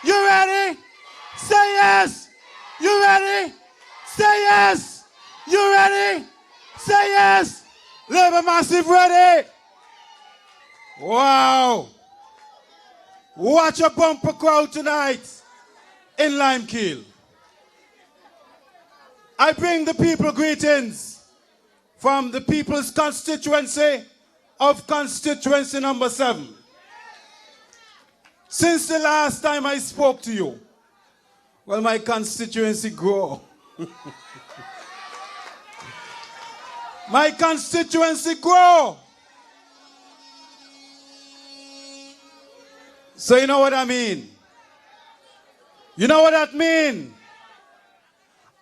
You ready? Say yes. You ready? Say yes. You ready? Say yes. Labour Massive ready. Wow. Watch a bumper crowd tonight in Lime Kiln. I bring the people greetings from the people's constituency of constituency number 7. Since the last time I spoke to you, well, my constituency grew. My constituency grew. So you know what I mean? You know what that means?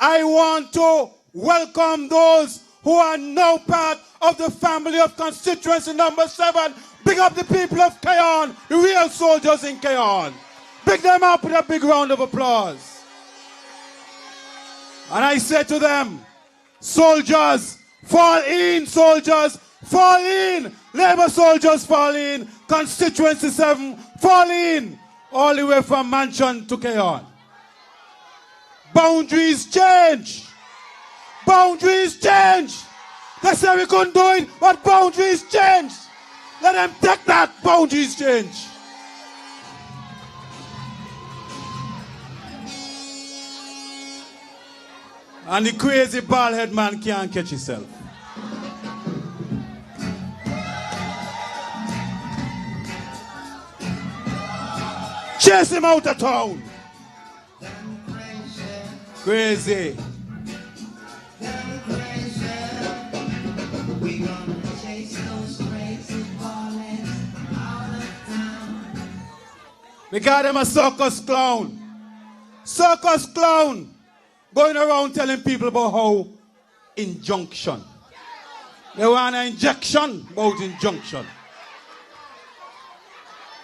I want to welcome those who are now part of the family of constituency number 7. Big up the people of Cayon, the real soldiers in Cayon. Big them up with a big round of applause. And I said to them, soldiers, fall in, soldiers, fall in. Labour soldiers, fall in. Constituency 7, fall in. All the way from Mansion to Cayon. Boundaries change. Boundaries change. They say we couldn't do it, but boundaries change. Let them take that. Boundaries change. And the crazy bald-head man can't catch himself. Chase him out of town. Crazy. We got him a circus clown. Circus clown. Going around telling people about how injunction. They want an injection about injunction.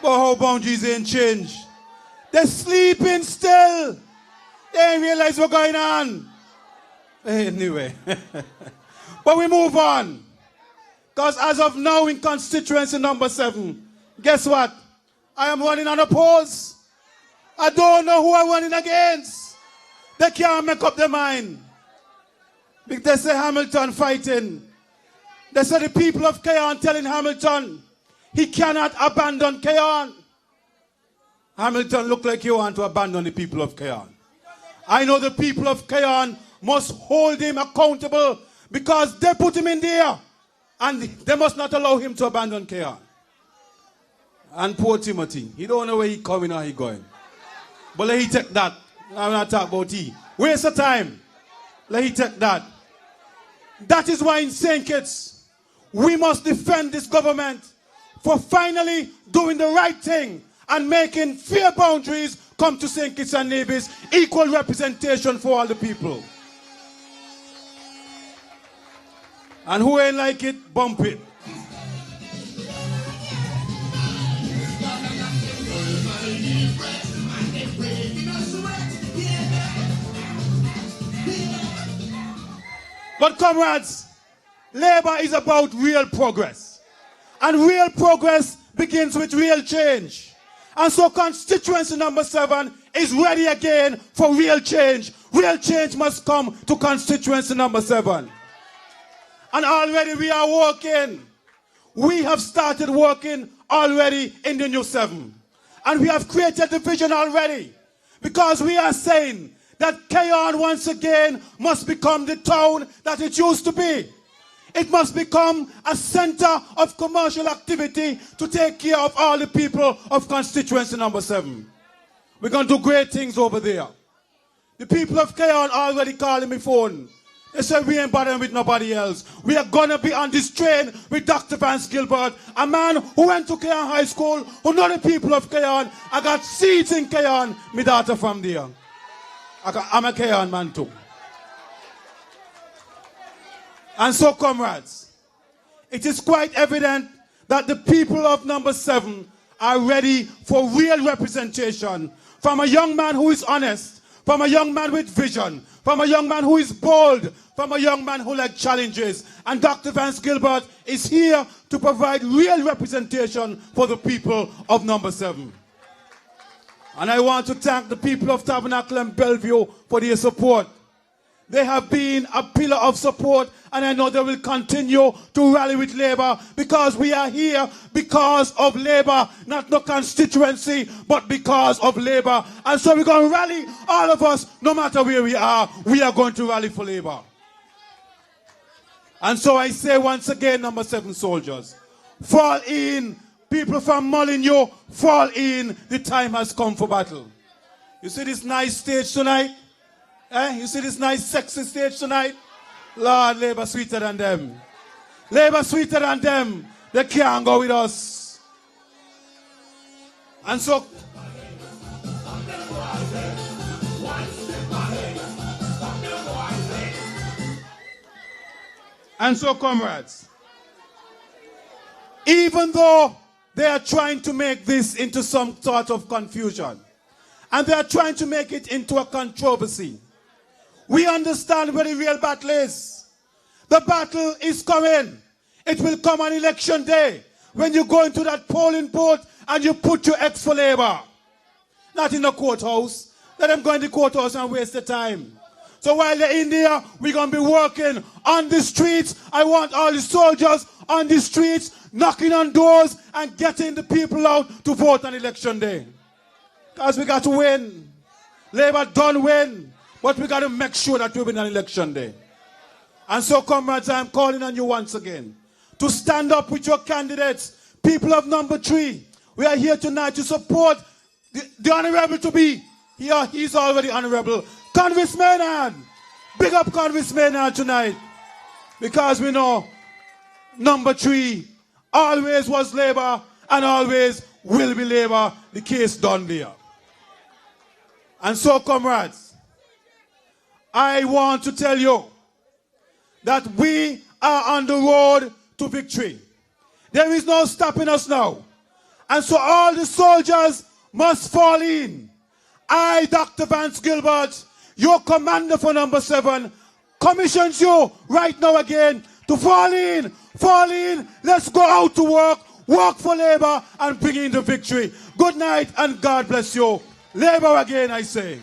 But how boundaries ain't changed. They're sleeping still. They ain't realize what's going on. Anyway. But we move on. Because as of now in constituency number 7, guess what? I am running unopposed. I don't know who I'm running against. They can't make up their mind. They say Hamilton fighting. They say the people of Cayon telling Hamilton he cannot abandon Cayon. Hamilton look like he want to abandon the people of Cayon. I know the people of Cayon must hold him accountable because they put him in there. And they must not allow him to abandon Cayon. And poor Timothy, he don't know where he coming or he going. But let he take that. I'm not talking about he. Waste of time. Let he take that. That is why in St. Kitts, we must defend this government for finally doing the right thing and making fair boundaries come to St. Kitts and Nevis, equal representation for all the people. And who ain't like it, bump it. But comrades, Labour is about real progress. And real progress begins with real change. And so constituency number 7 is ready again for real change. Real change must come to constituency number 7. And already we are working. We have started working already in the new 7. And we have created the vision already. Because we are saying that Cayon once again must become the town that it used to be. It must become a center of commercial activity to take care of all the people of constituency number 7. We're going to do great things over there. The people of Cayon already calling me phone. They said we ain't bothering with nobody else. We are going to be on this train with Dr. Vance Gilbert, a man who went to Cayon High School, who know the people of Cayon. I got seeds in Cayon, my daughter from there. I'm a Cayon man too. And so, comrades, it is quite evident that the people of number 7 are ready for real representation from a young man who is honest, from a young man with vision, from a young man who is bold, from a young man who likes challenges. And Dr. Vance Gilbert is here to provide real representation for the people of number 7. And I want to thank the people of Tabernacle and Bellevue for their support. They have been a pillar of support, and I know they will continue to rally with Labour, because we are here because of Labour, not the constituency, but because of Labour. And so we're going to rally, all of us, no matter where we are going to rally for Labour. And so I say once again, number 7 soldiers, fall in. People from Molineux, fall in. The time has come for battle. You see this nice stage tonight? You see this nice sexy stage tonight? Lord, Labour sweeter than them. Labour sweeter than them. They can't go with us. And so... And so, comrades, even though they are trying to make this into some sort of confusion, and they are trying to make it into a controversy, we understand where the real battle is. The battle is coming. It will come on election day, when you go into that polling booth and you put your X for Labour. Not in the courthouse. Let them go in the courthouse and waste the time. So while they're in there, we're going to be working on the streets. I want all the soldiers on the streets, knocking on doors and getting the people out to vote on election day. Because we got to win. Labour don't win. But we got to make sure that we win on election day. And so, comrades, I'm calling on you once again to stand up with your candidates. People of number 3, we are here tonight to support the honorable to be. Here, he's already honorable. Konris Maynard. Big up Konris Maynard tonight. Because we know number 3 always was Labour and always will be Labour. The case done there. And so, comrades, I want to tell you that we are on the road to victory. There is no stopping us now. And so all the soldiers must fall in. I, Dr. Vance Gilbert, your commander for number 7, commissions you right now again to fall in. Fall in. Let's go out to work for Labour and bring in the victory. Good night and God bless you. Labour again, I say.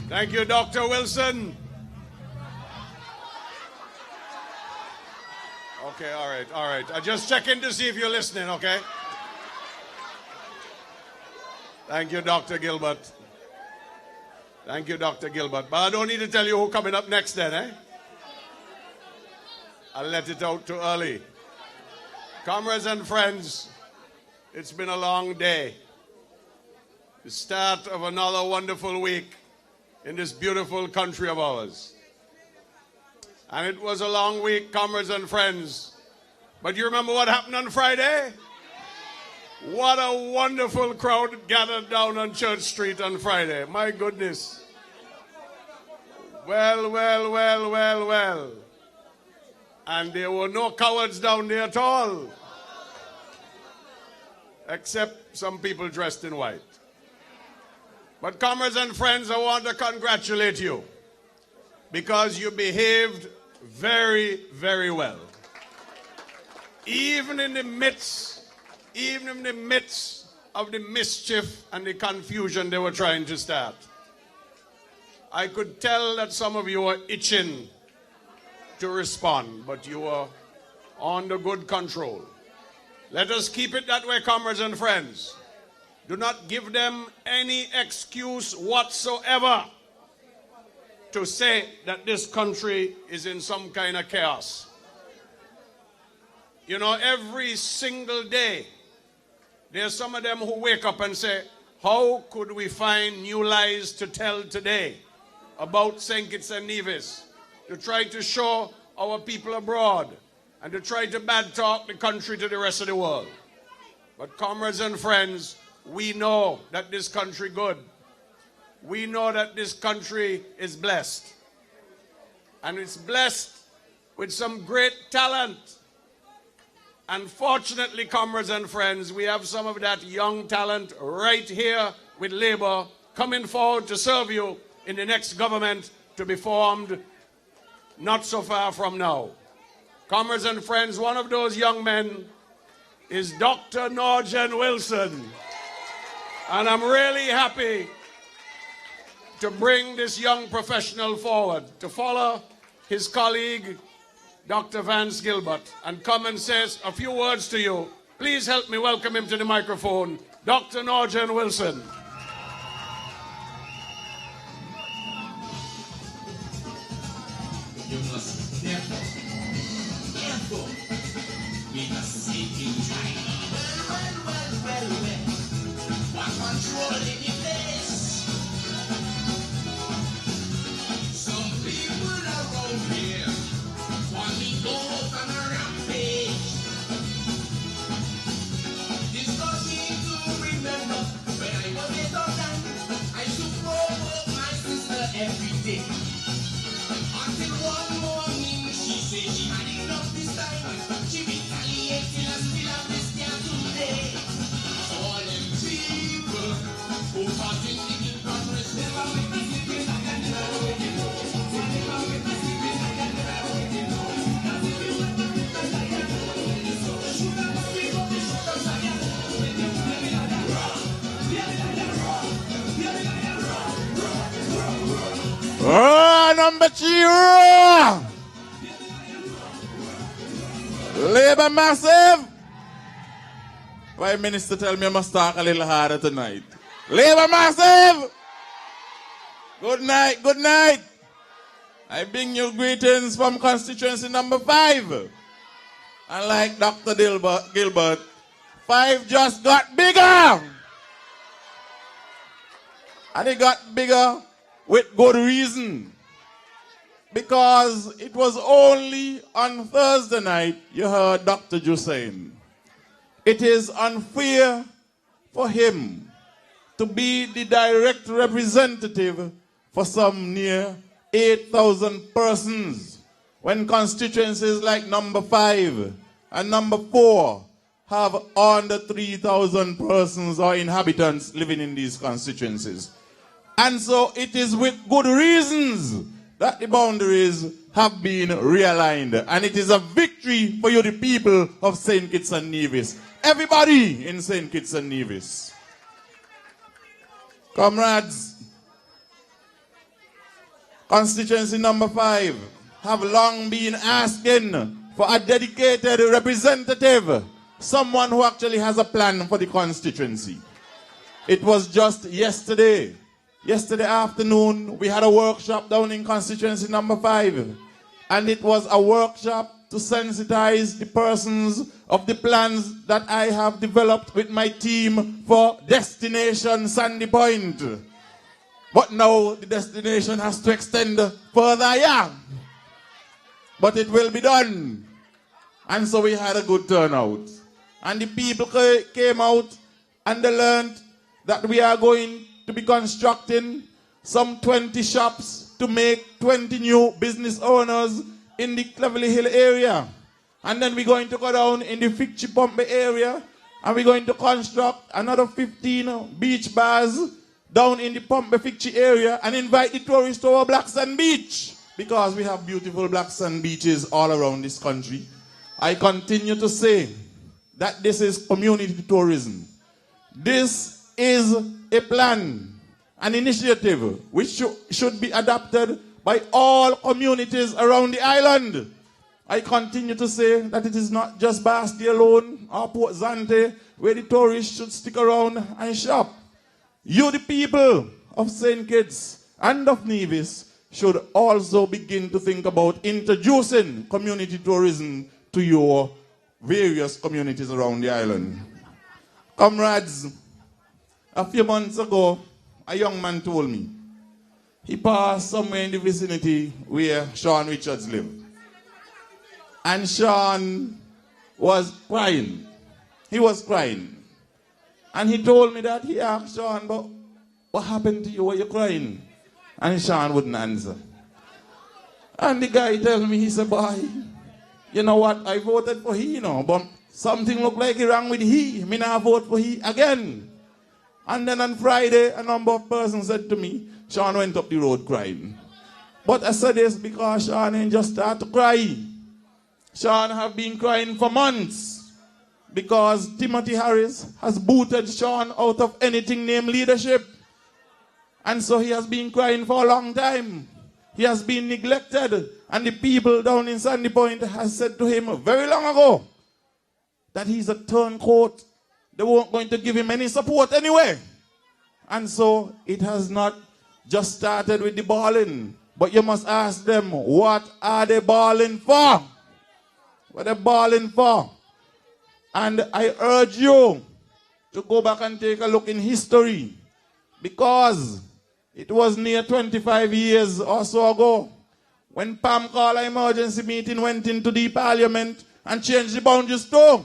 Thank you, Dr. Wilson. Okay, all right. I just checking to see if you're listening, okay? Thank you, Dr. Gilbert. Thank you, Dr. Gilbert. But I don't need to tell you who's coming up next then, eh? I'll let it out too early. Comrades and friends, it's been a long day. The start of another wonderful week in this beautiful country of ours. And it was a long week, comrades and friends. But you remember what happened on Friday? What a wonderful crowd gathered down on Church Street on Friday. My goodness. Well. And there were no cowards down there at all. Except some people dressed in white. But comrades and friends, I want to congratulate you because you behaved very, very well. Even in the midst of the mischief and the confusion they were trying to start. I could tell that some of you were itching to respond, but you were under good control. Let us keep it that way, comrades and friends. Do not give them any excuse whatsoever to say that this country is in some kind of chaos. You know, every single day, there's some of them who wake up and say, how could we find new lies to tell today about St. Kitts and Nevis, to try to show our people abroad and to try to bad talk the country to the rest of the world. But comrades and friends, we know that this country good. We know that this country is blessed. And it's blessed with some great talent. Unfortunately, comrades and friends, we have some of that young talent right here with Labour coming forward to serve you in the next government to be formed not so far from now. Comrades and friends, one of those young men is Dr. Norjan Wilson. And I'm really happy to bring this young professional forward to follow his colleague, Dr. Vance Gilbert, and come and says a few words to you. Please help me welcome him to the microphone, Dr. Norjan Wilson. You must never make a sinking China. Well. What control in the place? Some people around here want me go out on a rampage. This does me to remember when I was a daughter, I should provoke my sister every day. Until one morning she said she had enough this time. She retaliated and still have this here today. All them people who fought in the Congress never went to sleep in and never went to know. They never went to sleep in and never went to know. Cause if you went to sleep in and never went to know, the sugar must be up the sugar side. When you feel it like that raw, feel it like that raw, feel it like that raw. Oh, number 3. Labour massive. Prime Minister tell me I must talk a little harder tonight. Labour massive. Good night, good night. I bring you greetings from constituency number 5. And like Dr. Gilbert, 5 just got bigger. And it got bigger with good reason. Because it was only on Thursday night you heard Dr. Ju saying, it is unfair for him to be the direct representative for some near 8,000 persons when constituencies like number 5 and number 4 have under 3,000 persons or inhabitants living in these constituencies. And so it is with good reasons that the boundaries have been realigned. And it is a victory for you, the people of St. Kitts and Nevis. Everybody in St. Kitts and Nevis. Comrades, constituency number 5 have long been asking for a dedicated representative, someone who actually has a plan for the constituency. It was just yesterday afternoon, we had a workshop down in constituency number 5. And it was a workshop to sensitize the persons of the plans that I have developed with my team for Destination Sandy Point. But now the destination has to extend further, yeah. But it will be done. And so we had a good turnout. And the people came out and they learned that we are going to be constructing some 20 shops to make 20 new business owners in the Cleverly Hill area. And then we're going to go down in the Ficci-Pompe area and we're going to construct another 15 beach bars down in the Pompe-Ficci area and invite the tourists to our Black Sand Beach because we have beautiful black sand beaches all around this country. I continue to say that this is community tourism. This is a plan, an initiative which should be adopted by all communities around the island. I continue to say that it is not just Basseterre alone or Port Zante where the tourists should stick around and shop. You, the people of St. Kitts and of Nevis, should also begin to think about introducing community tourism to your various communities around the island. Comrades, A few months ago, a young man told me he passed somewhere in the vicinity where Sean Richards lived. And Sean was crying. He was crying. And he told me that he asked Sean, but what happened to you? Were you crying? And Sean wouldn't answer. And the guy tells me, he said, boy, you know what? I voted for he, but something looked like it wrong with he. Me not vote for he again. And then on Friday, a number of persons said to me, Sean went up the road crying. But I said this because Sean ain't just start to cry. Sean have been crying for months because Timothy Harris has booted Sean out of anything named leadership. And so he has been crying for a long time. He has been neglected. And the people down in Sandy Point has said to him very long ago that he's a turncoat. They weren't going to give him any support anyway. And so it has not just started with the balling. But you must ask them, what are they balling for? What are they balling for? And I urge you to go back and take a look in history. Because it was near 25 years or so ago when Pam called an emergency meeting, went into the parliament and changed the boundaries too.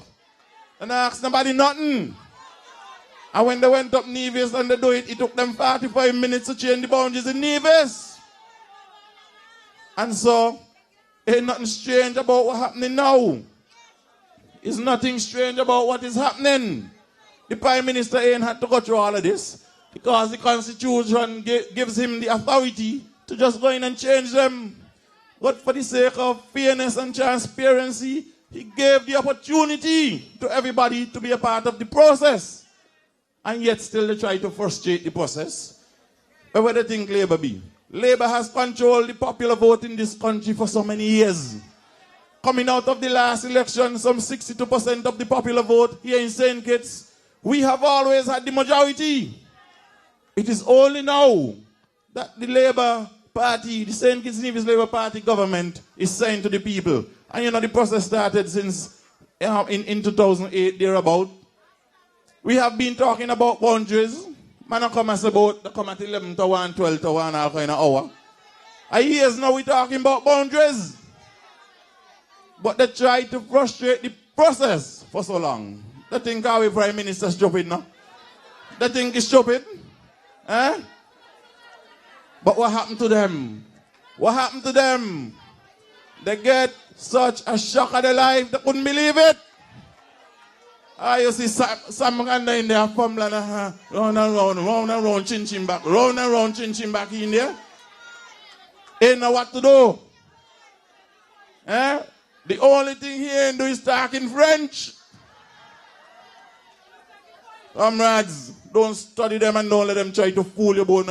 And I asked nobody nothing. And when they went up Nevis and they do it, it took them 45 minutes to change the boundaries in Nevis. And so, ain't nothing strange about what's happening now. There's nothing strange about what is happening. The Prime Minister ain't had to go through all of this because the Constitution gives him the authority to just go in and change them. But for the sake of fairness and transparency, he gave the opportunity to everybody to be a part of the process. And yet still they try to frustrate the process. But what do you think Labour be? Labour has controlled the popular vote in this country for so many years. Coming out of the last election, some 62% of the popular vote here in St. Kitts, we have always had the majority. It is only now that the Labour Party, the St. Kitts-Nevis Labour Party government is saying to the people. And you know the process started since in 2008 thereabout. We have been talking about boundaries. Man come as about they come at 11 to 1, 12 to 1 all kind of hour. And years now we're talking about boundaries. But they try to frustrate the process for so long. They think our Prime Minister is stupid now. They think he's stupid. Eh? But what happened to them? What happened to them? They get such a shock of their life, they couldn't believe it. You see some Randa in there, fumbling, round and round, chin back, round and round, chin back in there. Ain't know what to do. Eh? The only thing he ain't do is talk in French. Comrades, don't study them and don't let them try to fool you about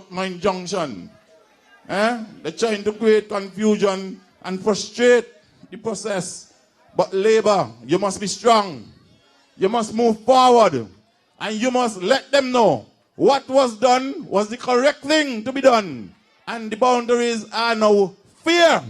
no injunction. Eh? They're trying to create confusion and frustrate the process. But Labour, you must be strong. You must move forward. And you must let them know what was done was the correct thing to be done. And the boundaries are now fair.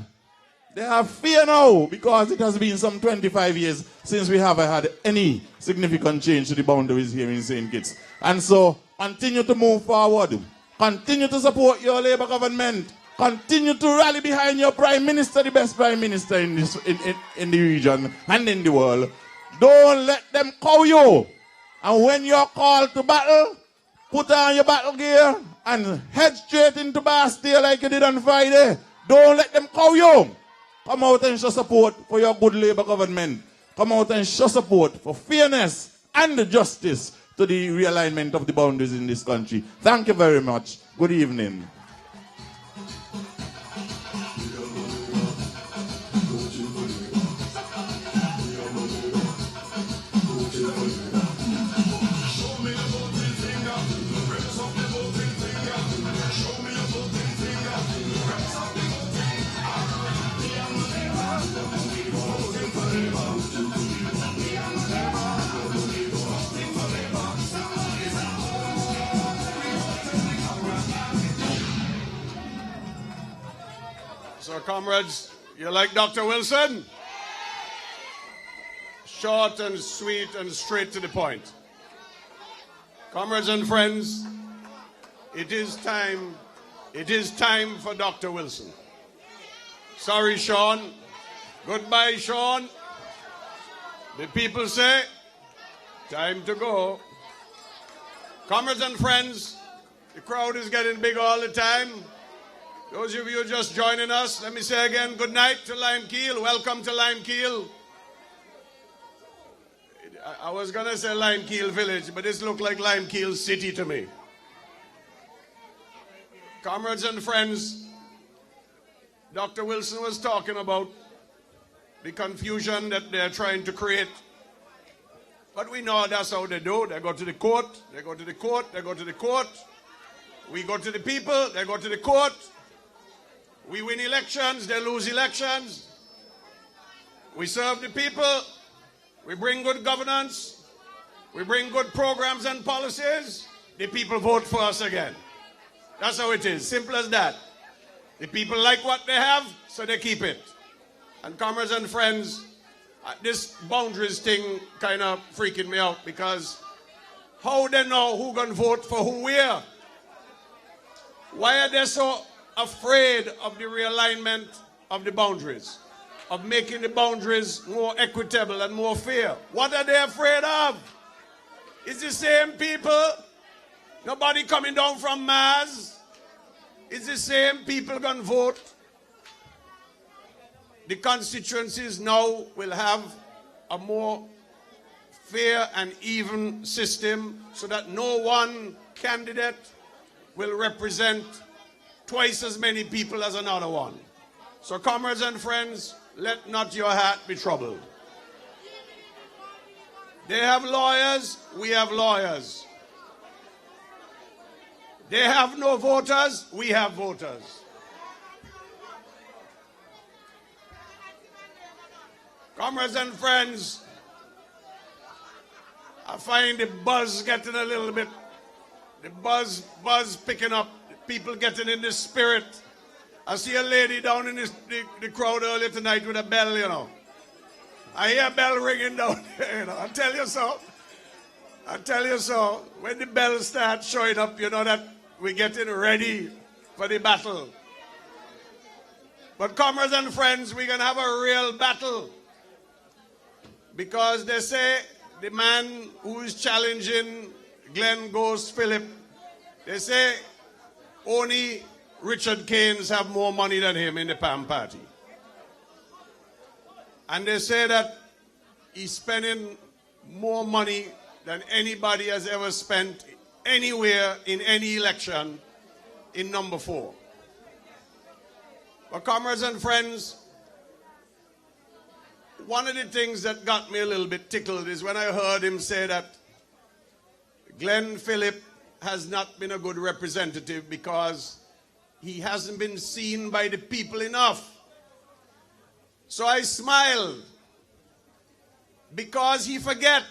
They have fear now because it has been some 25 years since we haven't had any significant change to the boundaries here in St. Kitts. And so, continue to move forward. Continue to support your Labour government. Continue to rally behind your Prime Minister, the best Prime Minister in the region and in the world. Don't let them cow you. And when you're called to battle, put on your battle gear and head straight into Basseterre like you did on Friday. Don't let them cow you. Come out and show support for your good Labour government. Come out and show support for fairness and justice to the realignment of the boundaries in this country. Thank you very much. Good evening. So, comrades, you like Dr. Wilson? Short and sweet and straight to the point. Comrades and friends, it is time for Dr. Wilson. Sorry, Sean. Goodbye, Sean. The people say, time to go. Comrades and friends, the crowd is getting big all the time. Those of you just joining us, let me say again, good night to Lime Kiln. Welcome to Lime Kiln. I was going to say Lime Kiln Village, but this looked like Lime Kiln City to me. Comrades and friends, Dr. Wilson was talking about the confusion that they're trying to create. But we know that's how they do. They go to the court, they go to the court, they go to the court. We go to the people, they go to the court. We win elections, they lose elections. We serve the people. We bring good governance. We bring good programs and policies. The people vote for us again. That's how it is. Simple as that. The people like what they have, so they keep it. And comrades and friends, this boundaries thing kind of freaking me out, because how they know who gonna vote for who where? Why are they so afraid of the realignment of the boundaries, of making the boundaries more equitable and more fair? What are they afraid of? It's the same people. Nobody coming down from Mars. It's the same people gonna vote. The constituencies now will have a more fair and even system, so that no one candidate will represent twice as many people as another one. So comrades and friends, let not your heart be troubled. They have lawyers, we have lawyers. They have no voters, we have voters. Comrades and friends, I find the buzz getting a little bit, the buzz picking up, people getting in the spirit. I see a lady down in the crowd earlier tonight with a bell, you know. I hear a bell ringing down there, you know. I tell you so. I tell you so. When the bell starts showing up, you know that we're getting ready for the battle. But comrades and friends, we're going to have a real battle. Because they say the man who is challenging Glenn Ghost Philip, they say only Richard Keynes have more money than him in the PAM party. And they say that he's spending more money than anybody has ever spent anywhere in any election in number 4. But comrades and friends, one of the things that got me a little bit tickled is when I heard him say that Glenn Philip has not been a good representative because he hasn't been seen by the people enough. So I smiled, because he forget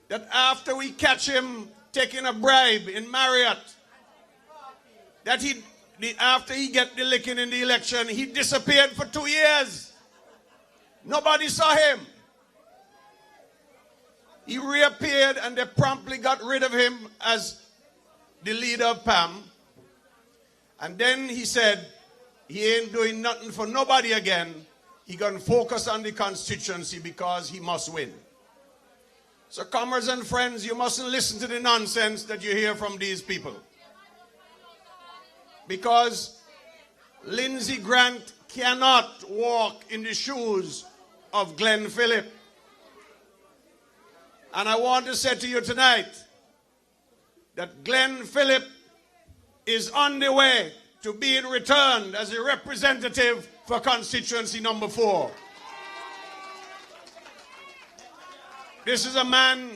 that after we catch him taking a bribe in Marriott, that after he get the licking in the election, he disappeared for 2 years. Nobody saw him. He reappeared and they promptly got rid of him as the leader of PAM. And then he said he ain't doing nothing for nobody again. He gonna focus on the constituency because he must win. So comrades and friends, you mustn't listen to the nonsense that you hear from these people. Because Lindsey Grant cannot walk in the shoes of Glenn Philip. And I want to say to you tonight that Glenn Philip is on the way to being returned as a representative for constituency number 4. This is a man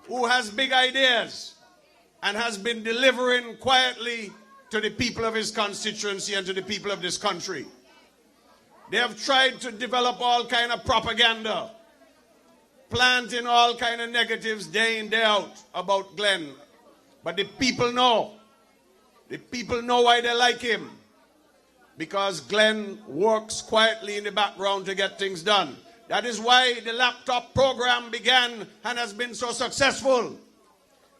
who has big ideas and has been delivering quietly to the people of his constituency and to the people of this country. They have tried to develop all kind of propaganda, planting all kind of negatives day in, day out about Glenn. But the people know. The people know why they like him. Because Glenn works quietly in the background to get things done. That is why the laptop program began and has been so successful.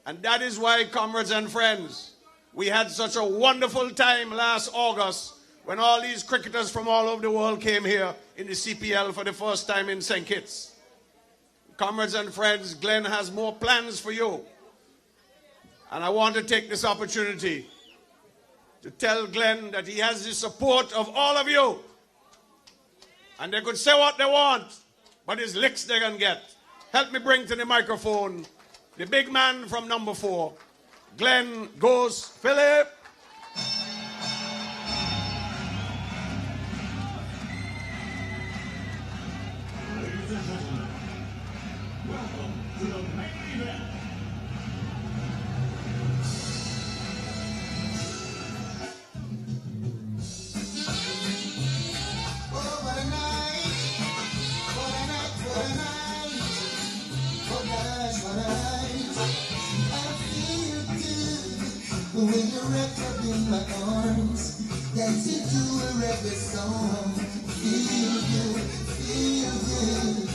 And that is why, comrades and friends, we had such a wonderful time last August when all these cricketers from all over the world came here in the CPL for the first time in St. Kitts. Comrades and friends, Glenn has more plans for you. And I want to take this opportunity to tell Glenn that he has the support of all of you. And they could say what they want, but it's licks they're going to get. Help me bring to the microphone the big man from number 4, Glenn Goes Philip. Ladies and gentlemen, welcome to the main event. Oh, what a night. What a night, what a night. Oh gosh, what a night. I feel good when you're wrapped up in my arms. Dancing to a reggae song. Feel good, feel good.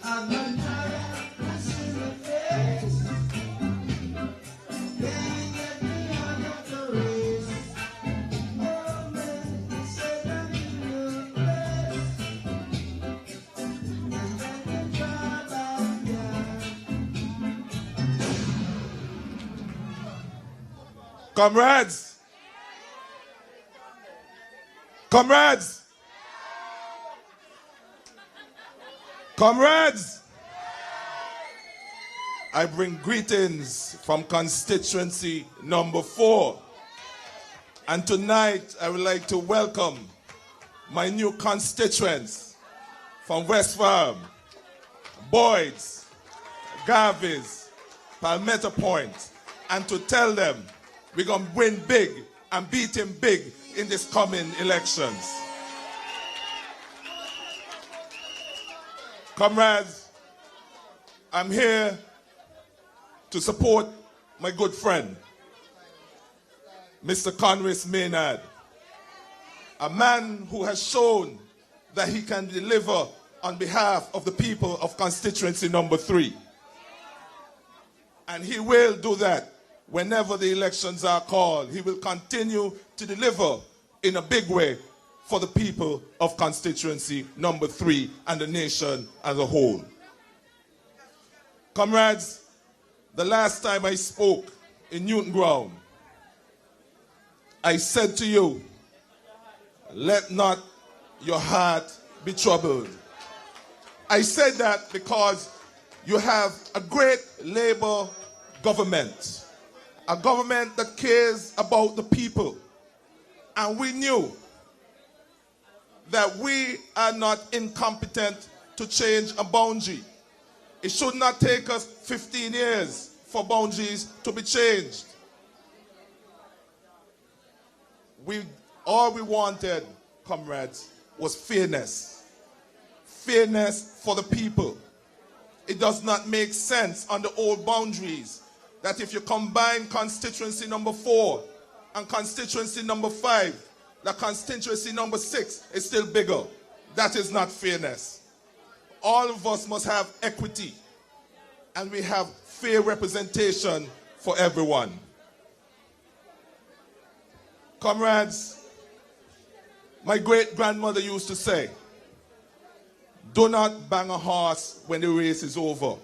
I'm not tired, I see your face. Can't get me out of the race. Oh man, you said I'm in your place. And then you try back down. Comrades! Comrades! Comrades! I bring greetings from constituency number 4. And tonight I would like to welcome my new constituents from West Farm, Boyd's, Garvey's, Palmetto Point, and to tell them we're going to win big and beat him big in this coming elections. Comrades, I'm here to support my good friend, Mr. Konris Maynard, a man who has shown that he can deliver on behalf of the people of constituency number 3. And he will do that whenever the elections are called. He will continue to deliver in a big way for the people of constituency number 3 and the nation as a whole. Comrades, the last time I spoke in Newton Ground, I said to you, let not your heart be troubled. I said that because you have a great Labour government, a government that cares about the people. And we knew that we are not incompetent to change a boundary. It should not take us 15 years for boundaries to be changed. All we wanted, comrades, was fairness. Fairness for the people. It does not make sense on the old boundaries that if you combine constituency number 4 and constituency number 5, the constituency number 6 is still bigger. That is not fairness. All of us must have equity, and we have fair representation for everyone. Comrades, my great-grandmother used to say, do not bang a horse when the race is over.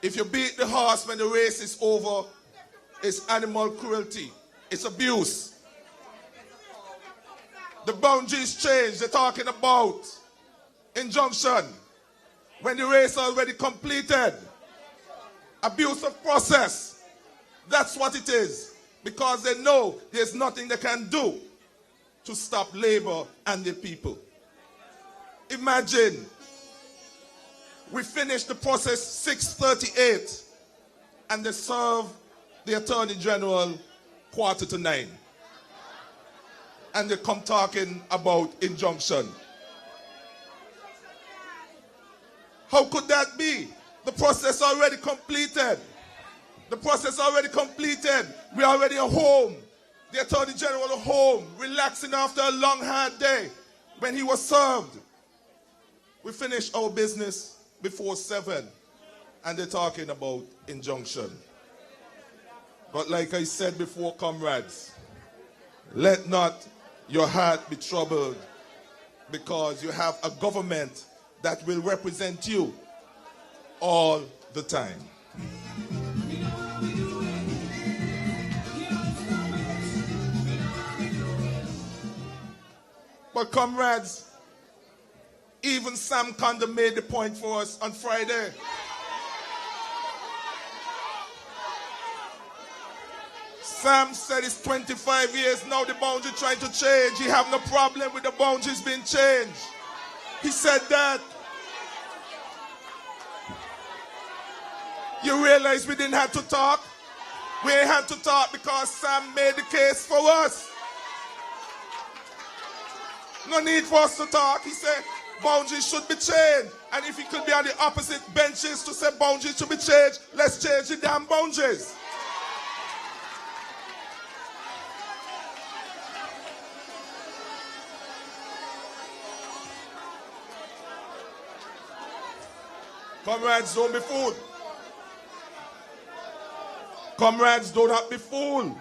If you beat the horse when the race is over, it's animal cruelty. It's abuse. The boundaries change. They're talking about injunction when the race is already completed. Abuse of process. That's what it is. Because they know there's nothing they can do to stop Labour and the people. Imagine we finish the process 6:38 and they serve the Attorney General 8:45. And they come talking about injunction. How could that be? The process already completed. The process already completed. We're already at home. The Attorney General home, relaxing after a long, hard day when he was served. We finished our business before 7, and they're talking about injunction. But like I said before, comrades, let not your heart be troubled, because you have a government that will represent you all the time. But comrades, even Sam Condon made the point for us on Friday. Sam said it's 25 years now the boundary trying to change. He have no problem with the boundaries being changed. He said that. You realize we didn't have to talk? We ain't had to talk because Sam made the case for us. No need for us to talk. He said boundaries should be changed. And if he could be on the opposite benches to say boundaries should be changed, let's change the damn boundaries. Comrades, don't be fooled. Comrades, do not be fooled.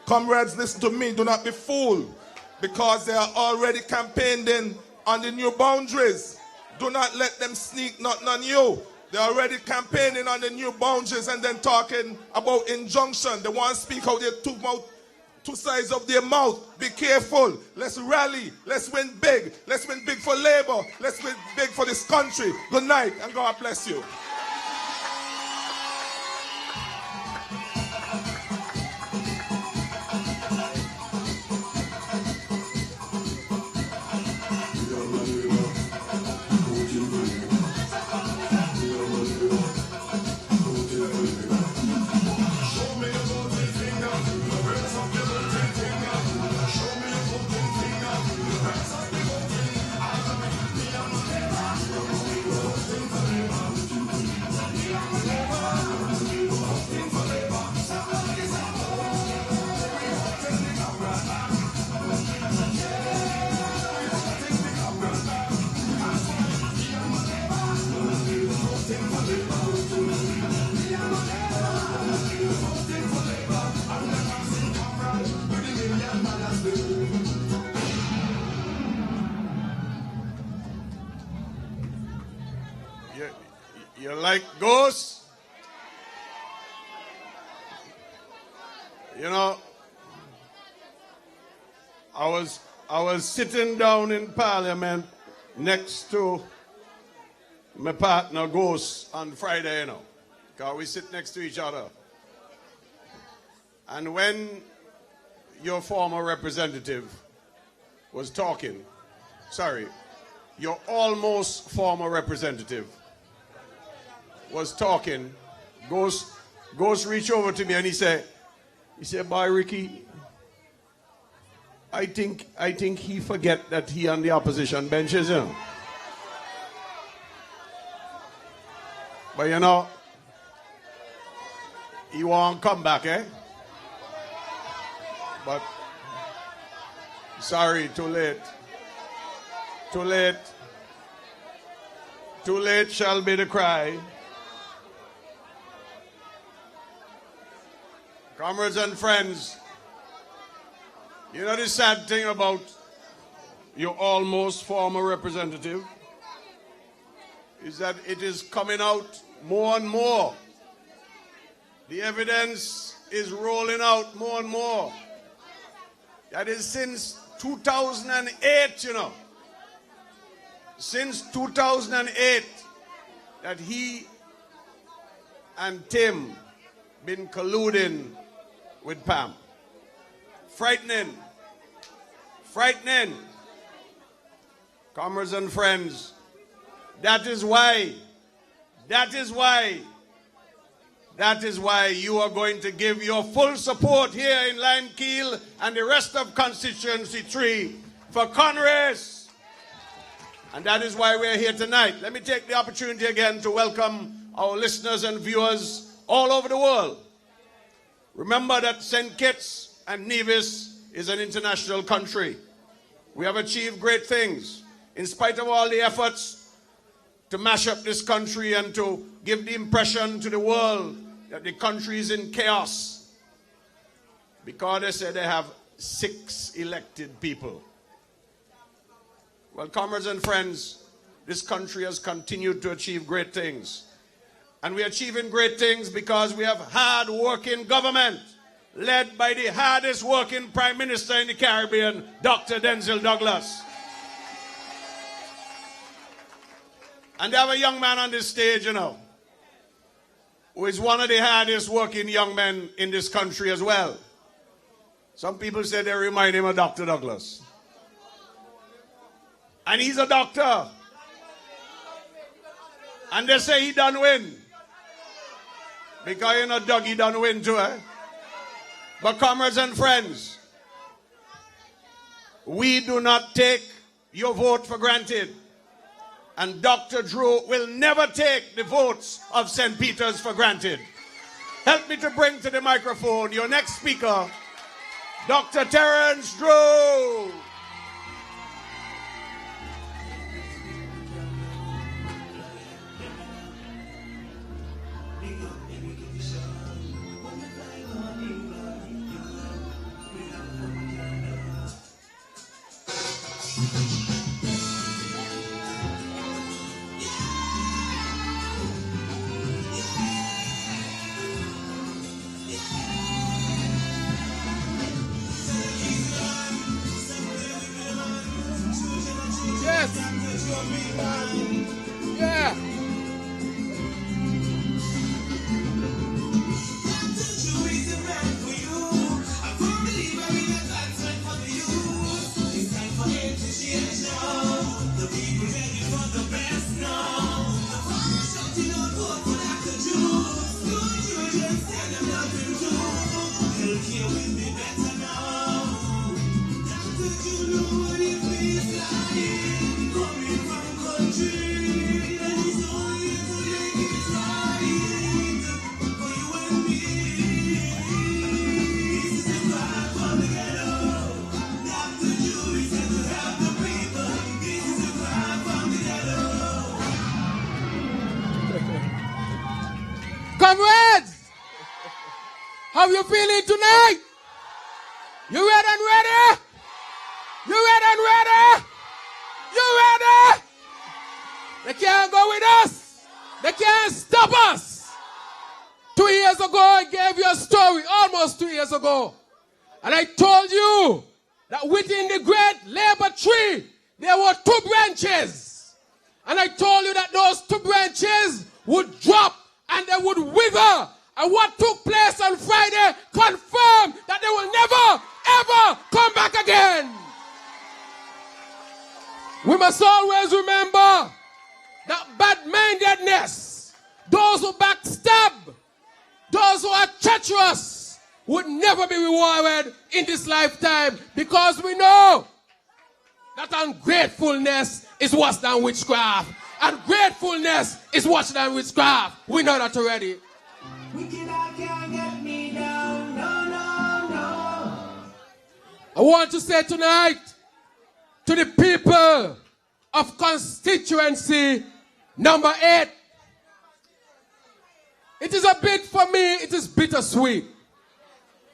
Comrades, listen to me, do not be fooled. Because they are already campaigning on the new boundaries. Do not let them sneak nothing on you. They're already campaigning on the new boundaries and then talking about injunction. They want to speak out their two sides of their mouth. Be careful. Let's rally. Let's win big. Let's win big for Labour. Let's win big for this country. Good night and God bless you. You like ghosts? You know, I was sitting down in Parliament next to my partner Ghost on Friday, you know, because we sit next to each other. And when your former representative was talking, your almost former representative was talking, Ghost reached over to me and he said, "Boy, Ricky, I think he forget that he on the opposition benches, you know." But you know, he won't come back, eh? But sorry, too late. Too late. Too late shall be the cry. Comrades and friends, you know the sad thing about your almost former representative is that it is coming out more and more. The evidence is rolling out more and more. That is since 2008, you know. Since 2008 that he and Tim been colluding with Pam. Frightening. Frightening. Comrades and friends, that is why you are going to give your full support here in Lime Kiln and the rest of Constituency 3 for Konris. And that is why we're here tonight. Let me take the opportunity again to welcome our listeners and viewers all over the world. Remember that St. Kitts and Nevis is an international country. We have achieved great things. In spite of all the efforts to mash up this country and to give the impression to the world that the country is in chaos, because they say they have 6 elected people. Well, comrades and friends, this country has continued to achieve great things. And we're achieving great things because we have hard-working government led by the hardest working Prime Minister in the Caribbean, Dr. Denzil Douglas. And they have a young man on this stage, you know, who is one of the hardest working young men in this country as well. Some people say they remind him of Dr. Douglas. And he's a doctor. And they say he done win. Because you know Dougie done win too, eh? But comrades and friends, we do not take your vote for granted. And Dr. Drew will never take the votes of St. Peter's for granted. Help me to bring to the microphone your next speaker, Dr. Terrence Drew. Yeah. Comrades, how you feeling tonight? You ready and ready? You ready and ready? You ready? They can't go with us. They can't stop us. 2 years ago, I gave you a story, almost 2 years ago. And I told you that within the great labor tree, there were 2 branches. And I told you that those 2 branches would drop and they would wither. And what took place on Friday confirmed that they will never, ever come back again. We must always remember that bad-mindedness, those who backstab, those who are treacherous, would never be rewarded in this lifetime, because we know that ungratefulness is worse than witchcraft. And gratefulness is worse than witchcraft. We know that already. I want to say tonight to the people of constituency number 8, it is a bit, for me, it is bittersweet.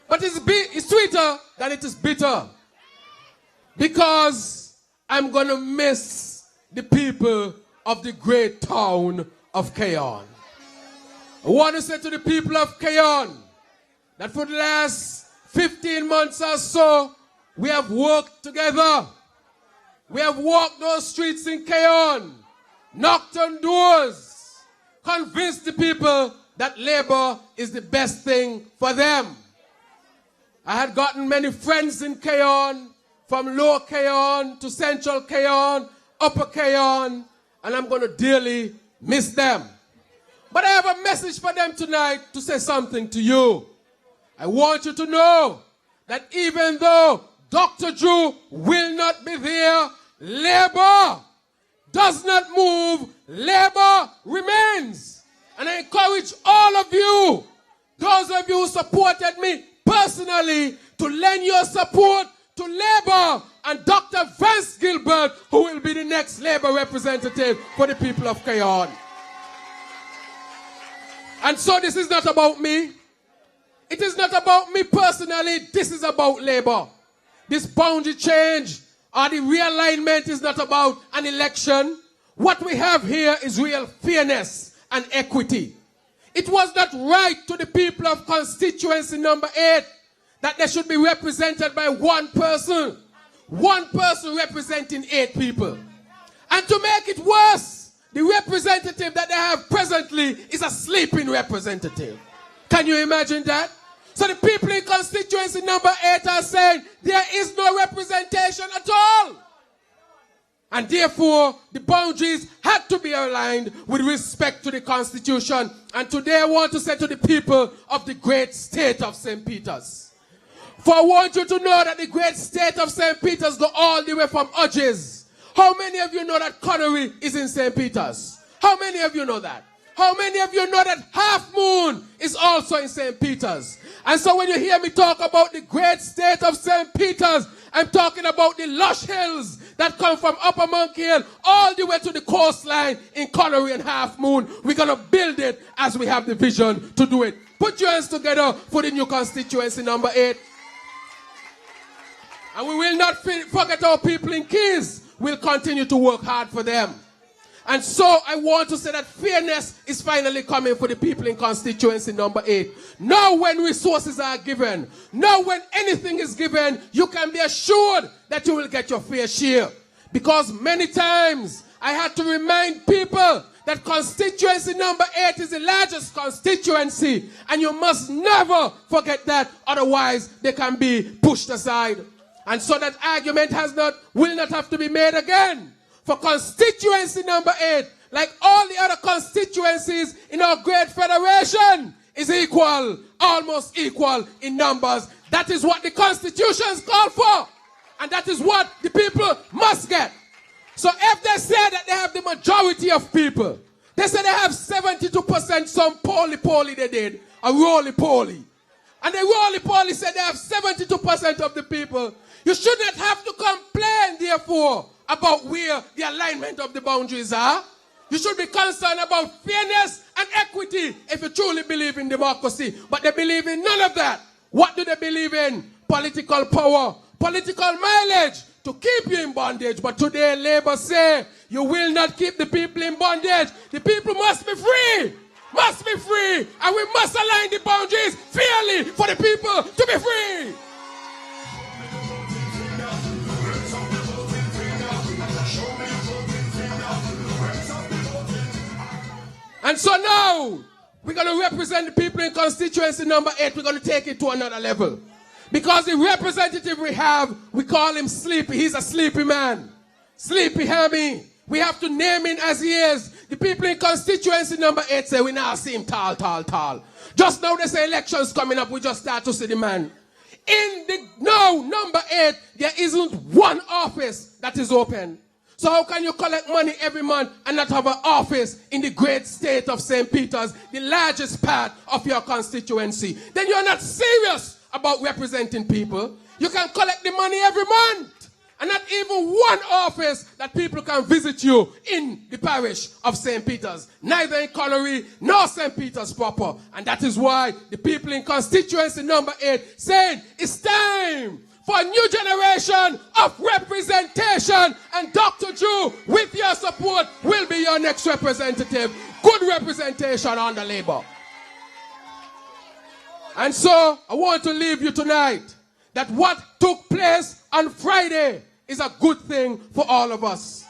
But it's sweeter than it is bitter. Because I'm going to miss the people of the great town of Cayon. I want to say to the people of Cayon that for the last 15 months or so, we have worked together. We have walked those streets in Cayon, knocked on doors, convinced the people that labor is the best thing for them. I had gotten many friends in Cayon, from Lower Cayon to Central Cayon, Upper Cayon, and I'm going to dearly miss them. But I have a message for them tonight to say something to you. I want you to know that even though Dr. Drew will not be there, labor does not move, labor remains. And I encourage all of you, those of you who supported me personally, to lend your support to Labour and Dr. Vance Gilbert, who will be the next Labour representative for the people of Cayon. And so this is not about me. It is not about me personally. This is about Labour. This boundary change or the realignment is not about an election. What we have here is real fairness and equity. It was not right to the people of constituency number 8 that they should be represented by one person representing 8 people. And to make it worse, the representative that they have presently is a sleeping representative. Can you imagine that? So the people in constituency number 8 are saying there is no representation at all. And therefore, the boundaries had to be aligned with respect to the Constitution. And today I want to say to the people of the great state of St. Peter's, for I want you to know that the great state of St. Peter's go all the way from Udges. How many of you know that Connery is in St. Peter's? How many of you know that? How many of you know that Half Moon is also in St. Peter's? And so when you hear me talk about the great state of St. Peter's, I'm talking about the lush hills that come from Upper Monkey Hill all the way to the coastline in Connery and Half Moon. We're going to build it as we have the vision to do it. Put your hands together for the new constituency number 8. And we will not forget our people in Keys. We'll continue to work hard for them. And so I want to say that fairness is finally coming for the people in constituency number 8. Now when resources are given, now when anything is given, you can be assured that you will get your fair share. Because many times I had to remind people that constituency number 8 is the largest constituency. And you must never forget that, otherwise they can be pushed aside. And so that argument will not have to be made again. For constituency number 8, like all the other constituencies in our great federation, is equal, almost equal in numbers. That is what the constitutions call for. And that is what the people must get. So if they say that they have the majority of people, they say they have 72%, some poly they did, a roly-poly. And the roly-poly said they have 72% of the people. You should not have to complain, therefore, about where the alignment of the boundaries are. You should be concerned about fairness and equity if you truly believe in democracy. But they believe in none of that. What do they believe in? Political power, political mileage to keep you in bondage. But today Labour say you will not keep the people in bondage. The people must be free. Must be free. And we must align the boundaries fairly for the people to be free. And so now, we're going to represent the people in constituency number 8. We're going to take it to another level. Because the representative we have, we call him Sleepy. He's a sleepy man. Sleepy Hammy. We have to name him as he is. The people in constituency number 8 say, we now see him tall. Just now they say elections coming up, we just start to see the man. In the number 8, there isn't one office that is open. So how can you collect money every month and not have an office in the great state of St. Peter's, the largest part of your constituency? Then you're not serious about representing people. You can collect the money every month and not even one office that people can visit you in the parish of St. Peter's. Neither in Connery nor St. Peter's proper. And that is why the people in constituency number 8 saying it's time for a new generation of representation. And Dr. Drew, with your support, will be your next representative. Good representation under Labour. And so, I want to leave you tonight that what took place on Friday is a good thing for all of us.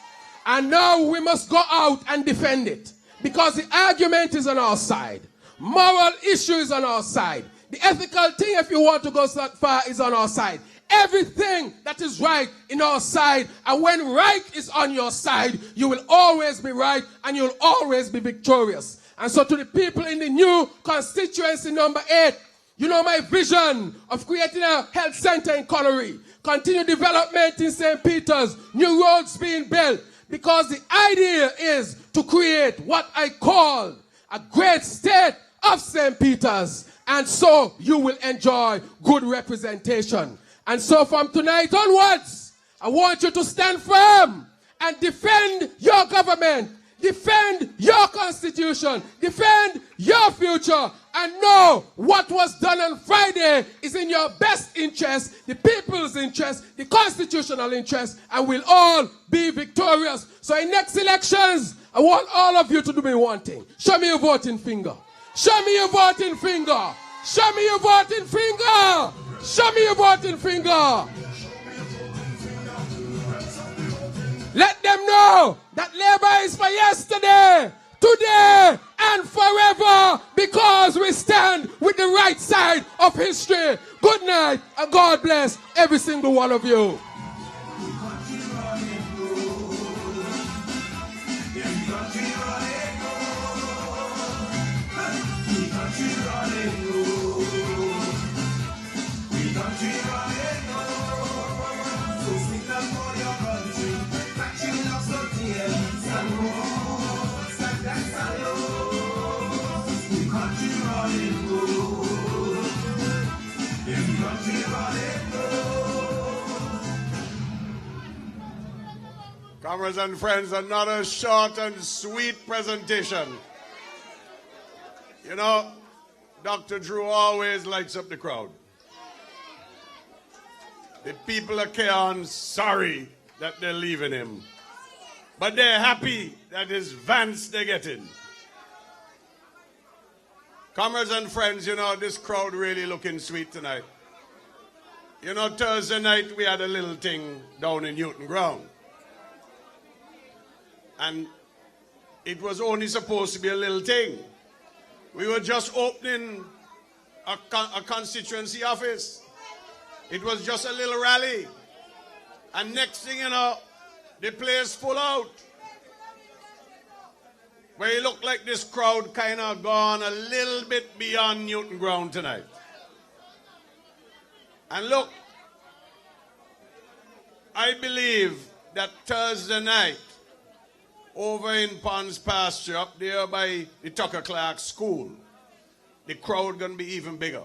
And now we must go out and defend it. Because the argument is on our side. Moral issue is on our side. The ethical thing, if you want to go so far, is on our side. Everything that is right in our side, and when right is on your side, you will always be right and you'll always be victorious. And so to the people in the new constituency number 8, you know my vision of creating a health center in Connery, continued development in St. Peter's, new roads being built, because the idea is to create what I call a great state of St. Peter's. And so you will enjoy good representation. And so from tonight onwards, I want you to stand firm and defend your government, defend your constitution, defend your future, and know what was done on Friday is in your best interest, the people's interest, the constitutional interest, and we'll all be victorious. So in next elections, I want all of you to do me one thing. Show me your voting finger. Show me your voting finger. Show me your voting finger. Show me your voting finger. Let them know that Labour is for yesterday, today, and forever, because we stand with the right side of history. Good night, and God bless every single one of you. Comrades and friends, another short and sweet presentation. You know, Dr. Drew always lights up the crowd. The people of Keon sorry that they're leaving him, but they're happy that his Vance they're getting. Comrades and friends, you know, this crowd really looking sweet tonight. You know, Thursday night we had a little thing down in Newton Ground. And it was only supposed to be a little thing. We were just opening a constituency office. It was just a little rally. And next thing you know, the place full out. Where it looked like this crowd kind of gone a little bit beyond Newton Ground tonight. And look, I believe that Thursday night, over in Ponds Pasture, up there by the Tucker Clark School, the crowd gonna be even bigger.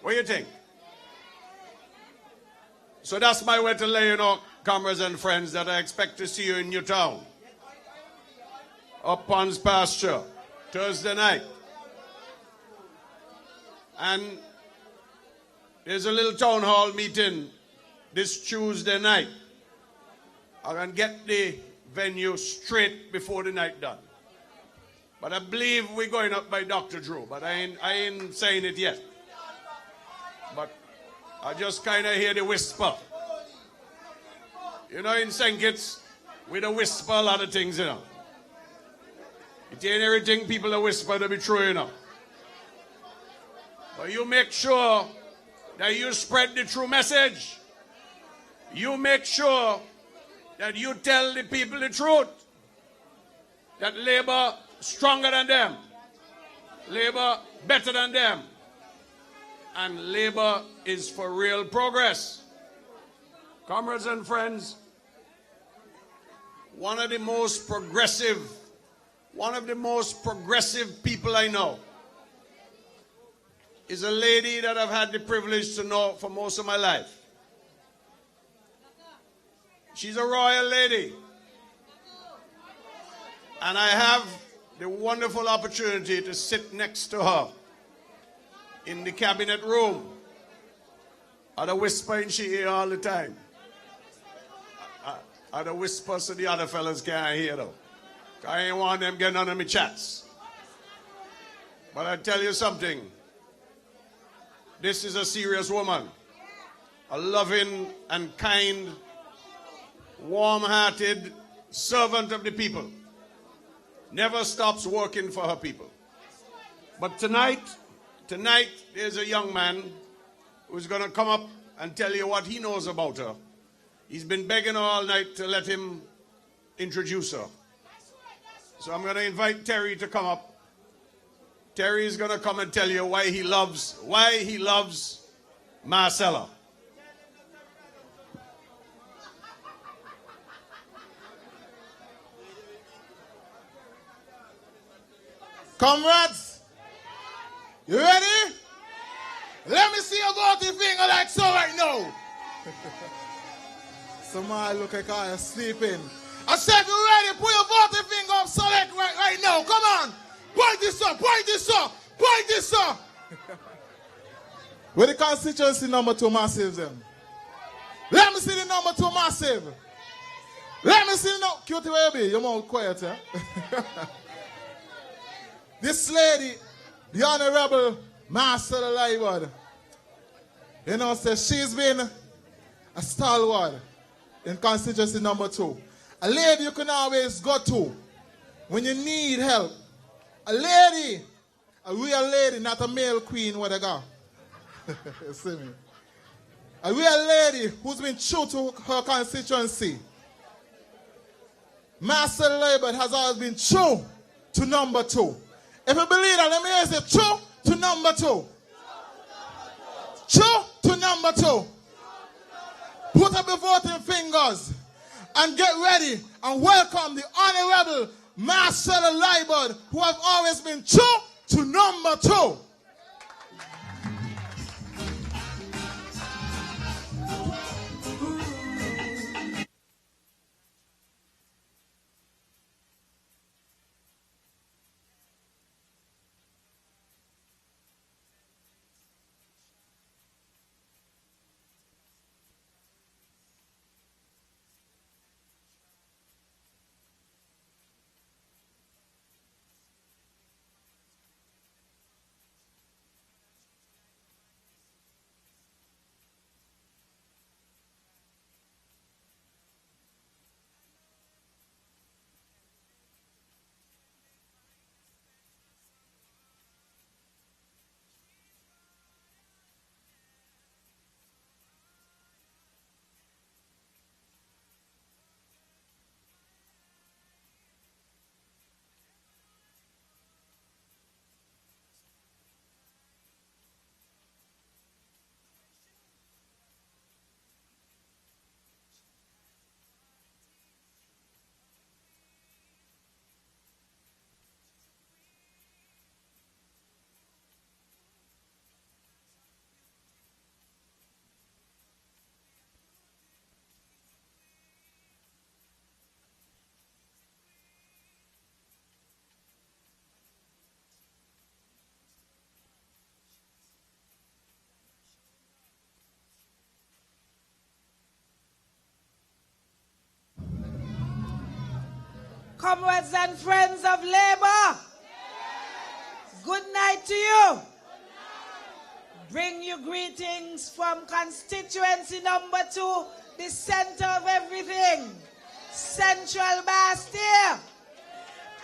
What do you think? So that's my way to let you know, comrades and friends, that I expect to see you in Newtown. Up Ponds Pasture, Thursday night. And there's a little town hall meeting this Tuesday night. I can get the venue straight before the night done. But I believe we're going up by Dr. Drew, but I ain't saying it yet. But I just kind of hear the whisper. You know, in St. Kitts, we don't whisper a lot of things, you know. It ain't everything people that whisper to be true, you know. But you make sure that you spread the true message. You make sure that you tell the people the truth. That Labour stronger than them. Labour better than them. And Labour is for real progress. Comrades and friends, one of the most progressive people I know is a lady that I've had the privilege to know for most of my life. She's a royal lady. And I have the wonderful opportunity to sit next to her in the cabinet room. I'd whisper in she ear all the time. I'd whisper so the other fellas can't hear though. I ain't want them getting under my chats. But I tell you something. This is a serious woman. A loving and kind, warm-hearted servant of the people. Never stops working for her people. But tonight there's a young man who's going to come up and tell you what he knows about her. He's been begging her all night to let him introduce her. So I'm going to invite Terry to come up. Terry is going to come and tell you why he loves Marcella. Comrades, You ready? Let me see your voting finger like so right now. Somebody look like I'm sleeping. I said, you ready? Put your voting finger up select right now. Come on. Point this up, point this up, point this up. Where the constituency number 2 massive them? Let me see the number 2 massive. Let me see the number. Cutie baby, you're more quiet, eh? This lady, the Honorable Master Labour, you know, says she's been a stalwart in constituency number 2. A lady you can always go to when you need help. A lady, a real lady, not a male queen, what I got. You see me? A real lady who's been true to her constituency. Master Labour has always been true to number 2. If you believe that, let me hear you say true to number 2. True to number 2. Put up your voting fingers and get ready and welcome the Honorable Master Labour who have always been true to number 2. Comrades and friends of Labour, good night to you. Bring you greetings from constituency number 2, the center of everything, Central Basseterre.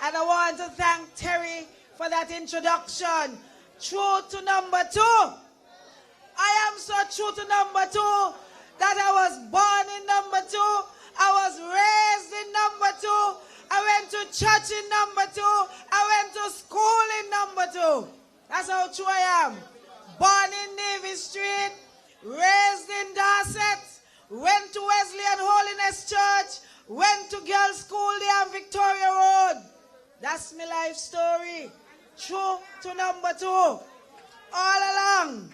And I want to thank Terry for that introduction. True to number 2. I am so true to number 2 that I was born in number 2. I was raised in number 2. I went to church in number 2. I went to school in number 2. That's how true I am. Born in Navy Street, raised in Dorset, went to Wesleyan Holiness Church, went to girls' school there on Victoria Road. That's my life story. True to number 2. All along.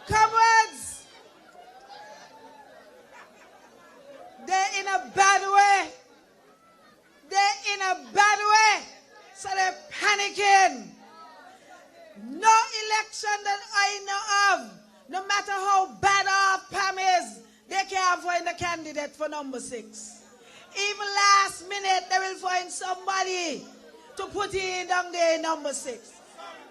Comrades, they're in a bad way. They're in a bad way. So they're panicking. No election that I know of, no matter how bad our PAM is, they can't find a candidate for number 6. Even last minute, they will find somebody to put in down there number 6.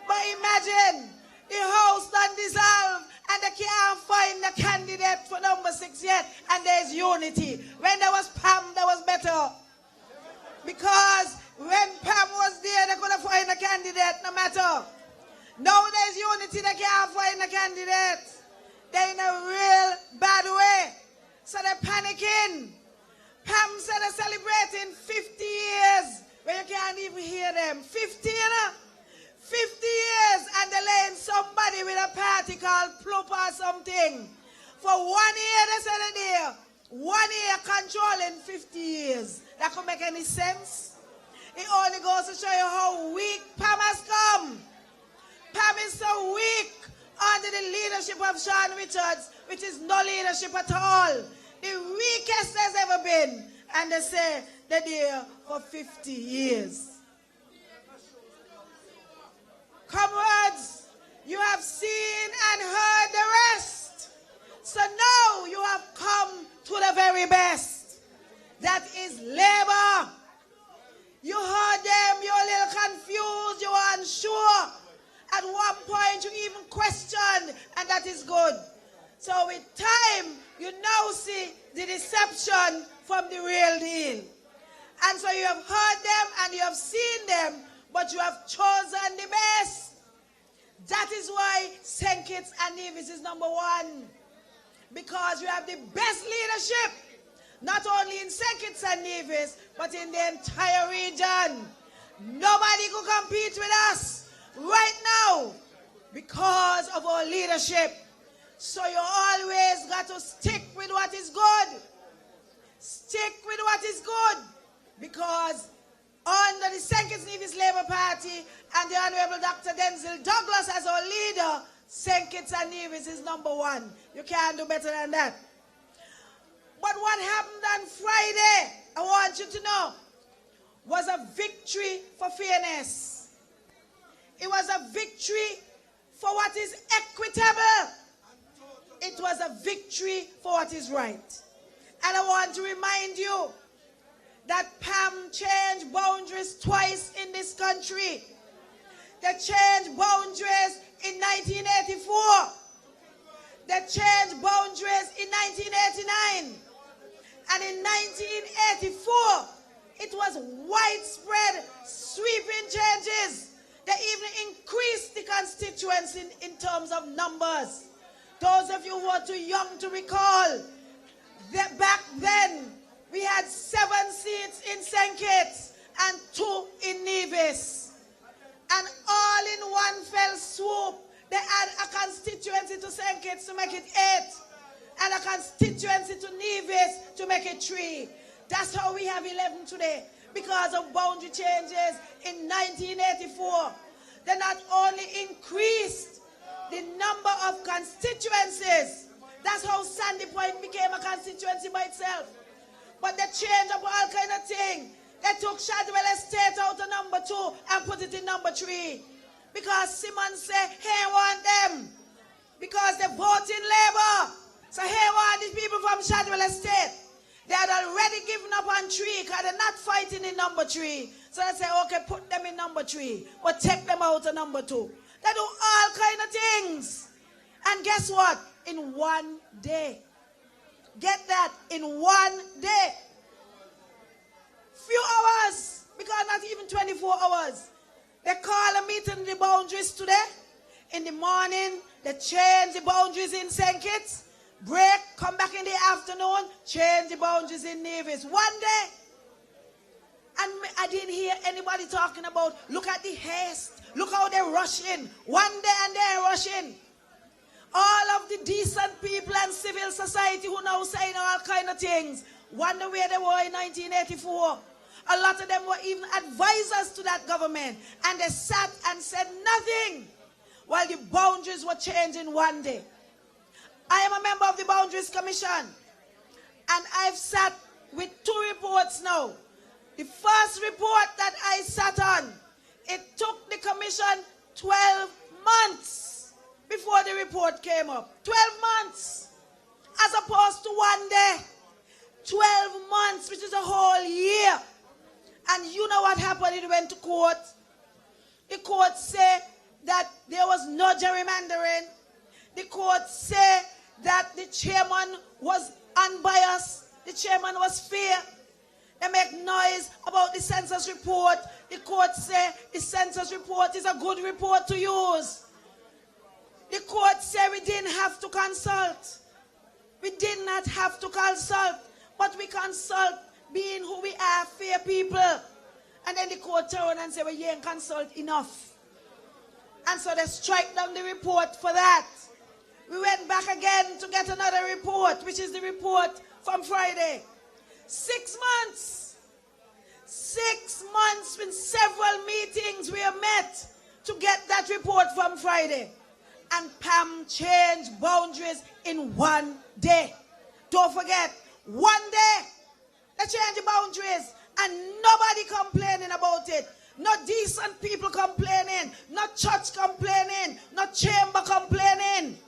But imagine, the house done dissolved and they can't find a candidate for number 6 yet, and there's unity. When there was PAM, that was better. Because when PAM was there, they couldn't find a candidate, no matter. Now there's unity, they can't find a candidate. They're in a real bad way. So they're panicking. PAM said they're celebrating 50 years, but you can't even hear them. 50, you know? 50 years, and they're laying somebody with a party called Plup or something. For 1 year, they said they're there. 1 year controlling 50 years. That could make any sense? It only goes to show you how weak Pam has come. Pam is so weak under the leadership of Sean Richards, which is no leadership at all. The weakest there's ever been. And they say they're there for 50 years. Comrades, you have seen and heard the rest. So now you have come to the very best. That is labor. You heard them, you were a little confused, you were unsure. At one point you even questioned, and that is good. So with time, you now see the deception from the real deal. And so you have heard them and you have seen them, but you have chosen the best. That is why St. Kitts-Nevis is number 1. Because you have the best leadership, not only in St. Kitts-Nevis, but in the entire region. Nobody could compete with us right now because of our leadership. So you always got to stick with what is good. Stick with what is good. Because under the St. Kitts-Nevis Labour Party and the Honorable Dr. Denzil Douglas as our leader, St. Kitts-Nevis is number 1. You can't do better than that. But what happened on Friday, I want you to know, was a victory for fairness. It was a victory for what is equitable. It was a victory for what is right. And I want to remind you that PAM changed boundaries twice in this country. They changed boundaries in 1984. They changed boundaries in 1989. And in 1984, it was widespread, sweeping changes. They even increased the constituency in terms of numbers. Those of you who are too young to recall, that back then, we had 7 seats in St. Kitts and 2 in Nevis. And all in one fell swoop, they had a constituency to St. Kitts to make it 8. And a constituency to Nevis to make it 3. That's how we have 11 today. Because of boundary changes in 1984. They not only increased the number of constituencies. That's how Sandy Point became a constituency by itself. But they changed up all kind of things. They took Shadwell Estate out of number 2 and put it in number 3. Because Simmons said, hey, want them. Because they vote in Labour. So hey, want these people from Shadwell Estate. They had already given up on 3 because they're not fighting in number 3. So they say, okay, put them in number 3. But take them out of number 2. They do all kind of things. And guess what? In 1 day. Get that? In 1 day. Few hours. Because not even 24 hours. They call a meeting in the boundaries today. In the morning, they change the boundaries in St. Kitts. Break, come back in the afternoon, change the boundaries in Nevis. 1 day. And I didn't hear anybody talking about, look at the haste. Look how they're rushing. 1 day and they're rushing. All of the decent people and civil society who now saying all kind of things. Wonder where they were in 1984. A lot of them were even advisors to that government. And they sat and said nothing while the boundaries were changing 1 day. I am a member of the Boundaries Commission. And I've sat with 2 reports now. The first report that I sat on, it took the commission 12 months before the report came up. 12 months. As opposed to 1 day. 12 months, which is a whole year. And you know what happened? It went to court. The court said that there was no gerrymandering. The court said that the chairman was unbiased. The chairman was fair. They make noise about the census report. The court said the census report is a good report to use. The court said we didn't have to consult. We did not have to consult. But we consult being who we are, fair people. And then the court turned and said, well, you ain't consult enough. And so they strike down the report for that. We went back again to get another report, which is the report from Friday. 6 months. 6 months with several meetings we have met to get that report from Friday. And Pam changed boundaries in 1 day. Don't forget, 1 day, they changed the boundaries and nobody complaining about it. Not decent people complaining, not church complaining, not chamber complaining.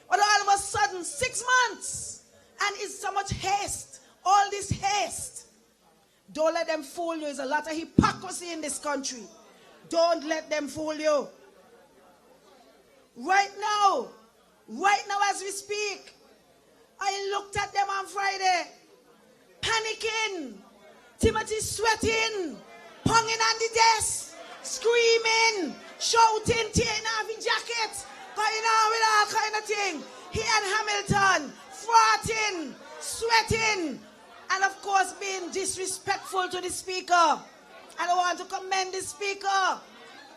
But all of a sudden, 6 months, and it's so much haste, all this haste. Don't let them fool you. There's a lot of hypocrisy in this country. Don't let them fool you. Right now as we speak, I looked at them on Friday, panicking, Timothy sweating, hanging on the desk, screaming, shouting, tearing off his jacket, going on with all kind of thing. He and Hamilton, farting, sweating, and of course being disrespectful to the speaker. And I want to commend the speaker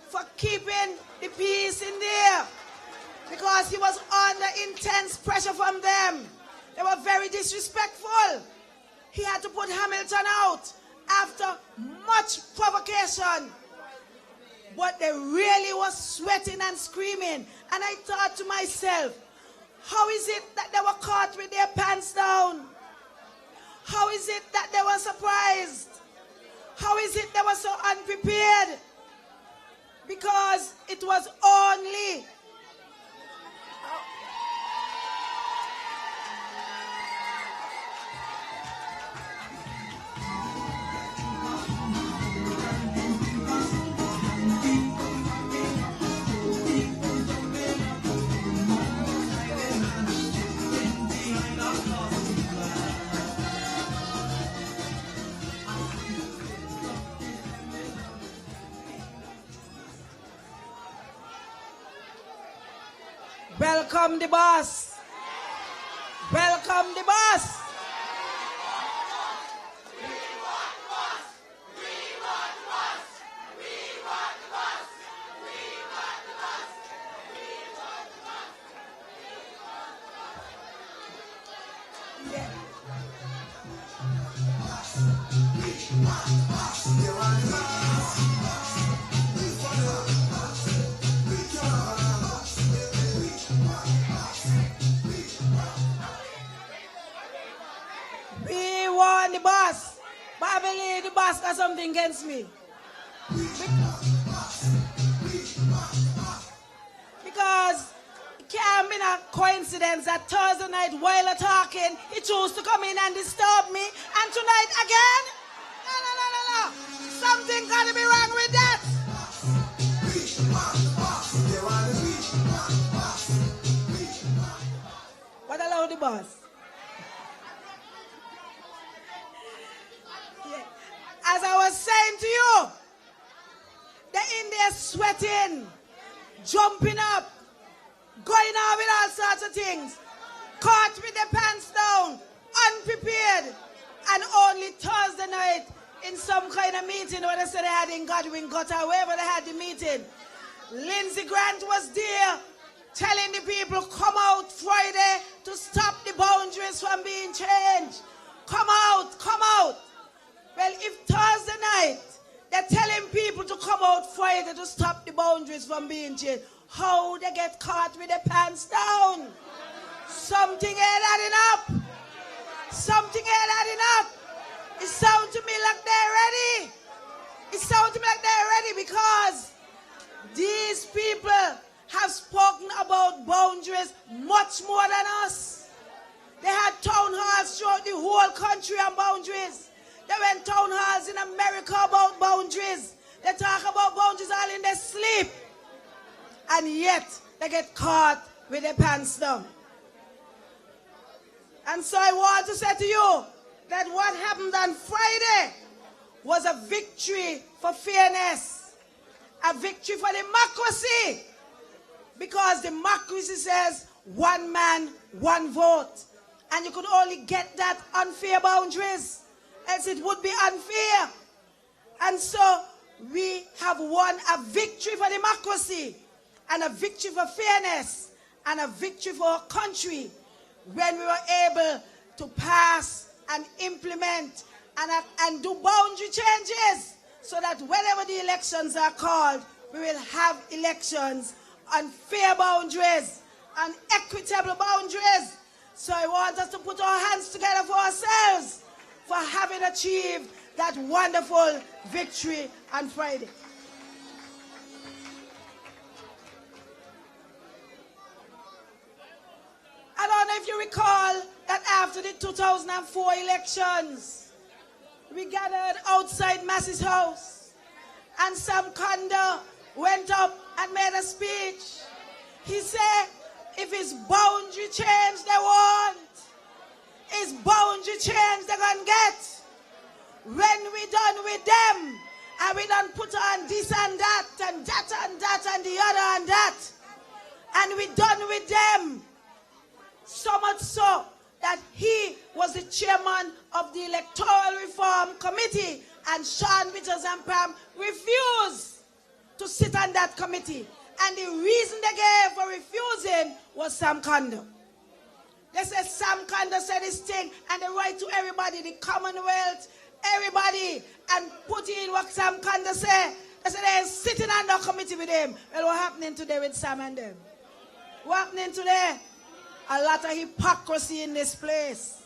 for keeping the peace in there, because he was under intense pressure from them. They were very disrespectful. He had to put Hamilton out after much provocation. But they really was sweating and screaming. And I thought to myself, how is it that they were caught with their pants down? How is it that they were surprised? How is it they were so unprepared? Because it was only welcome the boss. Welcome the boss. The boss, but I believe the boss got something against me. Because it can't be a coincidence that Thursday night while I'm talking, he chose to come in and disturb me, and tonight again? No. Something gotta be wrong with that. But allow the boss. As I was saying to you, they're in there sweating, jumping up, going out with all sorts of things, caught with their pants down, unprepared, and only Thursday night in some kind of meeting where they said they had in Godwin Gutter, wherever they had the meeting, Lindsey Grant was there telling the people, come out Friday to stop the boundaries from being changed. Come out, come out. Well, if Thursday night they're telling people to come out Friday to stop the boundaries from being changed, how they get caught with their pants down? Something ain't adding up. Something ain't adding up. It sounds to me like they're ready. It sounds to me like they're ready because these people have spoken about boundaries much more than us. They had town halls throughout the whole country on boundaries. They went town halls in America about boundaries. They talk about boundaries all in their sleep. And yet, they get caught with their pants down. And so I want to say to you that what happened on Friday was a victory for fairness. A victory for democracy. Because democracy says one man, one vote. And you could only get that on fair boundaries. Else it would be unfair. And so we have won a victory for democracy and a victory for fairness and a victory for our country when we were able to pass and implement and do boundary changes so that whenever the elections are called, we will have elections on fair boundaries and equitable boundaries. So I want us to put our hands together for ourselves for having achieved that wonderful victory on Friday. I don't know if you recall that after the 2004 elections, we gathered outside Massey's house, and Sam Kondo went up and made a speech. He said, if it's boundary change they want, it's boundary change they're gonna get. When we done with them, and we done put on this and that, and that and that, and the other and that, and we done with them, so much so that he was the chairman of the Electoral Reform Committee, and Sean Withers and Pam refused to sit on that committee. And the reason they gave for refusing was Sam Kondo. They said Sam Kondo said this thing, and they write to everybody, the Commonwealth, everybody, and put in what Sam Kondo said. They said they're sitting on the committee with him. Well, what's happening today with Sam and them? What's happening today? A lot of hypocrisy in this place.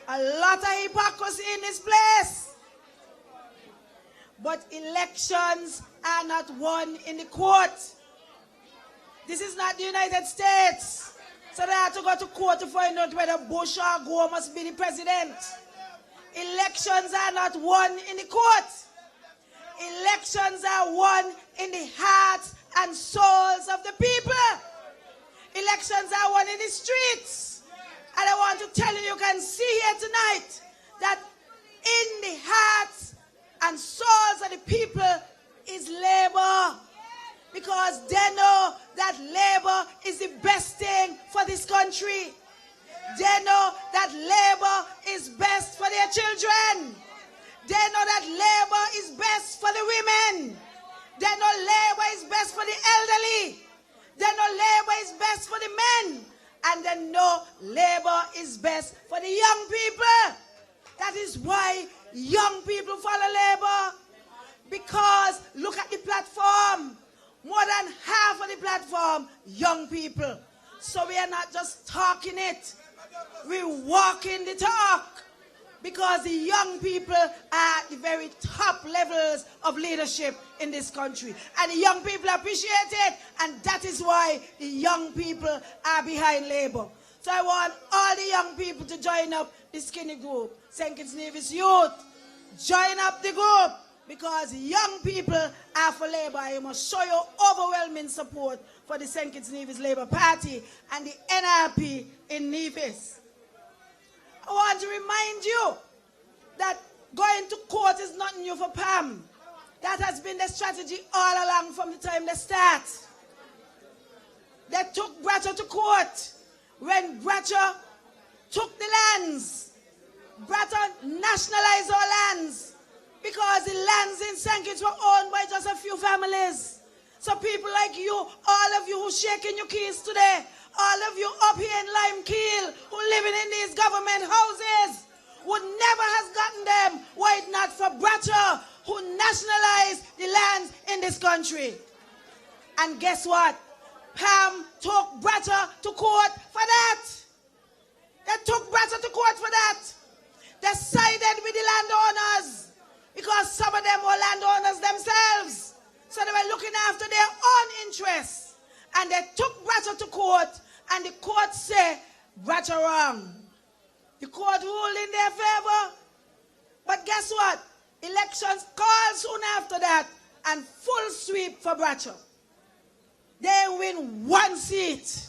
A lot of hypocrisy in this place. But elections are not won in the court. This is not the United States. So they have to go to court to find out whether Bush or Gore must be the president. Elections are not won in the court. Elections are won in the hearts and souls of the people. Elections are won in the streets. And I want to tell you, you can see here tonight that in the hearts and souls of the people is labor. Because they know that labor is the best thing for this country. They know that labor is best for their children. They know that labor is best for the women. They know labor is best for the elderly. They know labor is best for the men. And they know labor is best for the young people. That is why young people follow labor. Because look at the platform. More than half of the platform, young people. So we are not just talking it. We're walking the talk. Because the young people are at the very top levels of leadership in this country. And the young people appreciate it. And that is why the young people are behind Labour. So I want all the young people to join up the skinny group. St. Kitts-Nevis Youth, join up the group. Because young people are for Labour. You must show your overwhelming support for the St. Kitts-Nevis Labour Party and the NRP in Nevis. I want to remind you that going to court is not new for Pam. That has been the strategy all along from the time they start. They took Bratcher to court. When Bratcher took the lands, Bratcher nationalized our lands. Because the lands in St. Kitts were owned by just a few families. So people like you, all of you who shaking your keys today, all of you up here in Lime Kiln who living in these government houses would never have gotten them were it not for Bratcher who nationalized the lands in this country. And guess what? Pam took Bratcher to court for that. They took Bratcher to court for that. They sided with the landowners. Because some of them were landowners themselves. So they were looking after their own interests. And they took Bratcher to court. And the court said, Bratcher wrong. The court ruled in their favor. But guess what? Elections called soon after that. And full sweep for Bratcher. They win one seat.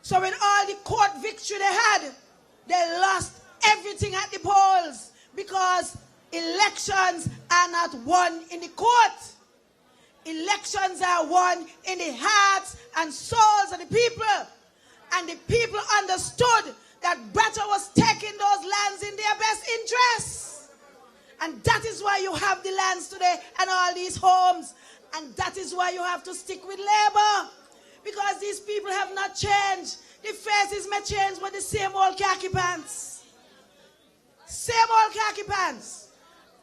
So with all the court victory they had, they lost everything at the polls. Because elections are not won in the court. Elections are won in the hearts and souls of the people. And the people understood that Bratcher was taking those lands in their best interests. And that is why you have the lands today and all these homes. And that is why you have to stick with Labour. Because these people have not changed. The faces may change, but the same old khaki pants. same old khaki pants.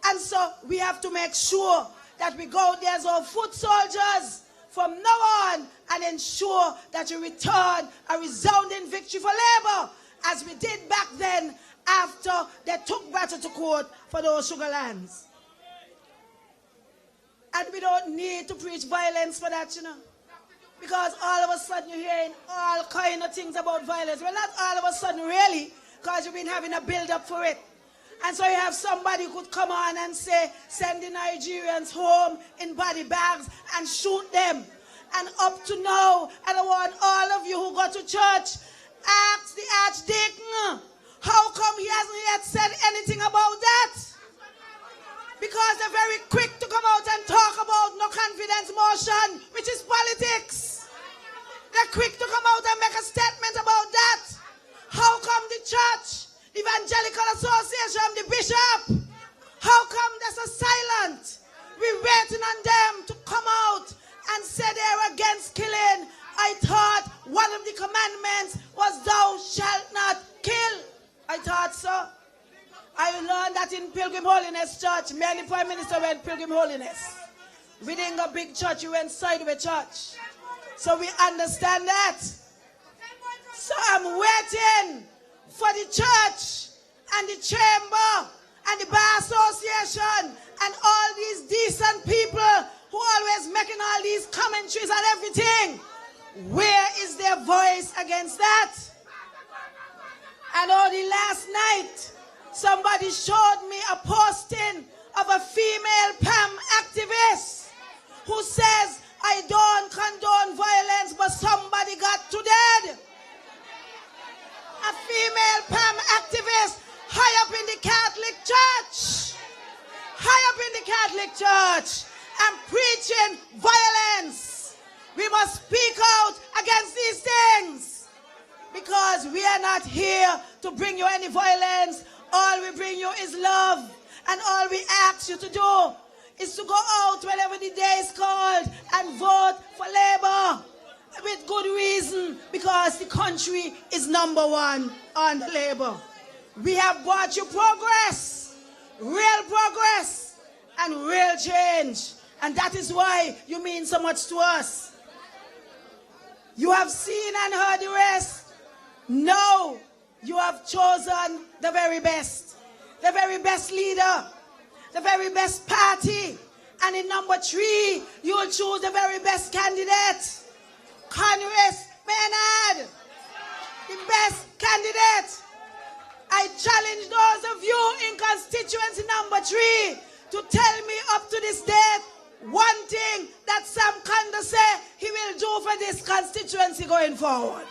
And so we have to make sure that we go there as our foot soldiers from now on and ensure that we return a resounding victory for Labour, as we did back then after they took Brattle to court for those sugar lands. And we don't need to preach violence for that, you know. Because all of a sudden you're hearing all kind of things about violence. Well, not all of a sudden really, because you've been having a build-up for it. And so you have somebody who could come on and say, send the Nigerians home in body bags and shoot them. And up to now, and I want all of you who go to church, ask the Archdeacon, how come he hasn't yet said anything about that? Because they're very quick to come out and talk about no confidence motion, which is politics. They're quick to come out and make a statement about that. How come the church, the Evangelical Association, the bishop, how come they're so silent? We're waiting on them to come out and say they're against killing. I thought one of the commandments was thou shalt not kill. I thought so. I learned that in Pilgrim Holiness Church. Me and the Prime Minister went Pilgrim Holiness. We didn't go big church, we went sideway church. So we understand that. So I'm waiting for the church and the chamber and the bar association and all these decent people who always making all these commentaries and everything. Where is their voice against that? And only last night, somebody showed me a posting of a female PAM activist who says, I don't condone violence, but somebody got to dead. A female PAM activist high up in the Catholic Church. High up in the Catholic Church. And preaching violence. We must speak out against these things. Because we are not here to bring you any violence. All we bring you is love. And all we ask you to do is to go out whenever the day is called and vote for Labour. With good reason, because the country is #1 on Labour. We have brought you progress, real progress, and real change. And that is why you mean so much to us. You have seen and heard the rest. No, you have chosen the very best leader, the very best party. And in #3, you will choose the very best candidate. Konris Maynard, the best candidate. I challenge those of you in constituency #3 to tell me up to this date one thing that Sam Kanda say he will do for this constituency going forward.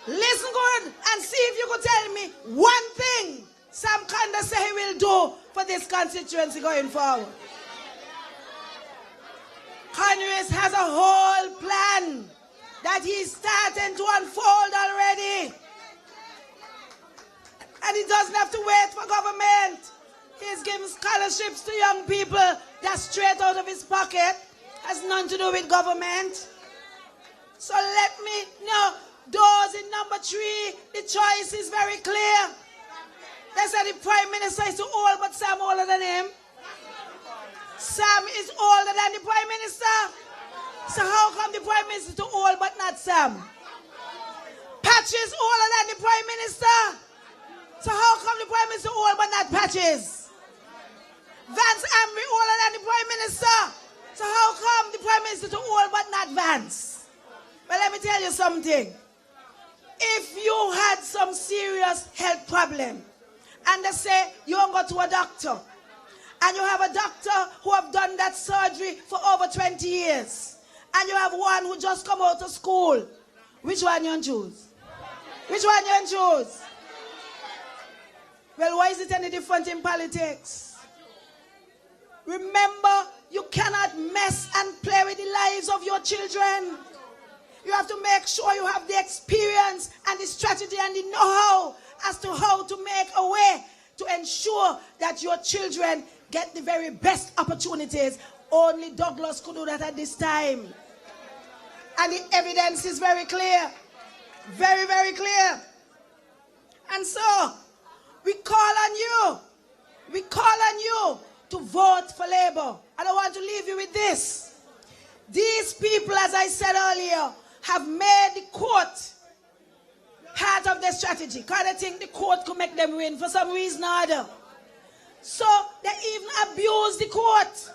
Listen good and see if you could tell me one thing Sam Kanda say he will do for this constituency going forward. Konris has a whole plan that he's starting to unfold already. And he doesn't have to wait for government. He's giving scholarships to young people. That's straight out of his pocket. Has nothing to do with government. So let me know, those in #3, the choice is very clear. They said the Prime Minister is too old, but Sam older than him. Sam is older than the Prime Minister. So how come the Prime Minister is too old but not Sam? Patches older than the Prime Minister. So how come the Prime Minister is old but not Patches? Vance Ambry older than the Prime Minister. So how come the Prime Minister is too old but not Vance? Well, let me tell you something. If you had some serious health problem and they say you don't go to a doctor, and you have a doctor who have done that surgery for over 20 years, and you have one who just come out of school, which one you choose? Which one you choose? Well, why is it any different in politics? Remember, you cannot mess and play with the lives of your children. You have to make sure you have the experience and the strategy and the know-how as to how to make a way to ensure that your children get the very best opportunities. Only Douglas could do that at this time. And the evidence is very clear. Very, very clear. And so, We call on you. We call on you to vote for Labour. And I want to leave you with this. These people, as I said earlier, have made the court part of their strategy. Because they think the court could make them win for some reason or other. So they even abuse the court.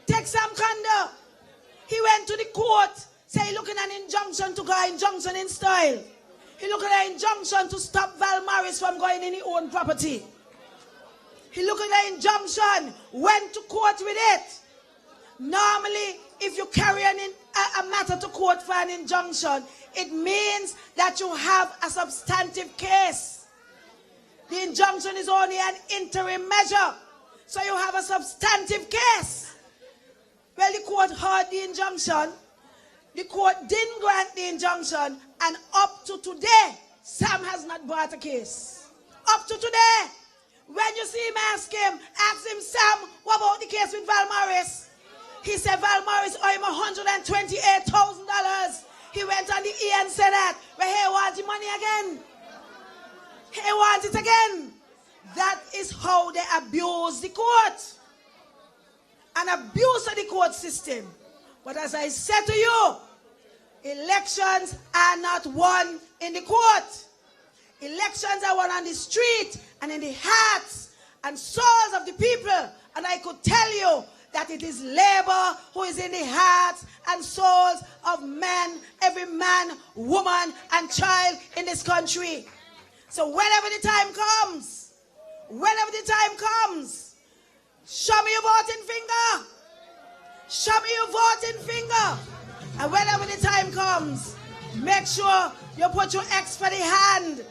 Take Sam Kanda. He went to the court, say he looking at an injunction to go injunction in style. He looking at an injunction to stop Val Morris from going in his own property. He looking at an injunction, went to court with it. Normally, if you carry a matter to court for an injunction, it means that you have a substantive case. The injunction is only an interim measure. So you have a substantive case. Well, the court heard the injunction. The court didn't grant the injunction. And up to today, Sam has not brought a case. Up to today. When you see him, ask him, Sam, what about the case with Val Morris? He said Val Morris owed him $128,000. He went on the E and said that, but he wants the money again. He wants it again. That is how they abuse the court. An abuse of the court system. But as I said to you, elections are not won in the court. Elections are won on the street and in the hearts and souls of the people. And I could tell you that it is Labour who is in the hearts and souls of men, every man, woman, and child in this country. So whenever the time comes, show me your voting finger. Show me your voting finger. And whenever the time comes, make sure you put your X for the hand.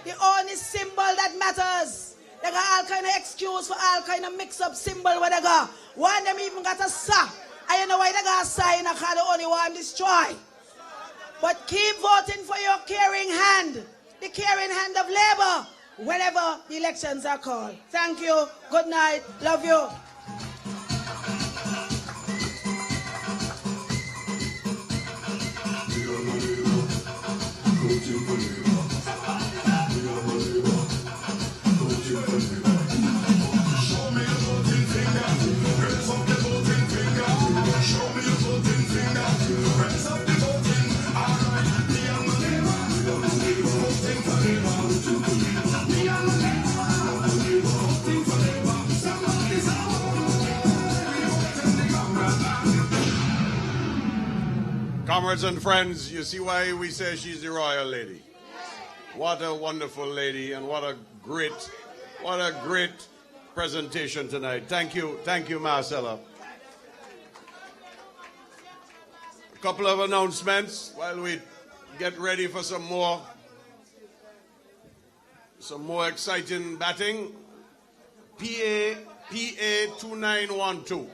The only symbol that matters. They got all kind of excuse for all kind of mix-up symbol where they got. One of them even got a saw. And you know why they got a sign? Because the only one destroy. But keep voting for your caring hand. The caring hand of Labour. Whenever the elections are called. Thank you. Good night. Love you. Comrades and friends, you see why we say she's the royal lady. What a wonderful lady, and what a great presentation tonight. Thank you, Marcella. A couple of announcements while we get ready for some more exciting batting. PA 2912.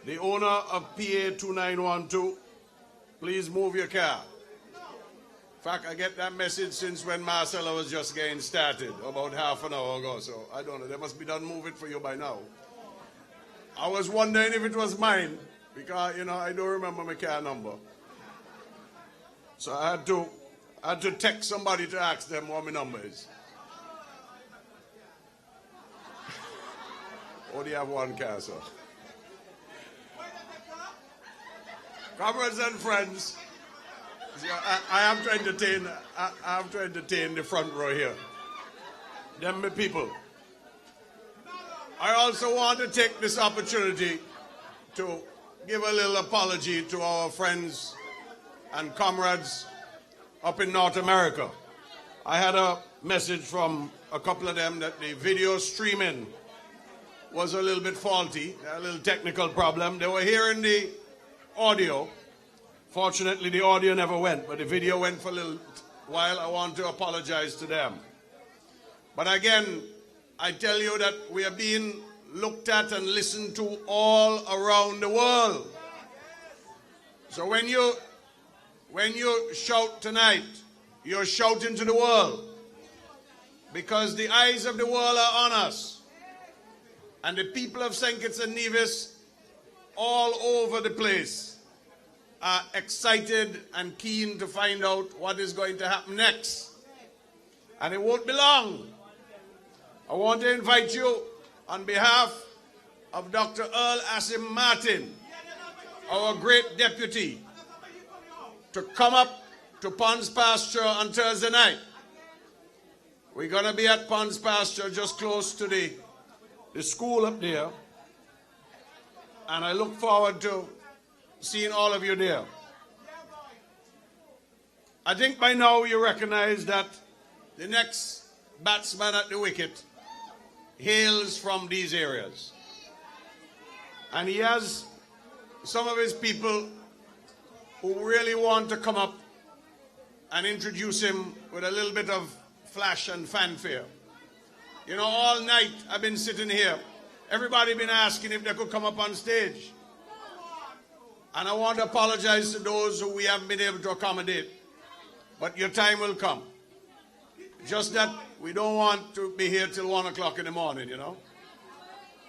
The owner of PA 2912. Please move your car. In fact, I get that message since when Marcella was just getting started, about half an hour ago. So I don't know, they must be done move it for you by now. I was wondering if it was mine, because, I don't remember my car number. So I had to text somebody to ask them what my number is. Only have one car, sir. Comrades and friends, I have to entertain the front row here. Them my people. I also want to take this opportunity to give a little apology to our friends and comrades up in North America. I had a message from a couple of them that the video streaming was a little bit faulty, a little technical problem. They were hearing the audio. Fortunately, the audio never went, but the video went for a little while. I want to apologize to them. But again, I tell you that we are being looked at and listened to all around the world. So when you shout tonight, you're shouting to the world, because the eyes of the world are on us. And the people of St. Kitts-Nevis all over the place are excited and keen to find out what is going to happen next. And it won't be long I want to invite you on behalf of Dr. Earl Asim Martin, our great deputy, to come up to Ponds Pasture on Thursday night. We're going to be at Ponds Pasture just close to the school up there. And I look forward to seeing all of you there. I think by now you recognize that the next batsman at the wicket hails from these areas. And he has some of his people who really want to come up and introduce him with a little bit of flash and fanfare. You know, all night I've been sitting here. Everybody been asking if they could come up on stage. And I want to apologize to those who we haven't been able to accommodate. But your time will come. Just that we don't want to be here till 1 o'clock in the morning, you know.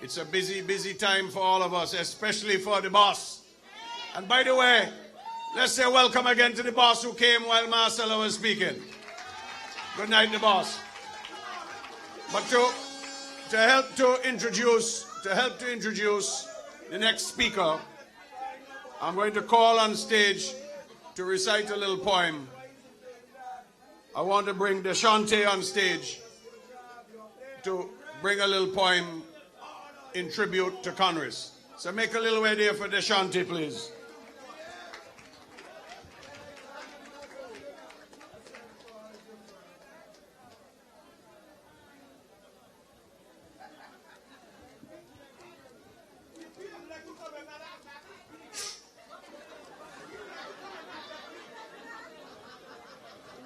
It's a busy, busy time for all of us, especially for the boss. And by the way, let's say welcome again to the boss who came while Marcella was speaking. Good night, the boss. But to help to introduce the next speaker, I'm going to call on stage to recite a little poem. I want to bring Deshante on stage to bring a little poem in tribute to Konris. So make a little way there for Deshante, please.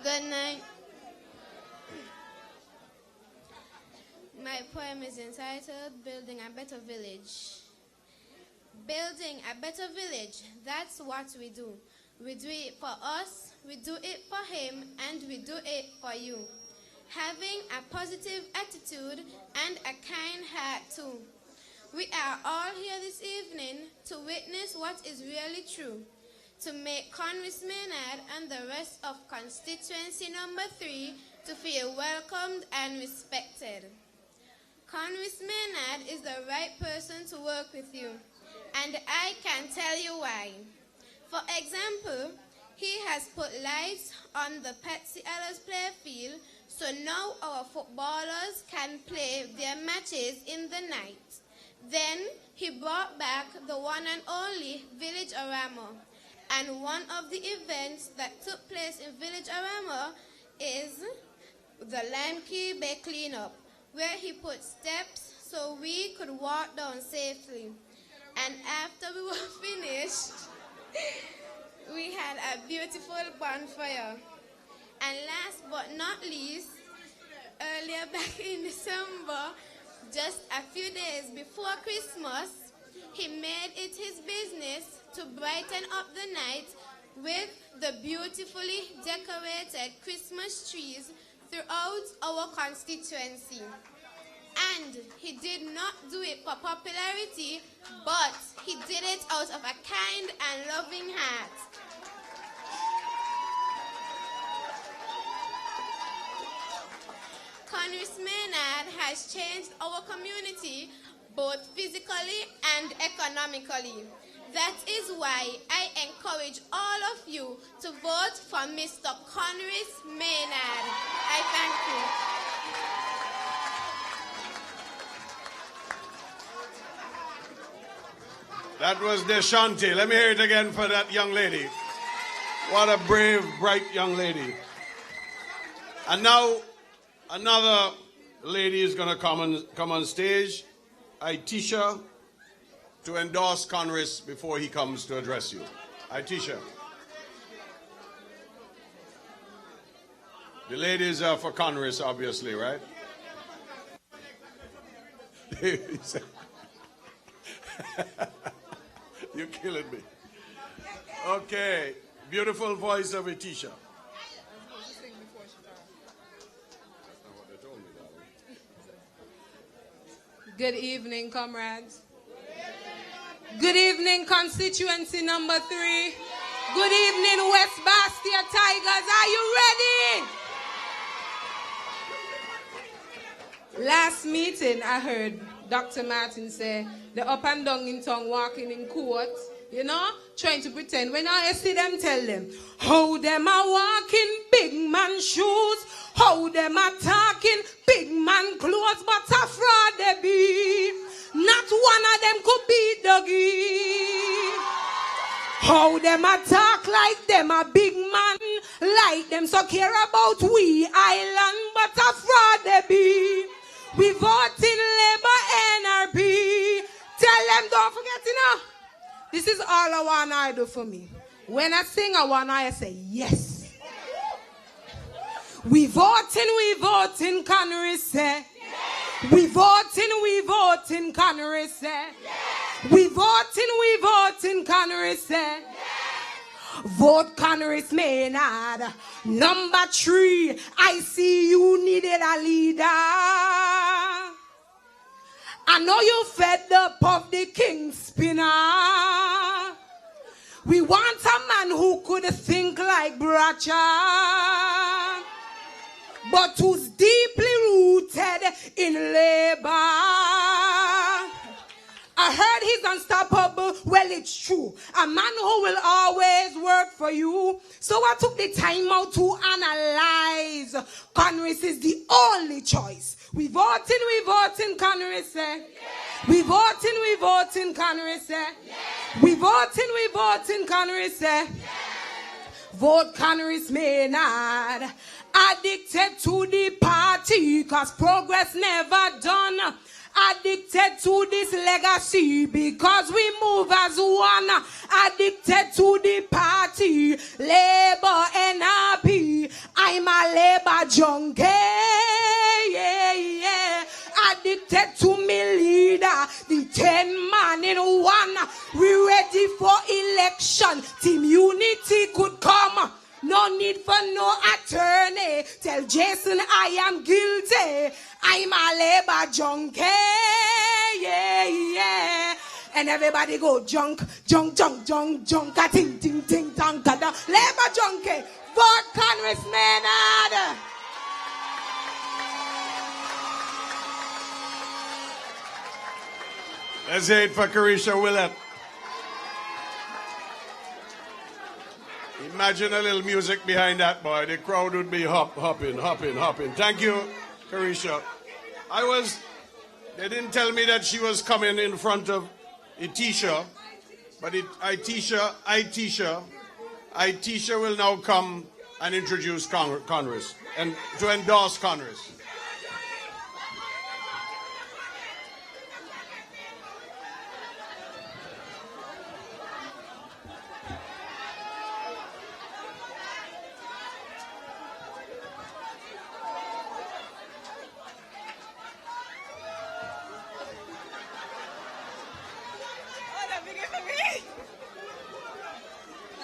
Good night. My poem is entitled Building a Better Village. Building a better village, that's what we do. We do it for us, we do it for him, and we do it for you. Having a positive attitude and a kind heart too. We are all here this evening to witness what is really true. To make Konris Maynard and the rest of constituency number 3 to feel welcomed and respected. Konris Maynard is the right person to work with you, and I can tell you why. For example, he has put lights on the Patsy Ellis playfield, so now our footballers can play their matches in the night. Then he brought back the one and only Village Arama. And one of the events that took place in Village Arama is the Lime Kiln cleanup, where he put steps so we could walk down safely. And after we were finished, we had a beautiful bonfire. And last but not least, earlier back in December, just a few days before Christmas, he made it his business to brighten up the night with the beautifully decorated Christmas trees throughout our constituency. And he did not do it for popularity, but he did it out of a kind and loving heart. Konris Maynard has changed our community both physically and economically. That is why I encourage all of you to vote for Mr. Konris Maynard. I thank you. That was Deshante. Let me hear it again for that young lady. What a brave, bright young lady. And now another lady is going to come on stage. Aitisha, to endorse Konris before he comes to address you. Aitisha. The ladies are for Konris, obviously, right? You're killing me. Okay. Beautiful voice of Aitisha. Good evening, comrades. Good evening, constituency number 3. Good evening, West Basseterre Tigers. Are you ready? Last meeting, I heard Dr. Martin say, the up and down in tongue walking in court, you know, trying to pretend. When I see them, tell them, how them are walking big man shoes, how them are talking big man clothes, but a fraud they be. Not one of them could be Dougie. How them a talk like them a big man, like them so care about we island, but a fraud they be. We vote in Labour NRP. Tell them don't forget, you know. This is all I want I do for me. When I sing, I want I say yes. We voting, Konris say. We voting, Konris say. We voting, Konris say. Vote Konris Maynard. Number 3, I see you needed a leader. I know you fed up of the king spinner. We want a man who could think like Bracha, but who's deeply rooted in labor. I heard he's unstoppable. Well, it's true. A man who will always work for you. So I took the time out to analyze. Konris is the only choice. We voting, Konris say. We voting, Konris say. We voting, Konris say. Vote Konris Maynard. Addicted to the party, cause progress never done. Addicted to this legacy because we move as one. Addicted to the party, Labour NRP. I'm a Labour junkie, yeah, yeah. Addicted to me leader, the 10 man in one. We ready for election. Team unity could come. No need for no attorney. Tell Jason I am guilty. I'm a Labour junkie, yeah, yeah. And everybody go junk, junk, junk, junk, junk, a ting, ting, ting, tang, da. Labour junkie, vote Konris Maynard. Let's hear it for Carisha Willett. Imagine a little music behind that, boy. The crowd would be hopping. Thank you, Carisha. They didn't tell me that she was coming in front of Itisha, but Itisha will now come and introduce Konris and to endorse Konris.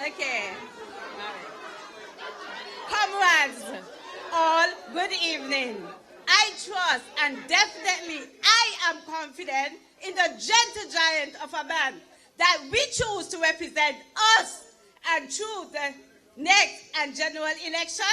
Okay. Comrades, all good evening. I trust and definitely I am confident in the gentle giant of a man that we choose to represent us and through the next and general election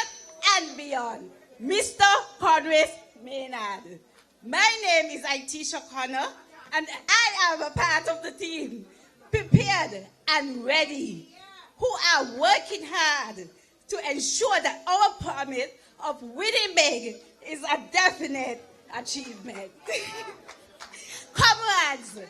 and beyond. Mr. Konris Maynard. My name is Itisha Connor and I am a part of the team, prepared and ready, who are working hard to ensure that our promise of winning big is a definite achievement. Comrades,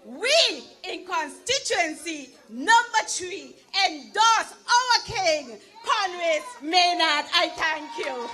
we in constituency number 3 endorse our king, Konris Maynard. I thank you.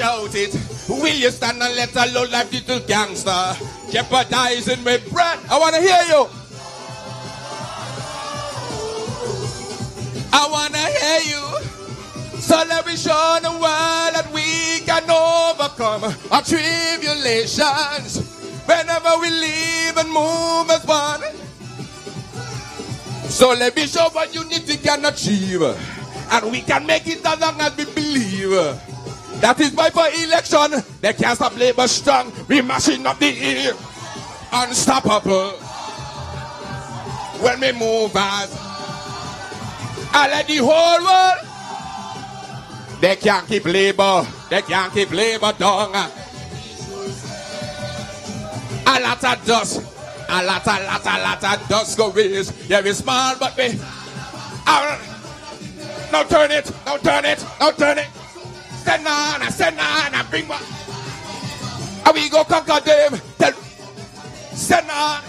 shout it? Will you stand and let a low-life little gangster jeopardizing my breath? I want to hear you. I want to hear you. So let me show the world that we can overcome our tribulations whenever we live and move as one. So let me show what unity can achieve, and we can make it as long as we believe. That is why for election, they can't stop Labour strong. We mashing up the air, unstoppable. When we move as I let the whole world. They can't keep Labour. They can't keep Labour down. A lot of dust. A lot of dust go raise. Yeah, we small, but we. Now turn it. Now turn it. Now turn it. Send on, bring back. And we go conquer them. Send on.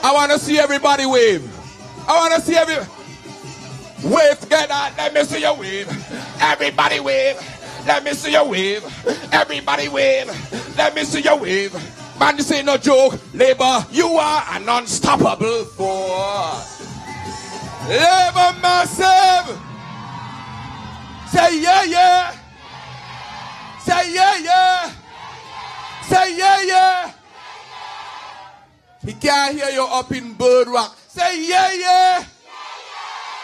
I want to see everybody wave. I want to see everybody. Wave together, let me see you wave. Everybody wave, let me see you wave. Everybody wave, let me see you wave. Man, this ain't no joke. Labour, you are an unstoppable force. Labour massive. Say yeah, yeah. Say yeah, yeah. Say yeah, yeah. He can't hear you up in Bird Rock. Say yeah, yeah.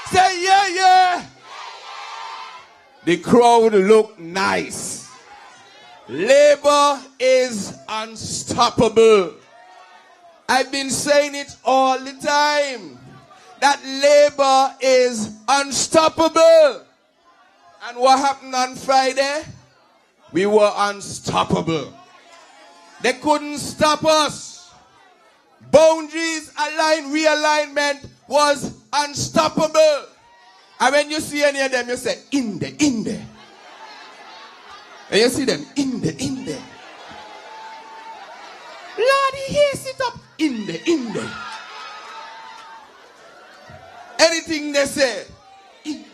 Say yeah, yeah. The crowd look nice. Labour is unstoppable. I've been saying it all the time. That Labour is unstoppable. And what happened on Friday? We were unstoppable. They couldn't stop us. Boundaries, realignment was unstoppable. And when you see any of them, you say, in there. And you see them, in there. Lord, he sit up, in there. Anything they say, in.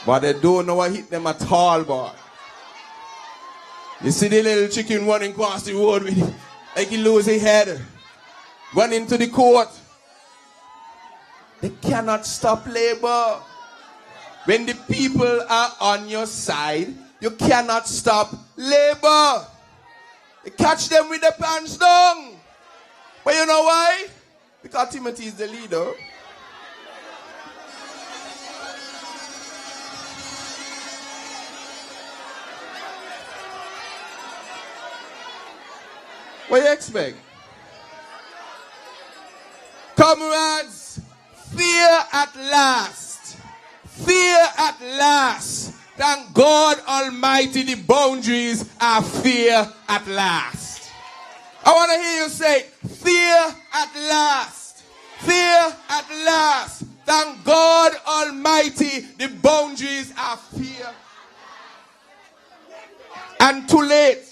But they don't know what hit them at all, boy. You see the little chicken running across the road with it, like he lose his head. Run into the court. They cannot stop Labour. When the people are on your side, you cannot stop Labour. You catch them with the pants down. But you know why? Because Timothy is the leader. What do you expect? Comrades, fear at last. Fear at last. Thank God Almighty, the boundaries are fear at last. I want to hear you say, fear at last. Fear at last. Thank God Almighty, the boundaries are fear. And too late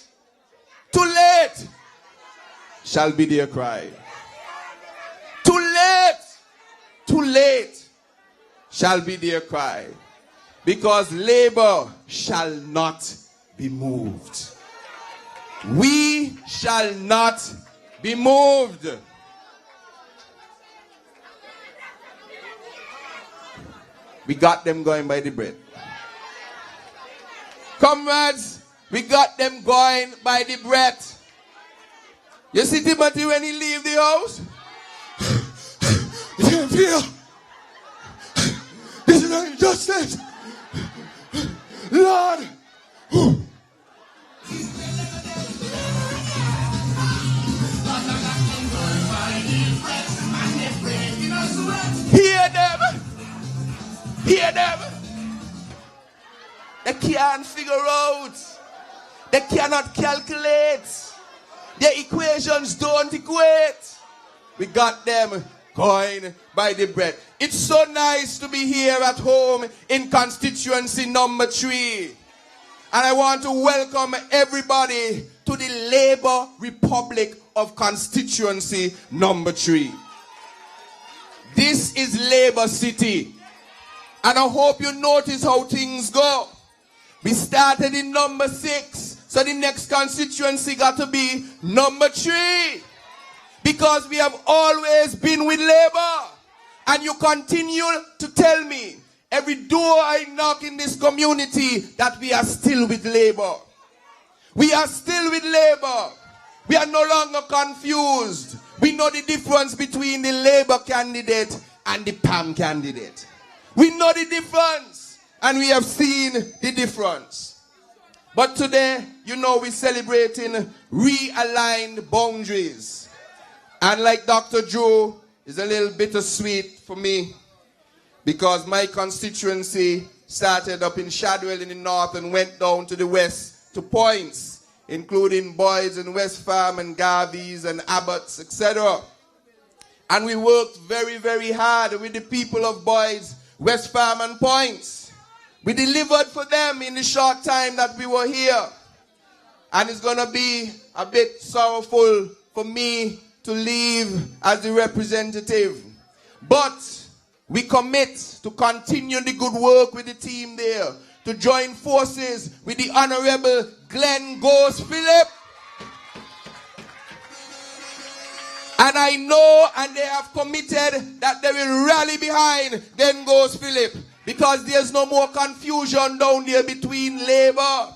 shall be their cry. Too late shall be their cry. Because Labour shall not be moved. We shall not be moved. We got them going by the breath. Comrades, we got them going by the breath. You see Timothy when he leave the house? You can feel this is not injustice. Lord. Hear them. Hear them. They can't figure out. They cannot calculate. Their equations don't equate. We got them going by the breath. It's so nice to be here at home in constituency number 3. And I want to welcome everybody to the Labour Republic of constituency number 3. This is Labour City. And I hope you notice how things go. We started in number 6. So the next constituency got to be number 3. Because we have always been with Labour. And you continue to tell me every door I knock in this community that we are still with Labour. We are still with Labour. We are no longer confused. We know the difference between the Labour candidate and the PAM candidate. We know the difference and we have seen the difference. But today, you know, we're celebrating realigned boundaries. And like Dr. Joe, it's a little bittersweet for me because my constituency started up in Shadwell in the north and went down to the west to points, including Boyds and West Farm and Garveys and Abbots, etc. And we worked very, very hard with the people of Boyds, West Farm and Points. We delivered for them in the short time that we were here. And it's going to be a bit sorrowful for me to leave as the representative. But we commit to continue the good work with the team there, to join forces with the Honorable Glenn Goes Phillip. And I know and they have committed that they will rally behind Glenn Goes Phillip because there's no more confusion down there between Labour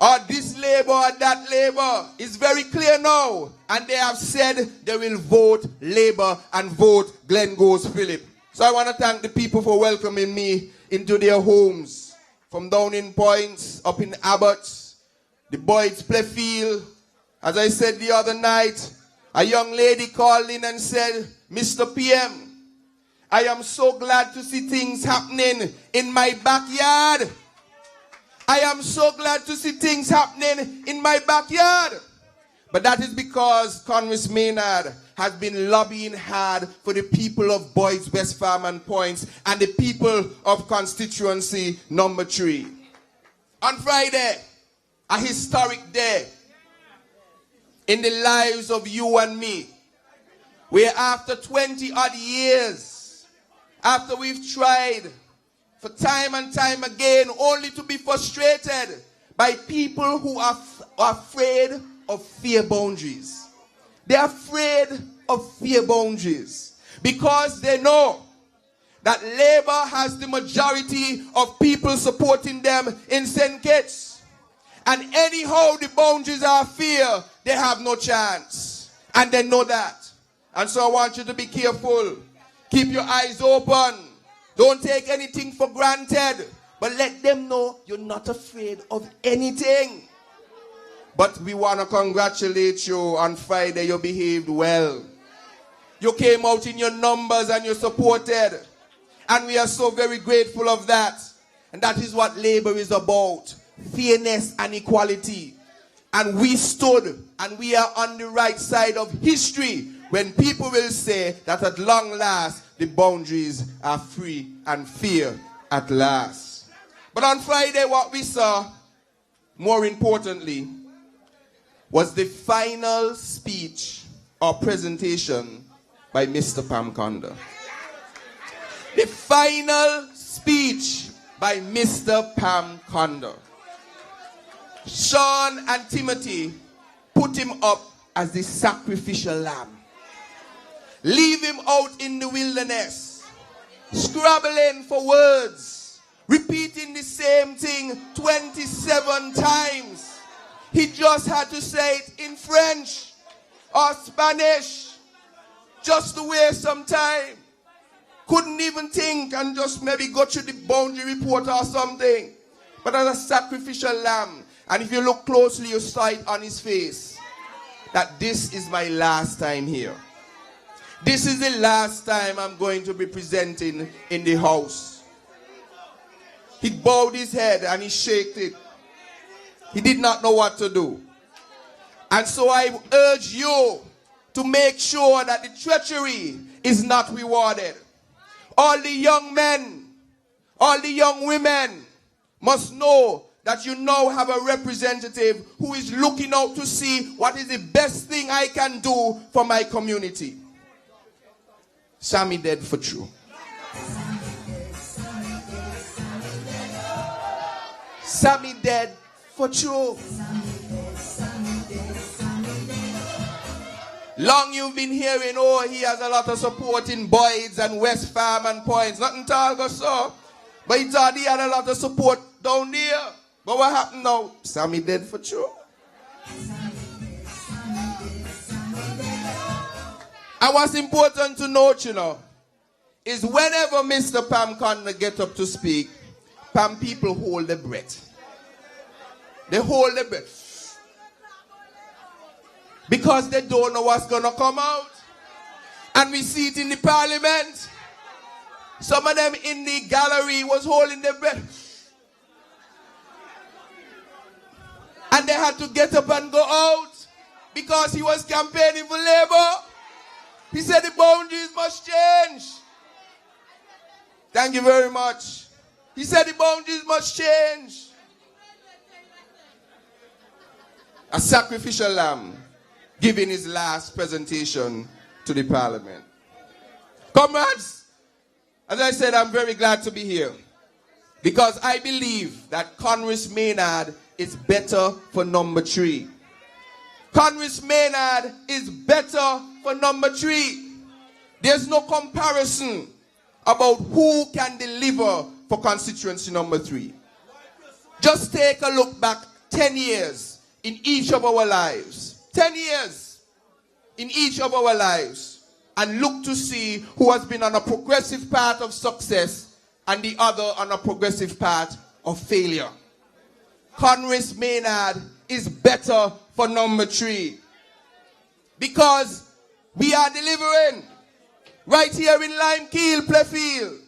or this Labour or that Labour. It's very clear now. And they have said they will vote Labour and vote Glenn Goes Phillip. So I want to thank the people for welcoming me into their homes. From down in Points, up in Abbots, the Boyds Playfield. As I said the other night, a young lady called in and said, Mr. PM, I am so glad to see things happening in my backyard. I am so glad to see things happening in my backyard. But that is because Konris Maynard has been lobbying hard for the people of Boyds, West Farm and Points and the people of constituency number 3. On Friday, a historic day in the lives of you and me, where after 20 odd years, after we've tried for time and time again, only to be frustrated by people who are afraid of fear boundaries. They're afraid of fear boundaries because they know that Labour has the majority of people supporting them in St. Kitts. And anyhow the boundaries are fear, they have no chance. And they know that. And so I want you to be careful. Keep your eyes open. Don't take anything for granted. But let them know you're not afraid of anything. But we want to congratulate you. On Friday, you behaved well. You came out in your numbers and you supported. And we are so very grateful of that. And that is what Labour is about. Fairness and equality. And we stood and we are on the right side of history when people will say that at long last the boundaries are free and fair at last. But on Friday what we saw, more importantly, was the final speech or presentation by Mr. Pam Conda. The final speech by Mr. Pam Conda. Sean and Timothy put him up as the sacrificial lamb. Leave him out in the wilderness, scrabbling for words, repeating the same thing 27 times. He just had to say it in French or Spanish just to waste some time. Couldn't even think and just maybe go to the boundary report or something. But as a sacrificial lamb. And if you look closely, you saw it on his face. That this is my last time here. This is the last time I'm going to be presenting in the house. He bowed his head and he shook it. He did not know what to do. And so I urge you to make sure that the treachery is not rewarded. All the young men, all the young women must know that you now have a representative who is looking out to see what is the best thing I can do for my community. Sammy dead for true. Sammy dead for true. Long you've been hearing, oh, he has a lot of support in Boyd's and West Farm and Points. Nothing to so. But he thought he had a lot of support down there. But what happened now? Sammy dead for true. And what's important to note, you know, is whenever Mr. Pam Conner get up to speak, Pam people hold their breath. They hold their breath. Because they don't know what's going to come out. And we see it in the parliament. Some of them in the gallery was holding their breath. And they had to get up and go out because he was campaigning for Labour. He said the boundaries must change. Thank you very much. He said the boundaries must change. A sacrificial lamb giving his last presentation to the parliament. Comrades, as I said, I'm very glad to be here because I believe that Konris Maynard is better for number 3. Konris Maynard is better for number 3. There's no comparison about who can deliver for constituency number 3. Just take a look back 10 years in each of our lives. 10 years in each of our lives, and look to see who has been on a progressive path of success and the other on a progressive path of failure. Konris Maynard is better for number 3 because we are delivering right here in Lime Kiln, Playfield.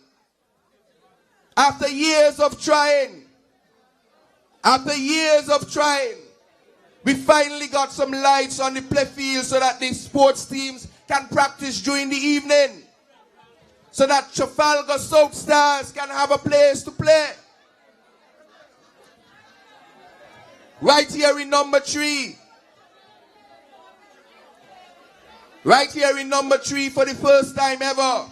After years of trying, we finally got some lights on the playfield so that the sports teams can practice during the evening. So that Trafalgar South Stars can have a place to play. Right here in number 3. Right here in number 3 for the first time ever,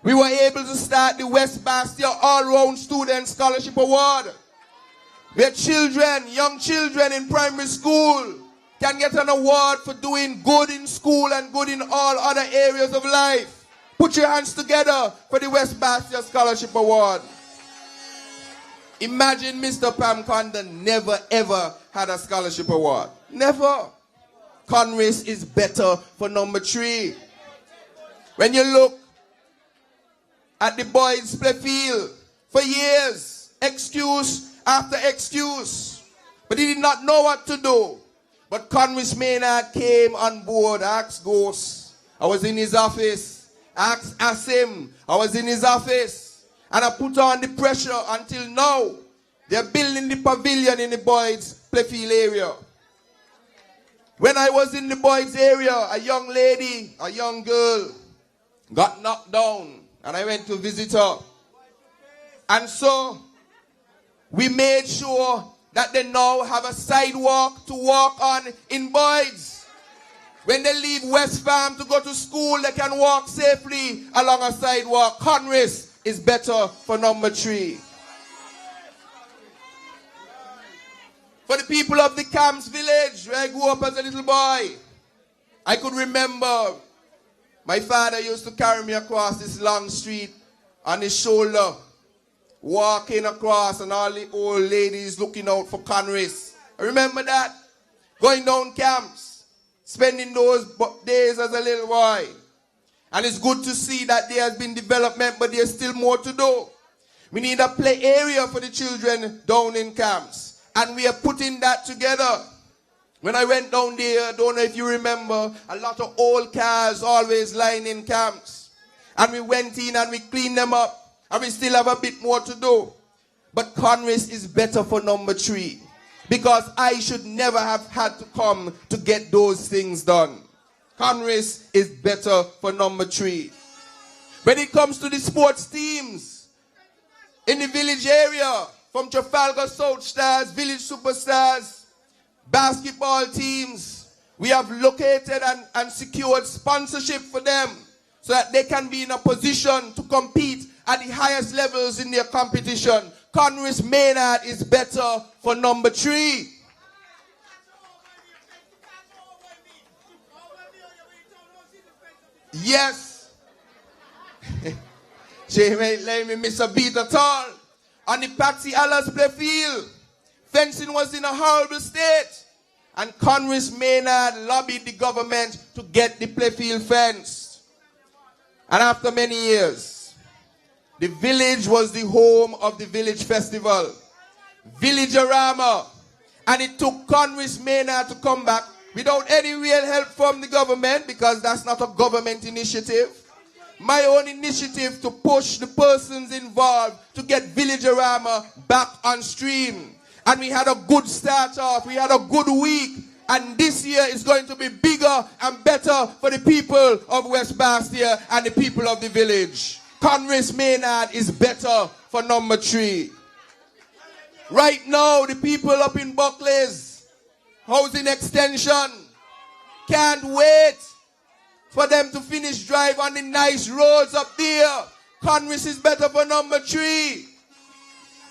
we were able to start the West Basseterre All-Round Student Scholarship Award, where children, young children in primary school can get an award for doing good in school and good in all other areas of life. Put your hands together for the West Basseterre Scholarship Award. Imagine Mr. Pam Conner never ever had a scholarship award. Never. Konris is better for number 3. When you look at the boys' playfield, for years, excuse after excuse, but he did not know what to do. But Konris Maynard came on board. Ask Ghost, I was in his office. Ask Asim, I was in his office. And I put on the pressure until now. They're building the pavilion in the boys' playfield area. When I was in the boys' area, a young lady, a young girl, got knocked down. And I went to visit her. And so we made sure that they now have a sidewalk to walk on in Boyd's. When they leave West Farm to go to school, they can walk safely along a sidewalk. Konris is better for number 3. For the people of the Camps village, where I grew up as a little boy, I could remember my father used to carry me across this long street on his shoulder, walking across, and all the old ladies looking out for Konris. I remember that. Going down camps, spending those days as a little boy. And it's good to see that there has been development, but there's still more to do. We need a play area for the children down in camps. And we are putting that together. When I went down there, I don't know if you remember, a lot of old cars always lying in camps. And we went in and we cleaned them up. And we still have a bit more to do. But Konris is better for number 3. Because I should never have had to come to get those things done. Konris is better for number 3. When it comes to the sports teams, in the village area, from Trafalgar South Stars, Village Superstars, basketball teams, we have located and secured sponsorship for them so that they can be in a position to compete at the highest levels in their competition. Konris Maynard is better for number 3. Yes. She ain't let me miss a beat at all. On the Patsy Allas playfield, fencing was in a horrible state. And Konris Maynard lobbied the government to get the playfield fenced. And after many years, the village was the home of the village festival, Villagerama. And it took Konris Maynard to come back without any real help from the government, because that's not a government initiative. My own initiative to push the persons involved to get Villagerama back on stream. And we had a good start off. We had a good week. And this year is going to be bigger and better for the people of West Basseterre and the people of the village. Konris Maynard is better for number 3. Right now, the people up in Buckley's housing extension can't wait for them to finish drive on the nice roads up there. Konris is better for number 3.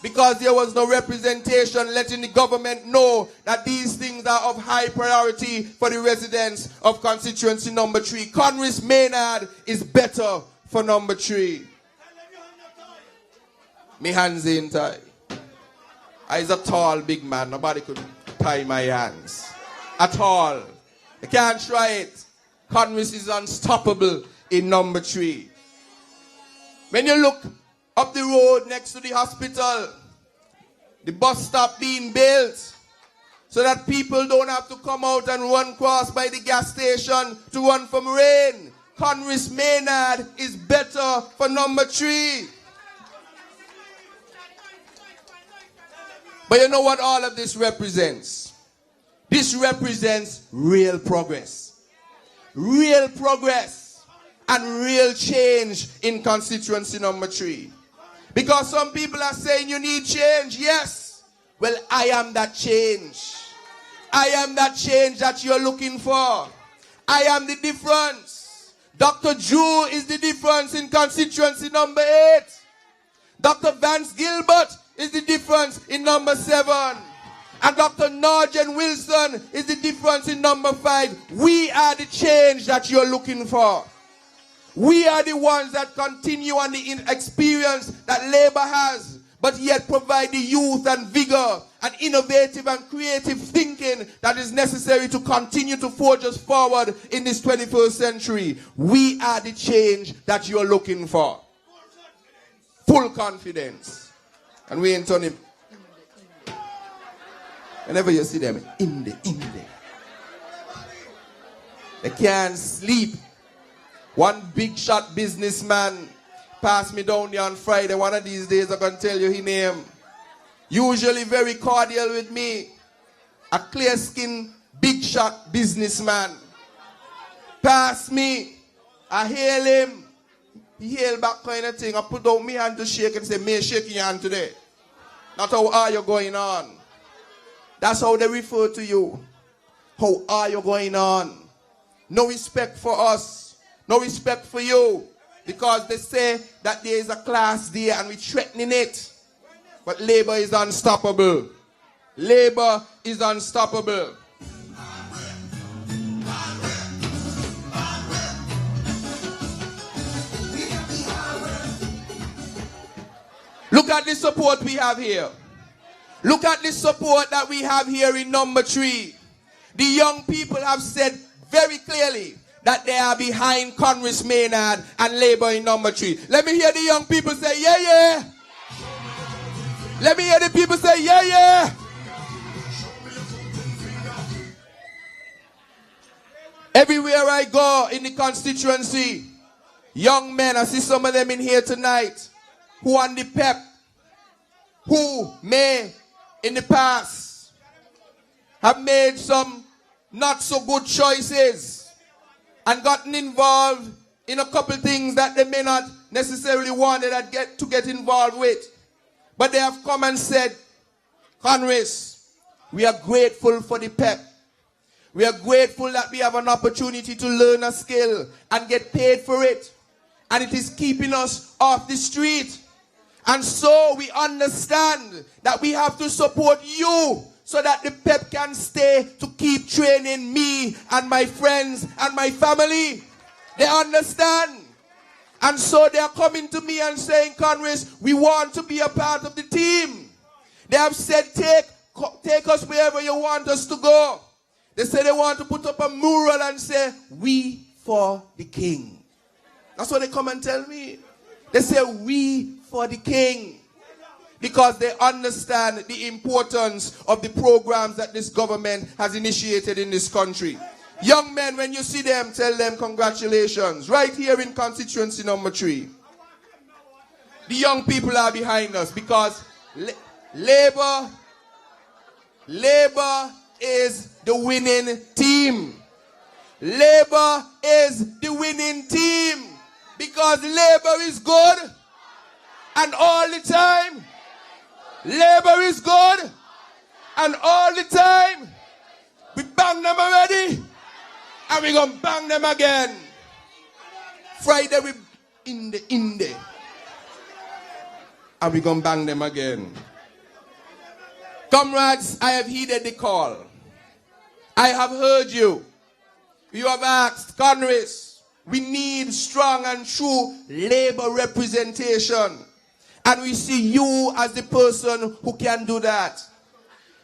Because there was no representation letting the government know that these things are of high priority for the residents of constituency number 3. Konris Maynard is better for number 3. Me hands in tie. I's a tall big man. Nobody could tie my hands. At all. I can't try it. Konris is unstoppable in number 3. When you look up the road next to the hospital, the bus stop being built so that people don't have to come out and run across by the gas station to run from rain. Konris Maynard is better for number 3. But you know what all of this represents? This represents real progress. Real progress and real change in constituency number 3. Because some people are saying you need change. Yes. Well, I am that change. I am that change that you're looking for. I am the difference. Dr. Drew is the difference in constituency number 8. Dr. Vance Gilbert is the difference in number 7. And Dr. Norgen Wilson is the difference in number 5. We are the change that you're looking for. We are the ones that continue on the experience that Labour has, but yet provide the youth and vigor and innovative and creative thinking that is necessary to continue to forge us forward in this 21st century. We are the change that you're looking for. Full confidence. And we ain't turning. Whenever you see them, in the. They can't sleep. One big shot businessman passed me down there on Friday. One of these days I can tell you his name. Usually very cordial with me. A clear skin, big shot businessman. Passed me. I hail him. He hail back kind of thing. I put out my hand to shake and say, "May shaking your hand today." Not how are you going on. That's how they refer to you. How are you going on? No respect for us. No respect for you. Because they say that there is a class there and we're threatening it. But Labour is unstoppable. Labour is unstoppable. Look at the support we have here. Look at the support that we have here in number 3. The young people have said very clearly that they are behind Konris Maynard and Labour in number 3. Let me hear the young people say, yeah, yeah. Let me hear the people say, yeah, yeah. Everywhere I go in the constituency, young men, I see some of them in here tonight, who on the pep, who may in the past have made some not so good choices and gotten involved in a couple things that they may not necessarily wanted to get involved with. But they have come and said, Konris, we are grateful for the pep. We are grateful that we have an opportunity to learn a skill and get paid for it. And it is keeping us off the street. And so we understand that we have to support you so that the PEP can stay to keep training me and my friends and my family. They understand. And so they are coming to me and saying, Konris, we want to be a part of the team. They have said, take us wherever you want us to go. They say they want to put up a mural and say, we for the king. That's what they come and tell me. They say, we for the king. Because they understand the importance of the programs that this government has initiated in this country. Young men, when you see them, tell them congratulations. Right here in constituency number 3. The young people are behind us because Labour is the winning team. Labour is the winning team because Labour is good and all the time. Labour is good and all the time. We bang them already and we're going to bang them again. Friday we in the and we're going to bang them again. Comrades, I have heeded the call. I have heard you. You have asked, Konris, we need strong and true Labour representation. And we see you as the person who can do that.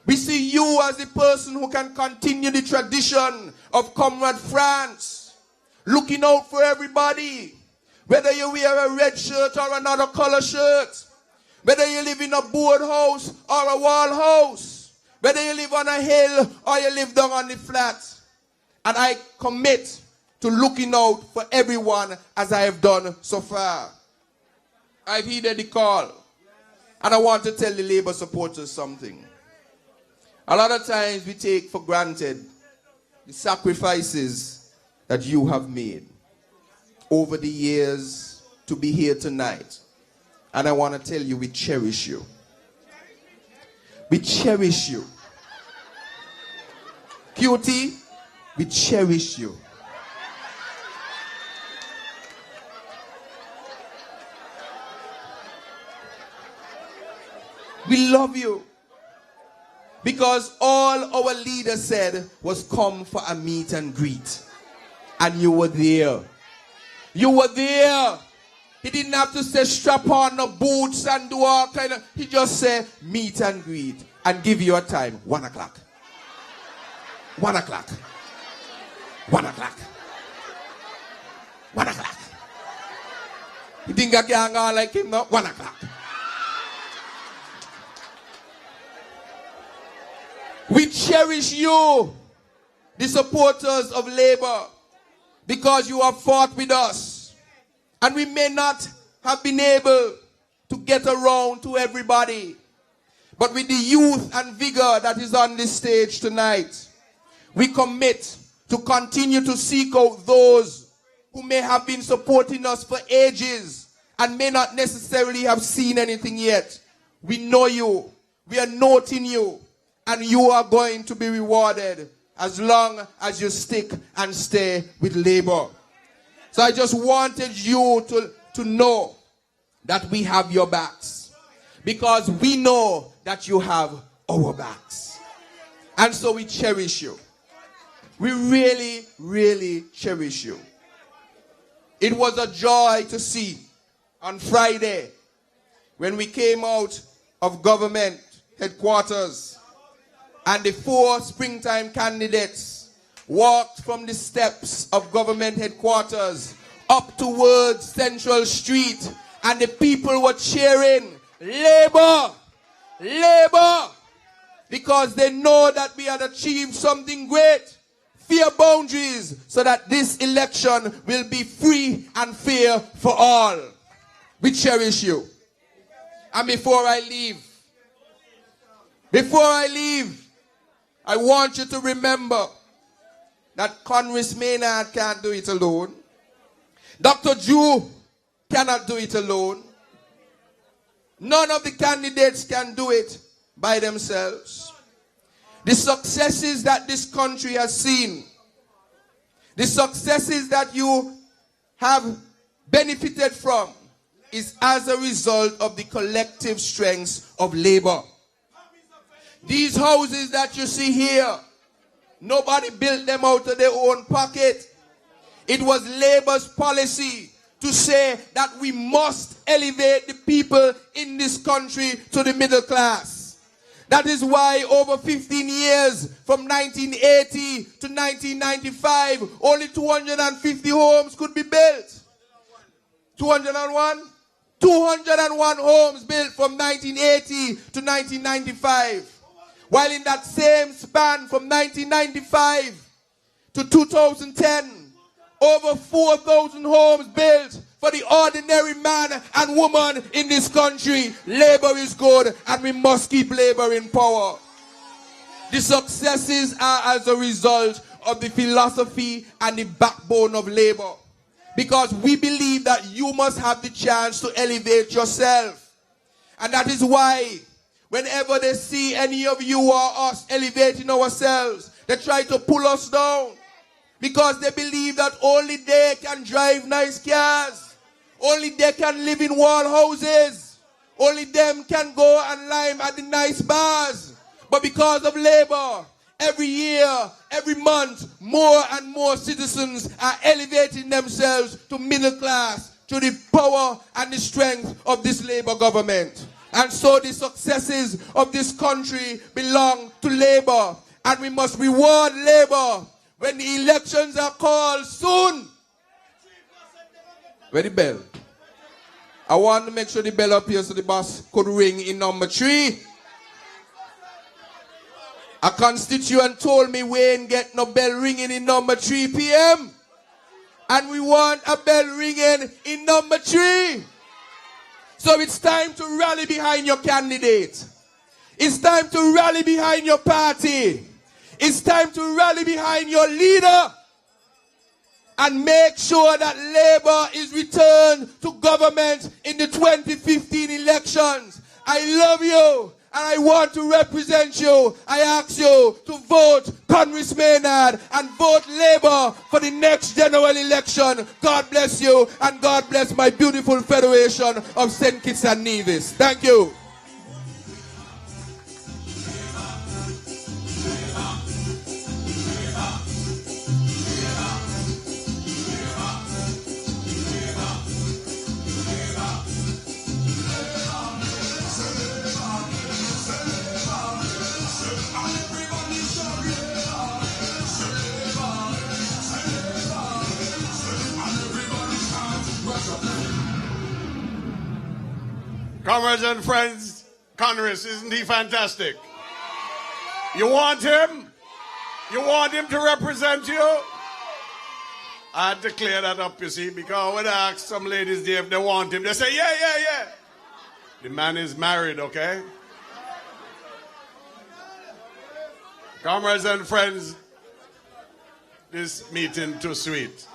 We see you as the person who can continue the tradition of Comrade France, looking out for everybody. Whether you wear a red shirt or another color shirt, whether you live in a board house or a wall house, whether you live on a hill or you live down on the flat. And I commit to looking out for everyone as I have done so far. I've heeded the call. And I want to tell the Labour supporters something. A lot of times we take for granted the sacrifices that you have made over the years to be here tonight. And I want to tell you, we cherish you. We cherish you. Cutie, we cherish you. We love you. Because all our leader said was come for a meet and greet. And you were there. You were there. He didn't have to say strap on the boots and do all kind of... He just said meet and greet and give you a time. 1 o'clock. 1 o'clock. 1 o'clock. 1 o'clock. You think I can go like him now? 1 o'clock. We cherish you, the supporters of Labour, because you have fought with us. And we may not have been able to get around to everybody. But with the youth and vigor that is on this stage tonight, we commit to continue to seek out those who may have been supporting us for ages and may not necessarily have seen anything yet. We know you. We are noting you. And you are going to be rewarded as long as you stick and stay with Labour. So I just wanted you to know that we have your backs. Because we know that you have our backs. And so we cherish you. We really, really cherish you. It was a joy to see on Friday when we came out of government headquarters and the 4 springtime candidates walked from the steps of government headquarters up towards Central Street, and the people were cheering, Labour, Labour, because they know that we had achieved something great. Fear boundaries so that this election will be free and fair for all. We cherish you. And before I leave, I want you to remember that Konris Maynard can't do it alone. Dr. Jew cannot do it alone. None of the candidates can do it by themselves. The successes that this country has seen, the successes that you have benefited from, is as a result of the collective strengths of labor. These houses that you see here, nobody built them out of their own pocket. It was Labour's policy to say that we must elevate the people in this country to the middle class. That is why over 15 years, from 1980 to 1995, only 250 homes could be built. 201? 201 homes built from 1980 to 1995. While in that same span from 1995 to 2010, over 4,000 homes built for the ordinary man and woman in this country. Labor is good and we must keep labor in power. The successes are as a result of the philosophy and the backbone of labor. Because we believe that you must have the chance to elevate yourself. And that is why whenever they see any of you or us elevating ourselves, they try to pull us down. Because they believe that only they can drive nice cars. Only they can live in wall houses. Only them can go and lime at the nice bars. But because of labor, every year, every month, more and more citizens are elevating themselves to middle class, to the power and the strength of this labor government. And so the successes of this country belong to labor. And we must reward labor when the elections are called soon. Where the bell? I want to make sure the bell up here so the boss could ring in number 3. A constituent told me we ain't get no bell ringing in number 3 p.m. And we want a bell ringing in number 3. So it's time to rally behind your candidate. It's time to rally behind your party. It's time to rally behind your leader and make sure that Labour is returned to government in the 2015 elections. I love you and I want to represent you. I ask you to vote Konris Maynard and vote Labour for the next general election. God bless you and God bless my beautiful Federation of St. Kitts and Nevis. Thank you. Comrades and friends, Konris, isn't he fantastic? You want him? You want him to represent you? I had to clear that up, you see, because when I ask some ladies there if they want him, they say, yeah. The man is married, okay? Comrades and friends, this meeting too sweet.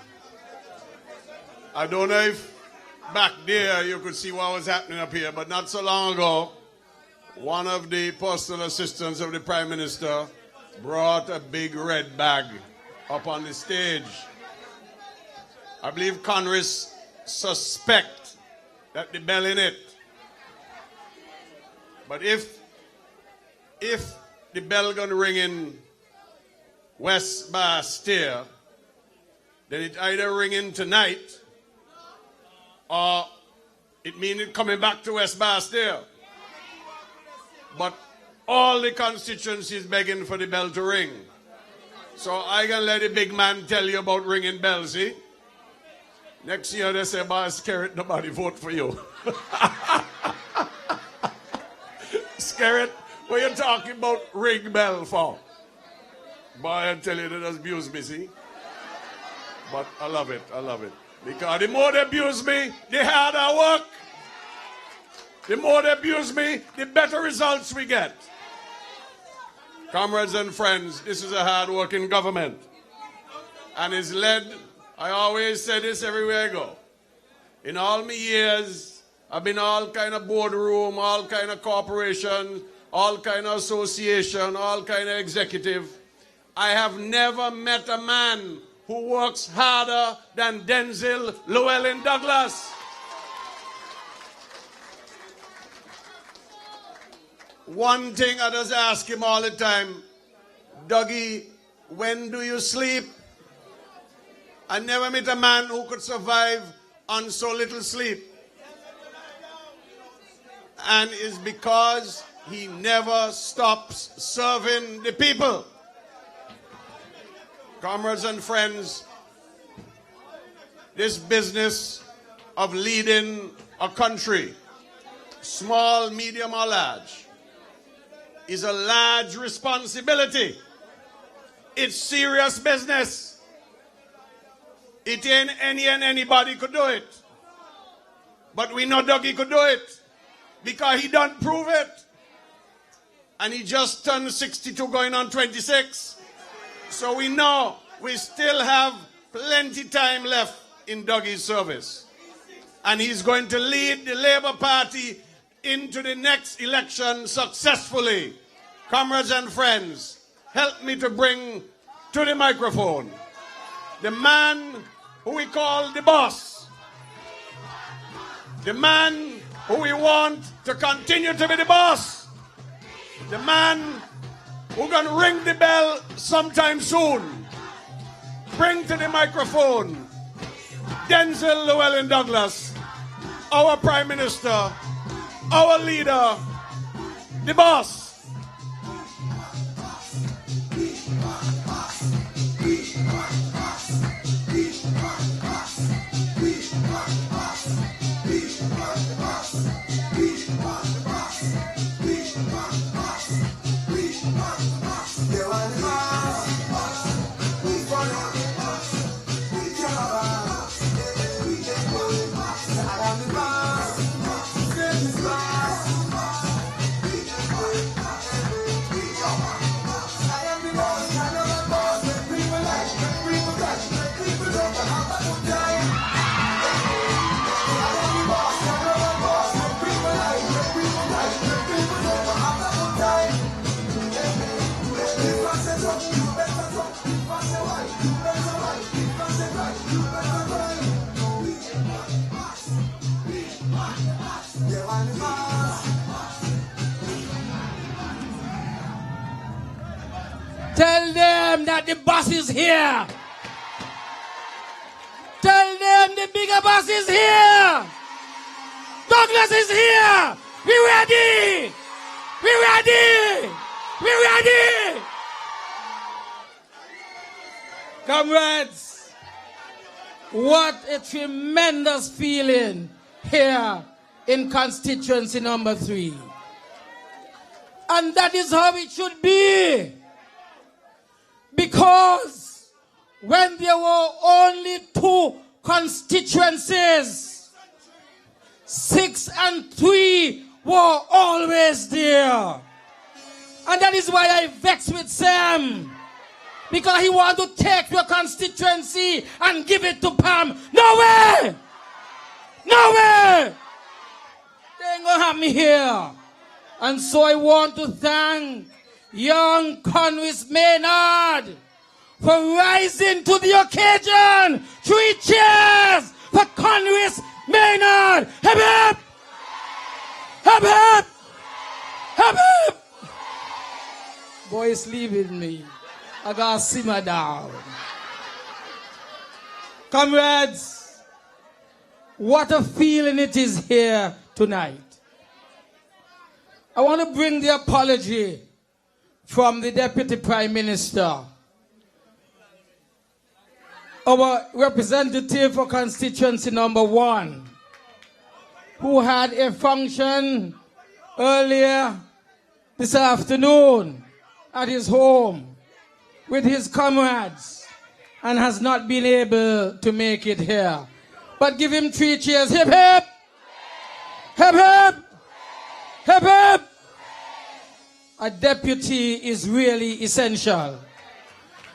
I don't know if back there you could see what was happening up here, but not so long ago, one of the personal assistants of the Prime Minister brought a big red bag up on the stage. I believe Konris suspect that the bell in it. But if the bell gonna ring in West Basseterre, then it either ring in tonight or it means it coming back to West Basseterre. But all the constituencies begging for the bell to ring. So I can let the big man tell you about ringing bells, see? Next year they say, "Boy, Skerrit, nobody vote for you." Skerrit, what you talking about ring bell for? Boy, I tell you, they just abuse me, see? But I love it. Because the more they abuse me, the harder I work. The more they abuse me, the better results we get. Comrades and friends, this is a hard-working government. And it's led, I always say this everywhere I go. In all my years, I've been all kind of boardroom, all kind of corporation, all kind of association, all kind of executive. I have never met a man who works harder than Denzil Douglas. one thing I just ask him all the time, Dougie, when do you sleep? I never met a man who could survive on so little sleep. And it's because he never stops serving the people. Comrades and friends, this business of leading a country, small, medium, or large, is a large responsibility. It's serious business. It ain't any and anybody could do it. But we know Dougie could do it because he done prove it. And he just turned 62 going on 26. So we know we still have plenty time left in Dougie's service. And he's going to lead the Labour Party into the next election successfully. Comrades and friends, help me to bring to the microphone the man who we call the boss. The man who we want to continue to be the boss. The man who's going to ring the bell sometime soon. Bring to the microphone Denzil Douglas, our Prime Minister, our leader, the boss. Tell them that the boss is here. Tell them the bigger boss is here. Douglas is here. We ready. We ready. We ready. Comrades, what a tremendous feeling here in constituency number 3. And that is how it should be. Because when there were only 2 constituencies, 6 and 3 were always there. And that is why I vex with Sam. Because he want to take your constituency and give it to Pam. No way! No way! They ain't gonna have me here. And so I want to thank young Konris Maynard for rising to the occasion. 3 cheers for Konris Maynard. Hip hip! Hip hip! Hip hip! Boy is leaving me. I gotta simmer down. Comrades, what a feeling it is here tonight. I want to bring the apology from the Deputy Prime Minister, our representative for constituency number 1, who had a function earlier this afternoon at his home with his comrades and has not been able to make it here. But give him 3 cheers. Hip hip! Hip hip! Hip hip! A deputy is really essential.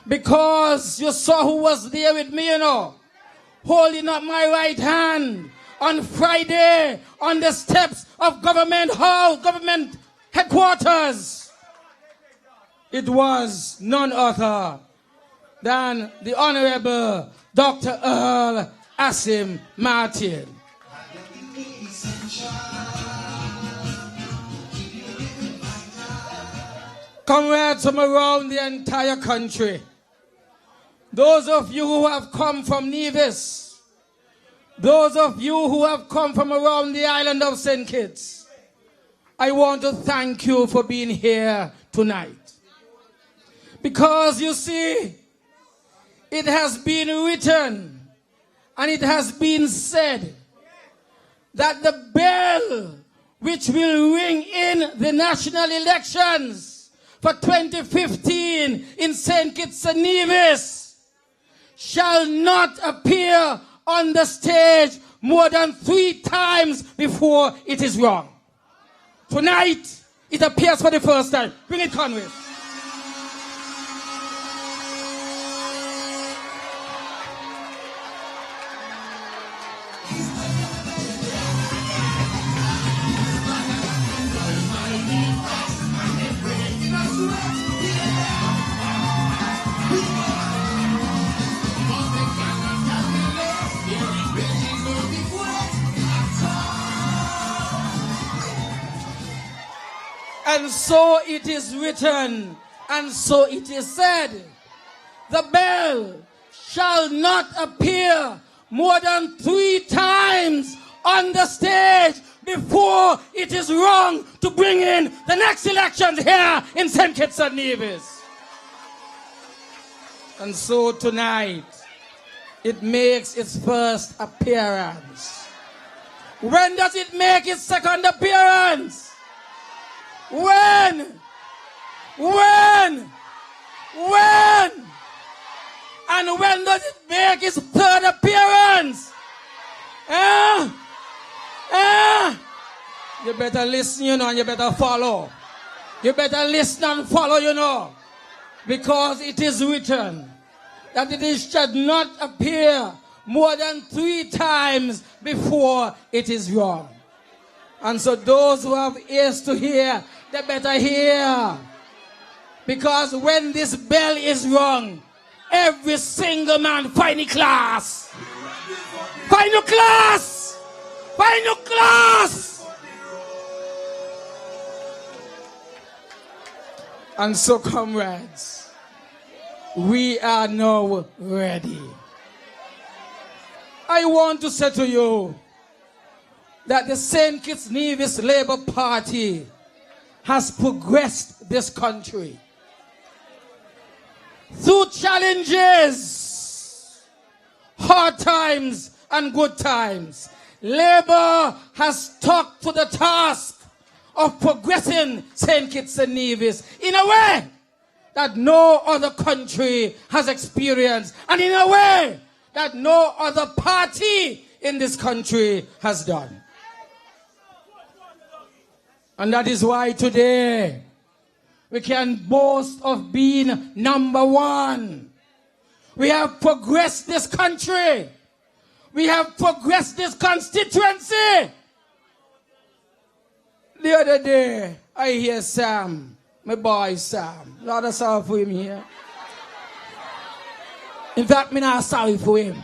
Because you saw who was there with me, you know, holding up my right hand on Friday on the steps of Government House, Government Headquarters. It was none other than the Honorable Dr. Earl Asim Martin. Comrades from around the entire country, those of you who have come from Nevis, those of you who have come from around the island of St. Kitts, I want to thank you for being here tonight. Because you see, it has been written and it has been said that the bell which will ring in the national elections for 2015 in St. Kitts-Nevis shall not appear on the stage more than 3 times before it is rung. Tonight, it appears for the first time. Bring it, Konris. And so it is written, and so it is said, the bell shall not appear more than 3 times on the stage before it is rung to bring in the next elections here in St. Kitts-Nevis. And so tonight, it makes its first appearance. When does it make its second appearance? When? And when does it make its third appearance? You better listen, you know, and you better follow. You better listen and follow, you know. Because it is written that it should not appear more than 3 times before it is rung. And so those who have ears to hear, they better hear. Because when this bell is rung, every single man find a class. Find a class. Find a class. And so, comrades, we are now ready. I want to say to you that the St. Kitts-Nevis Labour Party has progressed this country. Through challenges, hard times and good times, Labour has stuck to the task of progressing St. Kitts-Nevis in a way that no other country has experienced, and in a way that no other party in this country has done. And that is why today we can boast of being number 1. We have progressed this country. We have progressed this constituency. The other day, I hear Sam, my boy Sam. Lord, I'm sorry for him here. In fact, I'm not sorry for him.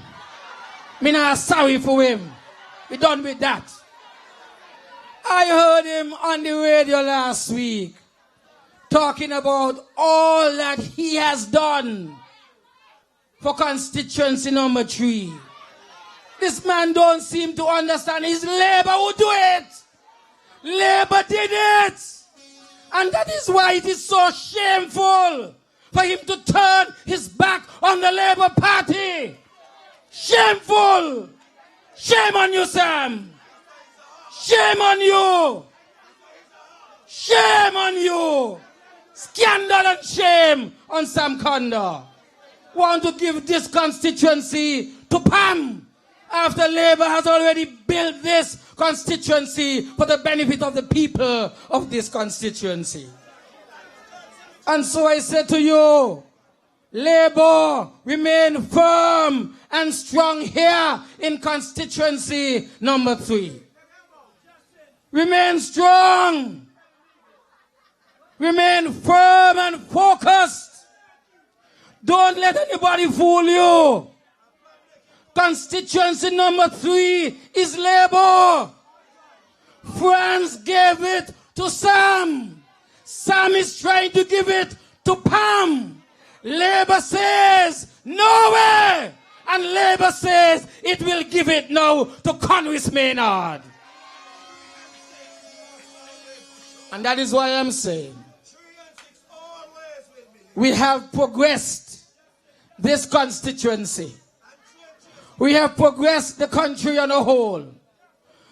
I'm not sorry for him. We're done with that. I heard him on the radio last week talking about all that he has done for constituency number 3. This man don't seem to understand. His Labour who do it. Labour did it. And that is why it is so shameful for him to turn his back on the Labour Party. Shameful. Shame on you, Sam. Shame on you! Shame on you! Scandal and shame on Sam Conda. Want to give this constituency to Pam after Labour has already built this constituency for the benefit of the people of this constituency. And so I say to you, Labour, remain firm and strong here in constituency number 3. Remain strong. Remain firm and focused. Don't let anybody fool you. Constituency number 3 is Labour. France gave it to Sam. Sam is trying to give it to Pam. Labour says, no way! And Labour says it will give it now to Konris Maynard. And that is why I'm saying we have progressed this constituency. We have progressed the country on a whole.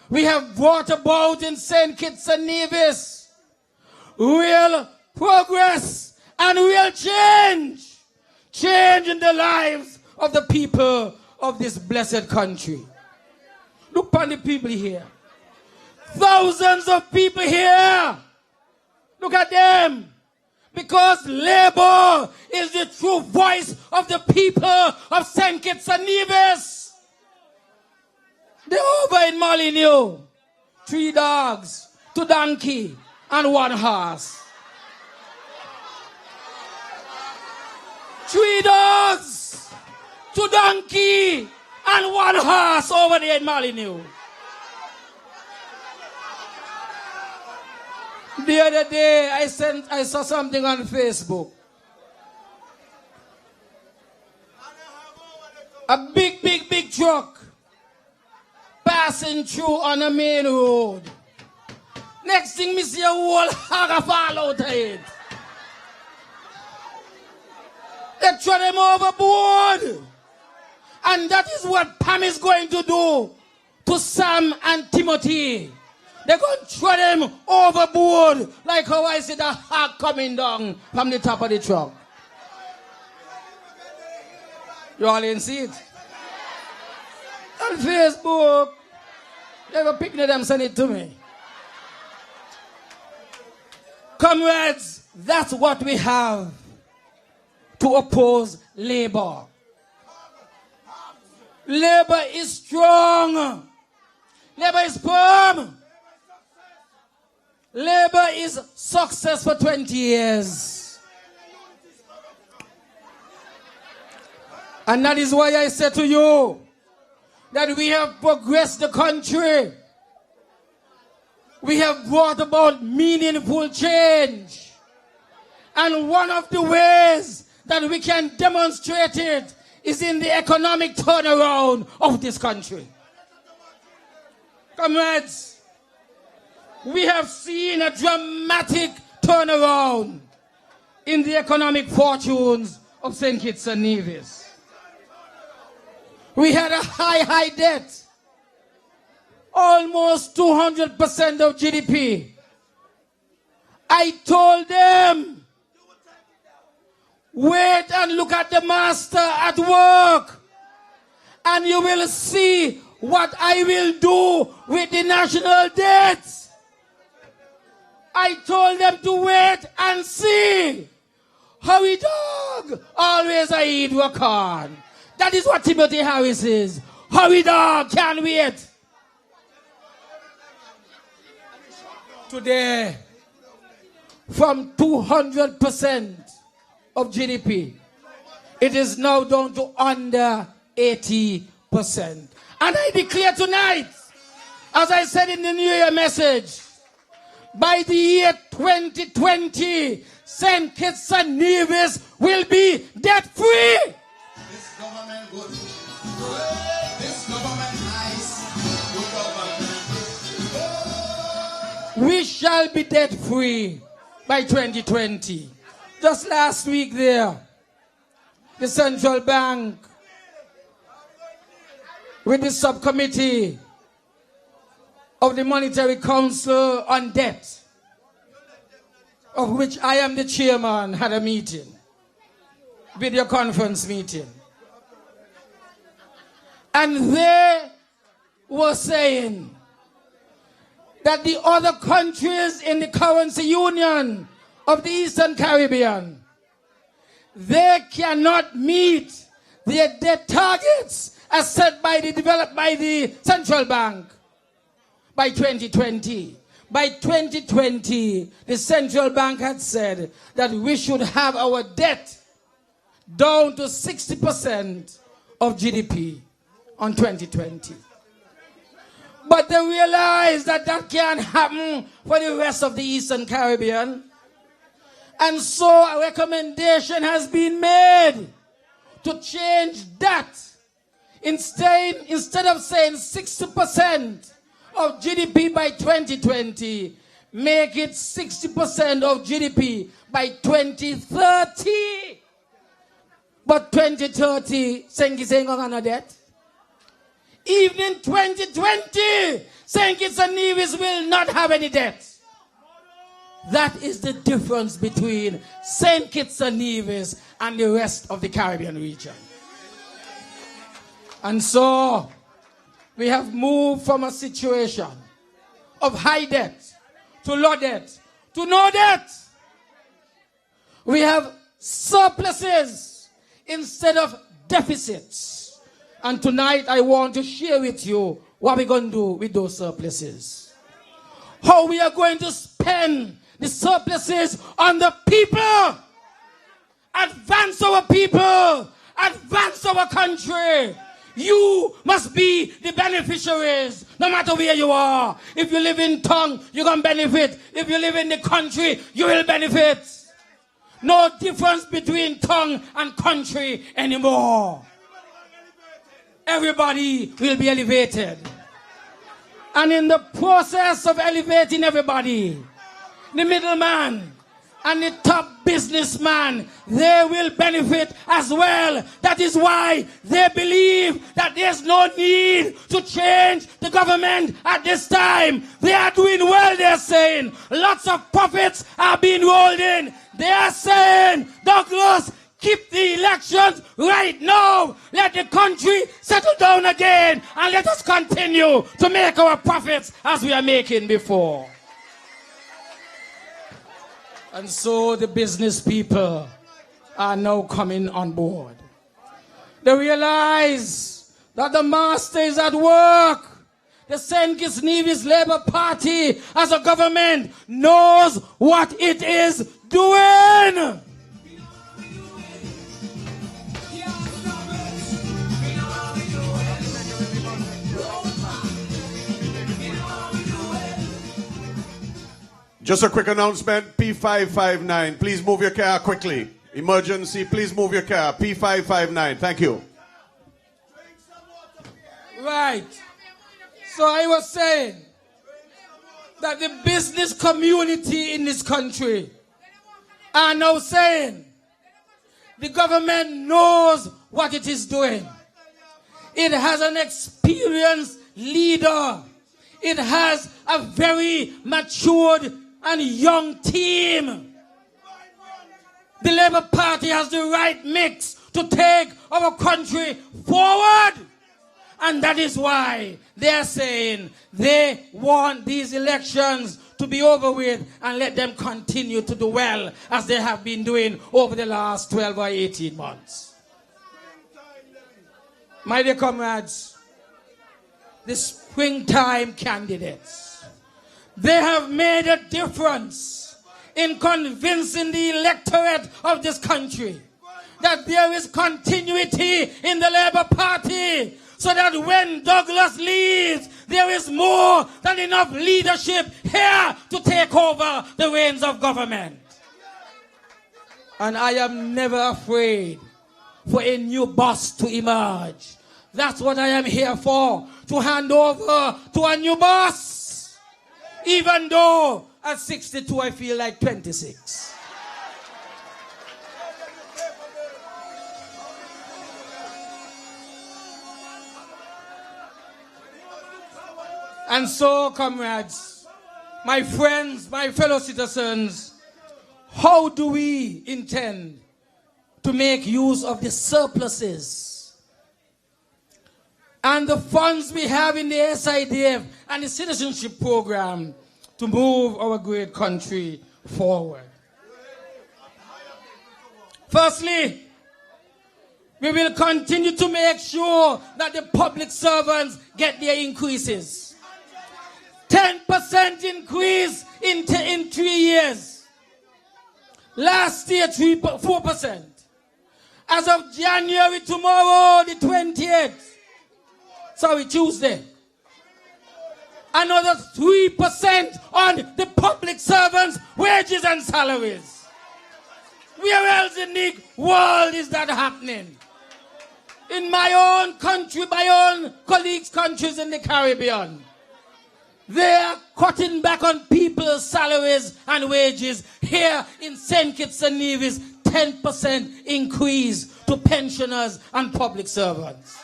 We have brought about in St. Kitts-Nevis real progress and real change. Change in the lives of the people of this blessed country. Look upon the people here. Thousands of people here. Look at them. Because Labour is the true voice of the people of St. Kitts-Nevis. They're over in Molyneux. 3 dogs, 2 donkey, and 1 horse. 3 dogs, 2 donkey, and 1 horse over there in Molyneux. The other day, I saw something on Facebook. A big truck passing through on a main road. Next thing, me see a whole hog fall out of it. They throw them overboard. And that is what Pam is going to do to Sam and Timothy. They're going to throw them overboard like how I see the hog coming down from the top of the truck. You all didn't see it? On Facebook. They have a picnic, them send it to me. Comrades, that's what we have to oppose Labour. Labour is strong. Labour is firm. Labour is success for 20 years. And that is why I say to you that we have progressed the country. We have brought about meaningful change. And one of the ways that we can demonstrate it is in the economic turnaround of this country. Comrades, we have seen a dramatic turnaround in the economic fortunes of St. Kitts and Nevis. We had a high debt, almost 200% of GDP. I told them, wait and look at the master at work, and you will see what I will do with the national debt. I told them to wait and see. How we dog always I eat work on. That is what Timothy Harris is. How we dog can't wait. Today, from 200% of GDP, it is now down to under 80%. And I declare tonight, as I said in the New Year message, by the year 2020, St. Kitts and Nevis will be debt-free. This government good. This government nice. Good government. We shall be debt-free by 2020. Just last week there, the Central Bank with the subcommittee of the Monetary Council on Debt, of which I am the chairman, had a meeting, video conference meeting. And they were saying that the other countries in the currency union of the Eastern Caribbean, they cannot meet their debt targets as set developed by the Central Bank by 2020. By 2020, the Central Bank had said that we should have our debt down to 60% of GDP on 2020. But they realized that that can't happen for the rest of the Eastern Caribbean. And so a recommendation has been made to change that. Instead of saying 60% of GDP by 2020, make it 60% of GDP by 2030. But 2030, St. Kitts ain't gonna that. Even in 2020, St. Kitts-Nevis will not have any debt. That is the difference between St. Kitts-Nevis and the rest of the Caribbean region. And so, we have moved from a situation of high debt to low debt to no debt. We have surpluses instead of deficits. And tonight I want to share with you what we're going to do with those surpluses. How we are going to spend the surpluses on the people. Advance our people. Advance our country. You must be the beneficiaries, no matter where you are. If you live in town, you're going to benefit. If you live in the country, you will benefit. No difference between town and country anymore. Everybody will be elevated. And in the process of elevating everybody, the middleman and the top businessman, they will benefit as well. That is why they believe that there's no need to change the government at this time. They are doing well, they're saying. Lots of profits are being rolled in. They are saying, Douglas, keep the elections right now. Let the country settle down again and let us continue to make our profits as we are making before. And so the business people are now coming on board. They realize that the master is at work. The St. Kitts-Nevis Labour Party as a government knows what it is doing. Just a quick announcement, P559. Please move your car quickly. Emergency, please move your car. P559, thank you. Right. So I was saying that the business community in this country are now saying the government knows what it is doing. It has an experienced leader. It has a very matured and young team. The Labour Party has the right mix to take our country forward. And that is why they're saying they want these elections to be over with and let them continue to do well as they have been doing over the last 12 or 18 months. My dear comrades, the springtime candidates, they have made a difference in convincing the electorate of this country that there is continuity in the Labour Party, so that when Douglas leaves, there is more than enough leadership here to take over the reins of government. And I am never afraid for a new boss to emerge. That's what I am here for, to hand over to a new boss. Even though at 62 I feel like 26. And so, comrades, my friends, my fellow citizens, how do we intend to make use of the surpluses and the funds we have in the SIDF and the citizenship program to move our great country forward? Firstly, we will continue to make sure that the public servants get their increases. 10% increase in 3 years. Last year, 4%. As of January, tomorrow, the 28th, sorry, Tuesday, another 3% on the public servants' wages and salaries. Where else in the world is that happening? In my own country, my own colleagues' countries in the Caribbean, they are cutting back on people's salaries and wages. Here in St. Kitts-Nevis, 10% increase to pensioners and public servants.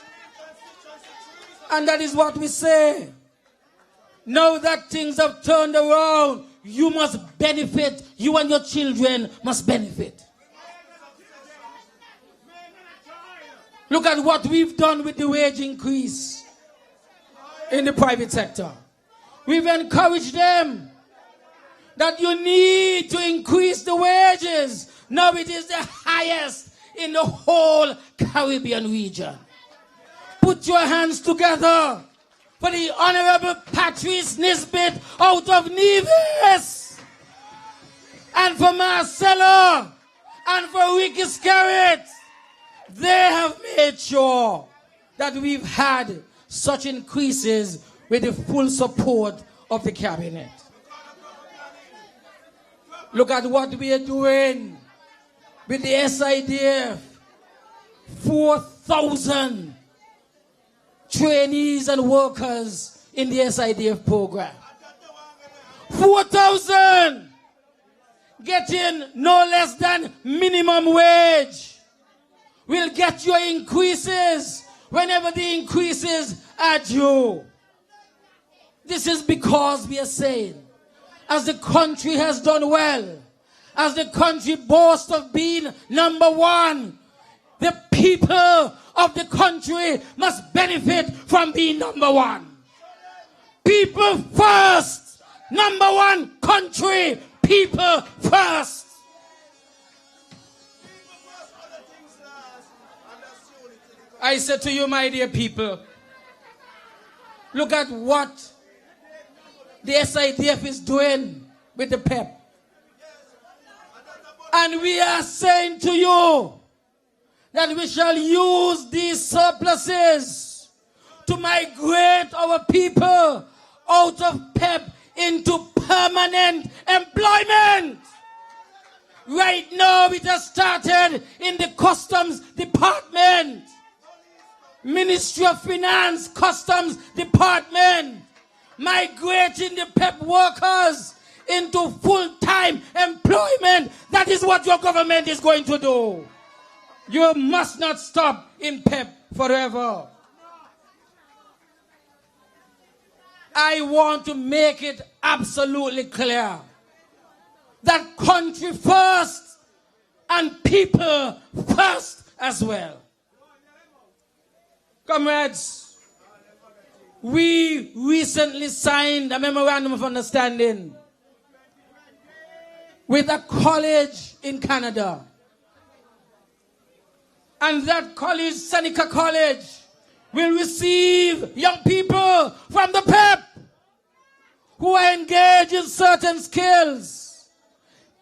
And that is what we say. Now that things have turned around, you must benefit. You and your children must benefit. Look at what we've done with the wage increase in the private sector. We've encouraged them that you need to increase the wages. Now it is the highest in the whole Caribbean region. Put your hands together for the Honorable Patrice Nisbet out of Nevis, and for Marcella, and for Ricky Scarrett. They have made sure that we've had such increases with the full support of the cabinet. Look at what we are doing with the SIDF. 4,000 trainees and workers in the SIDF program. 4,000 getting no less than minimum wage. We'll get your increases whenever the increases are due. This is because we are saying, as the country has done well, as the country boasts of being number one, the people of the country must benefit from being number one. People first. Number one country. People first. I said to you, my dear people, look at what the SIDF is doing with the PEP. And we are saying to you that we shall use these surpluses to migrate our people out of PEP into permanent employment. Right now it has started in the Customs Department, Ministry of Finance, Customs Department, migrating the PEP workers into full-time employment. That is what your government is going to do. You must not stop in PEP forever. I want to make it absolutely clear that country first and people first as well. Comrades, we recently signed a memorandum of understanding with a college in Canada. And that college, Seneca College, will receive young people from the PEP who are engaged in certain skills,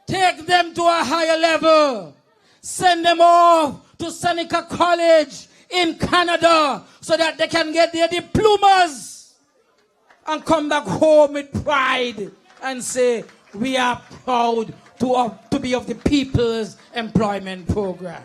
take them to a higher level, send them off to Seneca College in Canada so that they can get their diplomas and come back home with pride and say, we are proud to be of the People's Employment Program.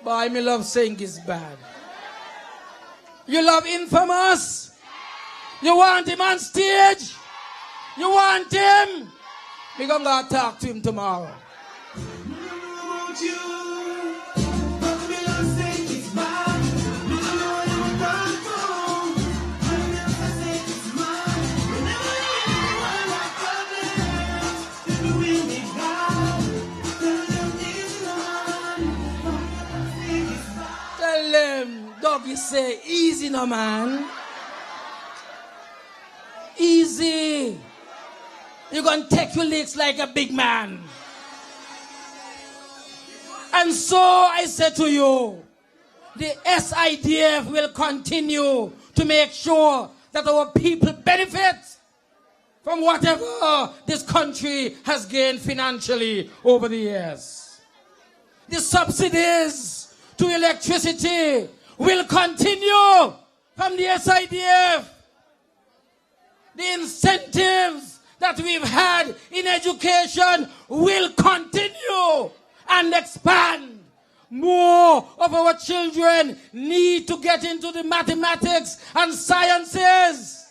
Boy, me love saying it's bad. You love Infamous? You want him on stage? You want him? We're going to talk to him tomorrow. Tell them, Dougie say, easy no man. Easy. You're going to take your licks like a big man. And so I said to you, the SIDF will continue to make sure that our people benefit. from whatever this country has gained financially over the years. The subsidies to electricity will continue from the SIDF. The incentives that we've had in education will continue and expand. More of our children need to get into the mathematics and sciences.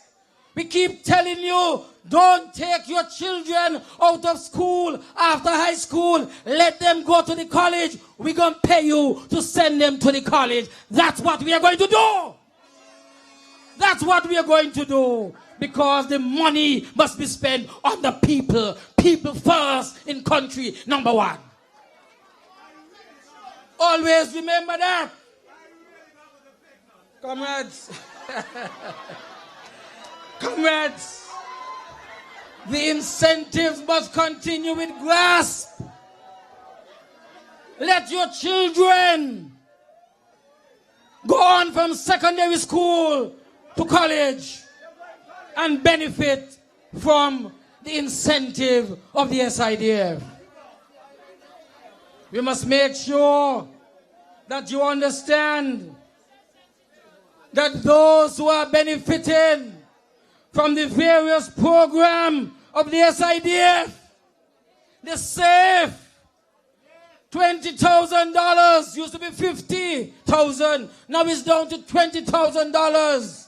We keep telling you, don't take your children out of school after high school. Let them go to the college. We're going to pay you to send them to the college. That's what we are going to do. That's what we are going to do. Because the money must be spent on the people. People first in country number one. Always remember that. Comrades. Comrades. The incentives must continue with grasp. Let your children go on from secondary school to college and benefit from the incentive of the SIDF. We must make sure that you understand that those who are benefiting from the various programs of the SIDF, the SAFE, $20,000 used to be $50,000, now it's down to $20,000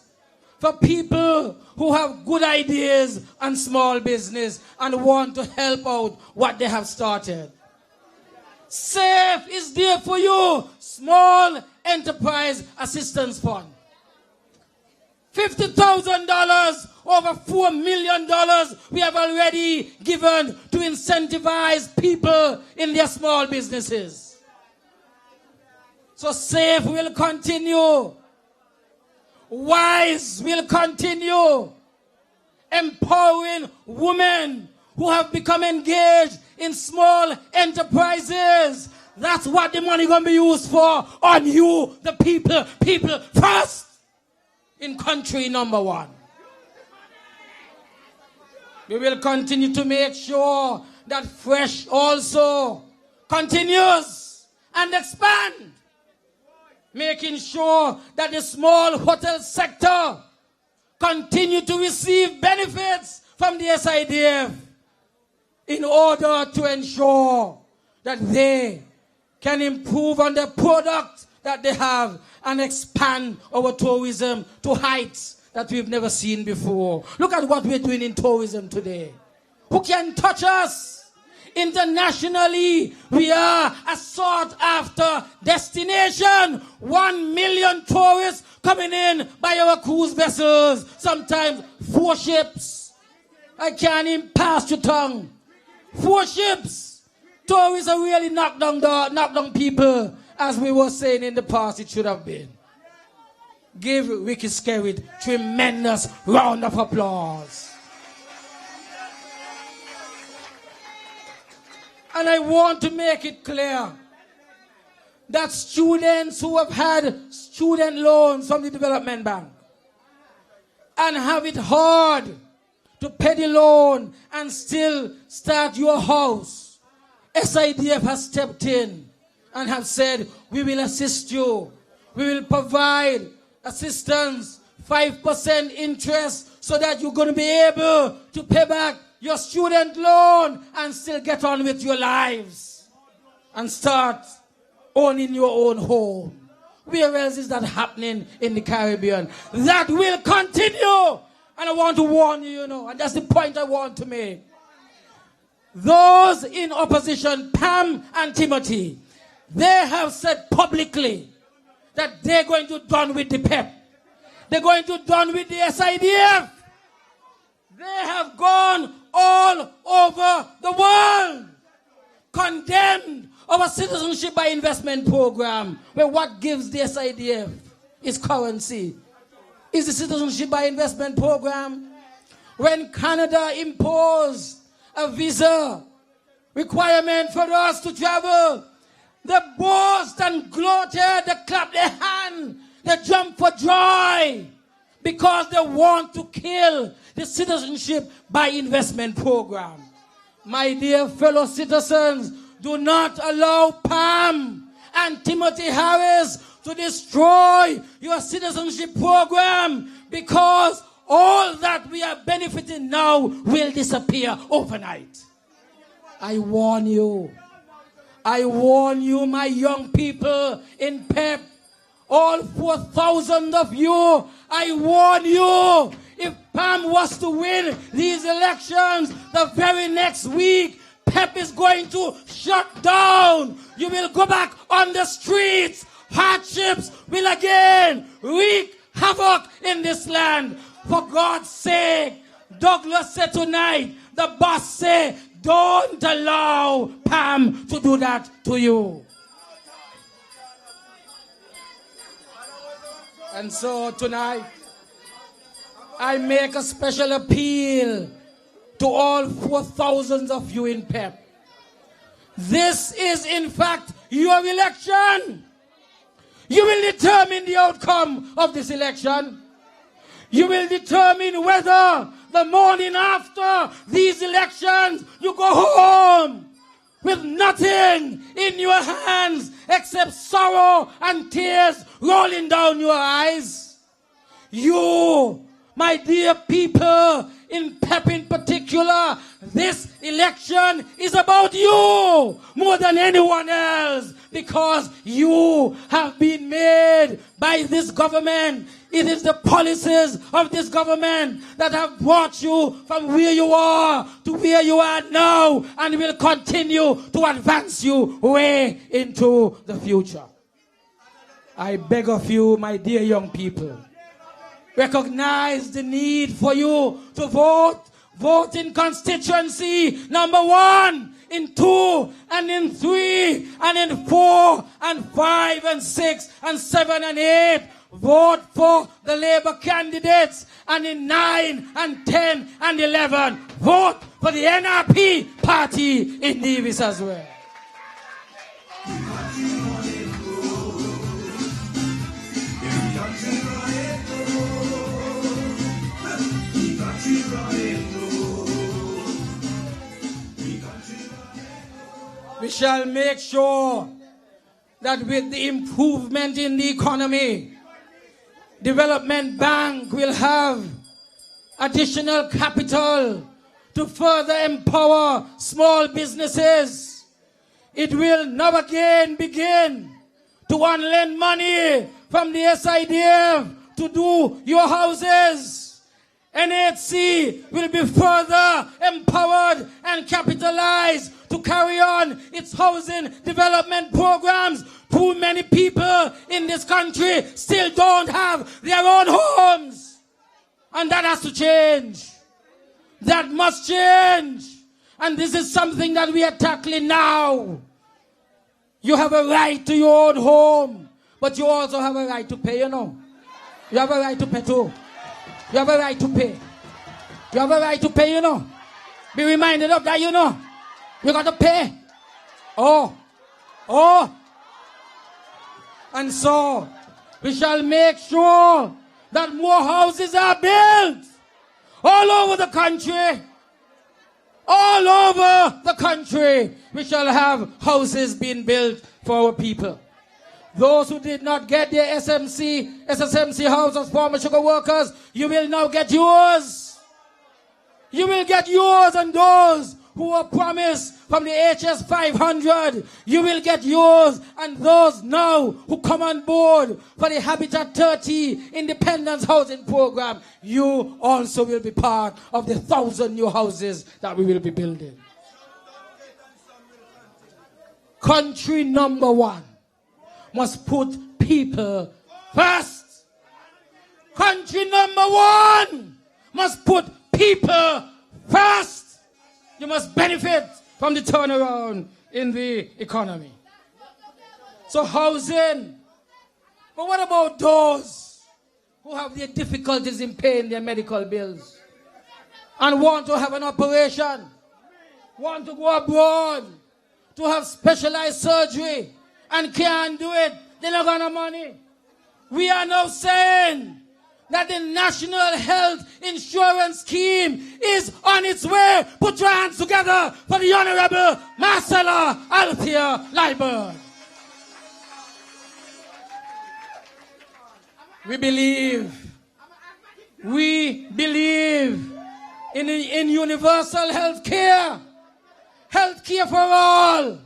for people who have good ideas and small business and want to help out what they have started. SAFE is there for you, Small Enterprise Assistance Fund. $50,000, over $4 million we have already given to incentivize people in their small businesses. So SAFE will continue. WISE will continue. Empowering women who have become engaged in small enterprises. That's what the money going to be used for, on you, the people. People first in country number one. We will continue to make sure that Fresh also continues and expand. Making sure that the small hotel sector continue to receive benefits from the SIDF in order to ensure that they can improve on the product that they have and expand our tourism to heights that we've never seen before. Look at what we're doing in tourism today. Who can touch us? Internationally, we are a sought-after destination. 1 million tourists coming in by our cruise vessels. Sometimes 4 ships. I can't even pass your tongue. 4 ships. Tourists are really knock down people, as we were saying in the past it should have been. Give Ricky Skerritt tremendous round of applause. And I want to make it clear that students who have had student loans from the Development Bank and have it hard to pay the loan and still start your house, SIDF has stepped in and have said, we will assist you. We will provide assistance, 5% interest, so that you're going to be able to pay back your student loan and still get on with your lives and start owning your own home. Where else is that happening in the Caribbean? That will continue. And I want to warn you, and that's the point I want to make. Those in opposition, Pam and Timothy, they have said publicly that they're going to done with the PEP. They're going to done with the SIDF. They have gone all over the world, condemned our citizenship by investment program, where what gives the SIDF is currency. Is the citizenship by investment program. When Canada imposed a visa requirement for us to travel, they boast and gloated, they clap their hand, they jump for joy, because they want to kill the citizenship by investment program. My dear fellow citizens, do not allow Pam and Timothy Harris to destroy your citizenship program, because all that we are benefiting now will disappear overnight. I warn you. I warn you, my young people in PEP, all 4,000 of you, I warn you, if Pam was to win these elections the very next week, PEP is going to shut down. You will go back on the streets. Hardships will again wreak havoc in this land. For God's sake, Douglas said tonight, the boss said, don't allow Pam to do that to you. And so tonight, I make a special appeal to all 4,000 of you in PEP. This is in fact your election. You will determine the outcome of this election. You will determine whether the morning after these elections you go home with nothing in your hands except sorrow and tears rolling down your eyes. You, my dear people in PEP in particular, this election is about you more than anyone else, because you have been made by this government. It is the policies of this government that have brought you from where you are to where you are now, and will continue to advance you way into the future. I beg of you, my dear young people, recognize the need for you to vote. Vote in constituency number 1, in 2, and in 3, and in 4, and 5, and 6, and 7, and 8. Vote for the Labour candidates. And in 9, and 10, and 11, vote for the NRP party in Nevis as well. We shall make sure that with the improvement in the economy, Development Bank will have additional capital to further empower small businesses. It will now again begin to unlend money from the SIDF to do your houses. NHC will be further empowered and capitalized to carry on its housing development programs. Too many people in this country still don't have their own homes. And that has to change. That must change. And this is something that we are tackling now. You have a right to your own home, but you also have a right to pay, you know. You have a right to pay too. You have a right to pay. You have a right to pay, you know. Be reminded of that, you know. You got to pay. Oh. And so, we shall make sure that more houses are built all over the country. All over the country, we shall have houses being built for our people. Those who did not get their SSMC house as former sugar workers, you will now get yours. You will get yours, and those who were promised from the HS 500, you will get yours, and those now who come on board for the Habitat 30 Independence Housing Program, you also will be part of the 1,000 new houses that we will be building. Country number 1 must put people first. Country number 1 must put people first. You must benefit from the turnaround in the economy. So housing. But what about those who have their difficulties in paying their medical bills and want to have an operation, want to go abroad to have specialized surgery and can't do it? They don't got no money. We are now saying that the National Health Insurance Scheme is on its way. Put your hands together for the Honorable Marcella Althea Liburn. We believe in universal health care for all.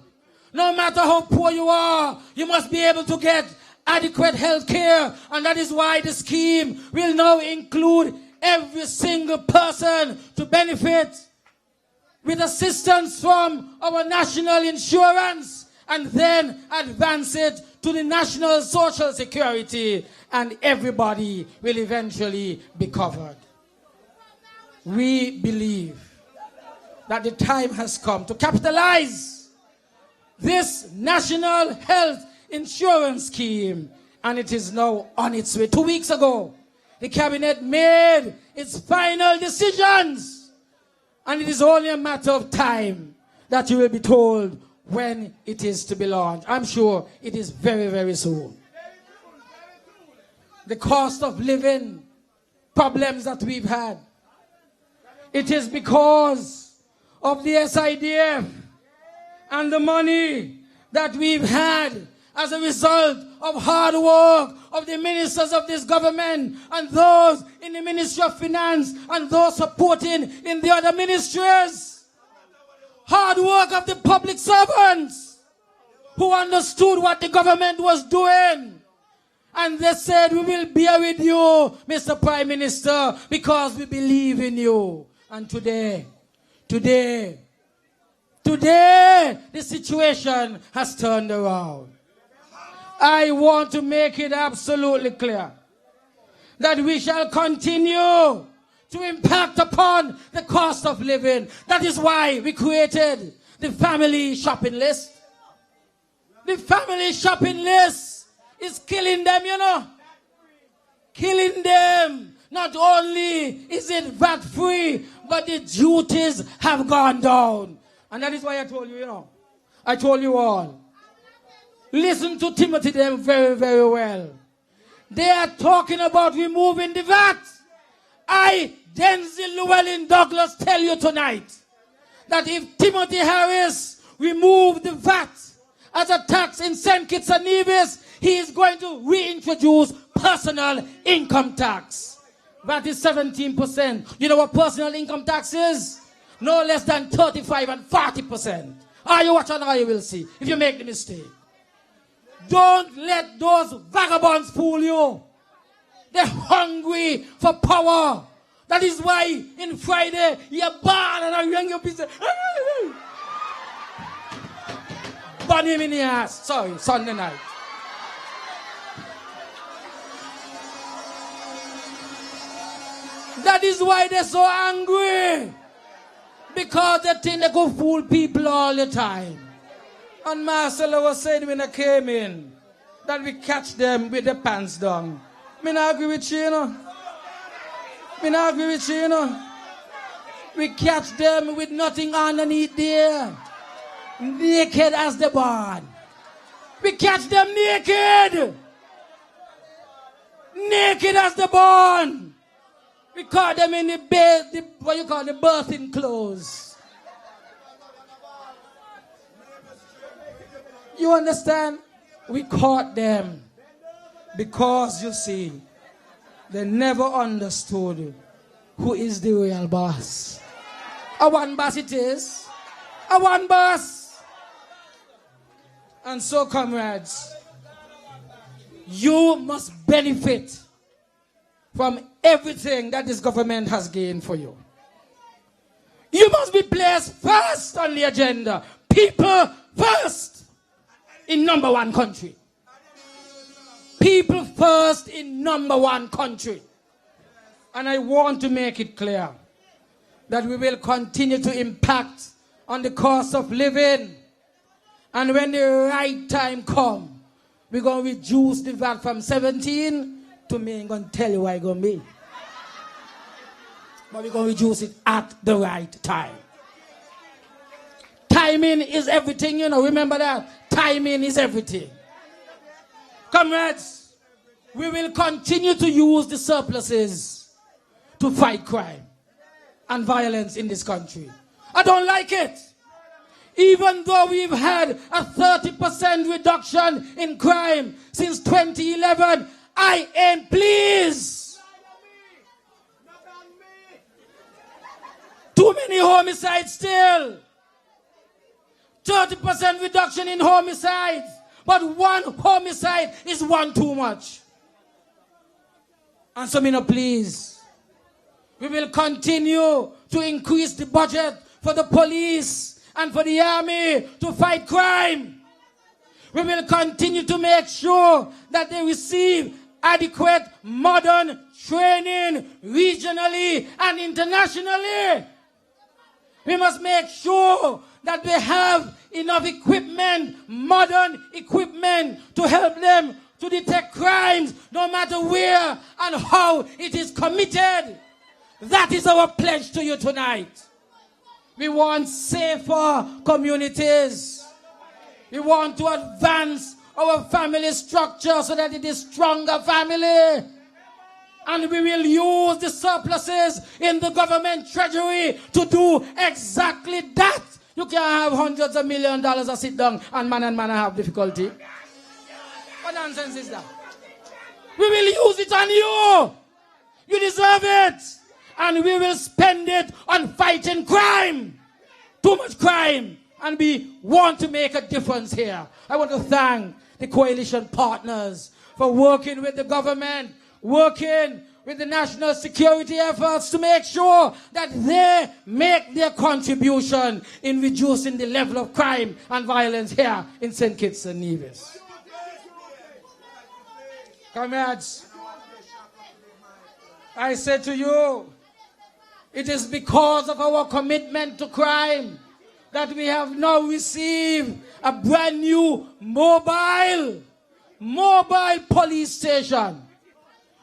No matter how poor you are, you must be able to get adequate health care, and that is why the scheme will now include every single person to benefit with assistance from our national insurance, and then advance it to the national social security, and everybody will eventually be covered. We believe that the time has come to capitalize this national health insurance scheme, and it is now on its way. 2 weeks ago, the cabinet made its final decisions, and it is only a matter of time that you will be told when it is to be launched. I'm sure it is very, very soon. The cost of living problems that we've had, it is because of the SIDF and the money that we've had as a result of hard work of the ministers of this government and those in the Ministry of Finance and those supporting in the other ministries. Hard work of the public servants who understood what the government was doing. And they said, we will bear with you, Mr. Prime Minister, because we believe in you. And today, the situation has turned around. I want to make it absolutely clear that we shall continue to impact upon the cost of living. That is why we created the family shopping list. The family shopping list is killing them, you know. Killing them. Not only is it VAT-free, but the duties have gone down. And that is why I told you, you know. I told you all. Listen to Timothy them very, very well. They are talking about removing the VAT. I, Denzil Douglas, tell you tonight that if Timothy Harris removed the VAT as a tax in St. Kitts-Nevis, he is going to reintroduce personal income tax. VAT is 17%. You know what personal income tax is? No less than 35 and 40%. Are you watching or you will see if you make the mistake? Don't let those vagabonds fool you. They're hungry for power. That is why in Friday, you're bad and I'm young people say, burn him in the ass. Sorry, Sunday night. That is why they're so angry. Because they think they could fool people all the time. And Marcella was saying when I came in that we catch them with the pants down. Me not agree with you, you know. Me not agree with you, you know. We catch them with nothing underneath there. Naked as the barn. We catch them naked. Naked as the barn. We caught them in the bed, what you call the birthing clothes. You understand? We caught them because, you see, they never understood who is the real boss. A one boss it is. A one boss. And so, comrades, you must benefit from everything that this government has gained for you. You must be placed first on the agenda. People first. In number one country. People first in number one country. And I want to make it clear that we will continue to impact on the cost of living. And when the right time comes, we're going to reduce the VAT from 17 to me. I'm going to tell you why it's going to be. But we're going to reduce it at the right time. Timing is everything, you know. Remember that. Timing is everything. Comrades, we will continue to use the surpluses to fight crime and violence in this country. I don't like it. Even though we've had a 30% reduction in crime since 2011, I ain't pleased. Too many homicides still. 30% reduction in homicides. But one homicide is one too much. And so, please, we will continue to increase the budget for the police and for the army to fight crime. We will continue to make sure that they receive adequate modern training regionally and internationally. We must make sure that they have enough equipment, modern equipment, to help them to detect crimes no matter where and how it is committed. That is our pledge to you tonight. We want safer communities. We want to advance our family structure so that it is stronger family. And we will use the surpluses in the government treasury to do exactly that. You can't have hundreds of $millions and sit down and man have difficulty. What nonsense is that? We will use it on you. You deserve it. And we will spend it on fighting crime. Too much crime. And we want to make a difference here. I want to thank the coalition partners for working with the government, working with the national security efforts to make sure that they make their contribution in reducing the level of crime and violence here in St. Kitts and Nevis. Comrades, I say to you, it is because of our commitment to crime that we have now received a brand new mobile police station.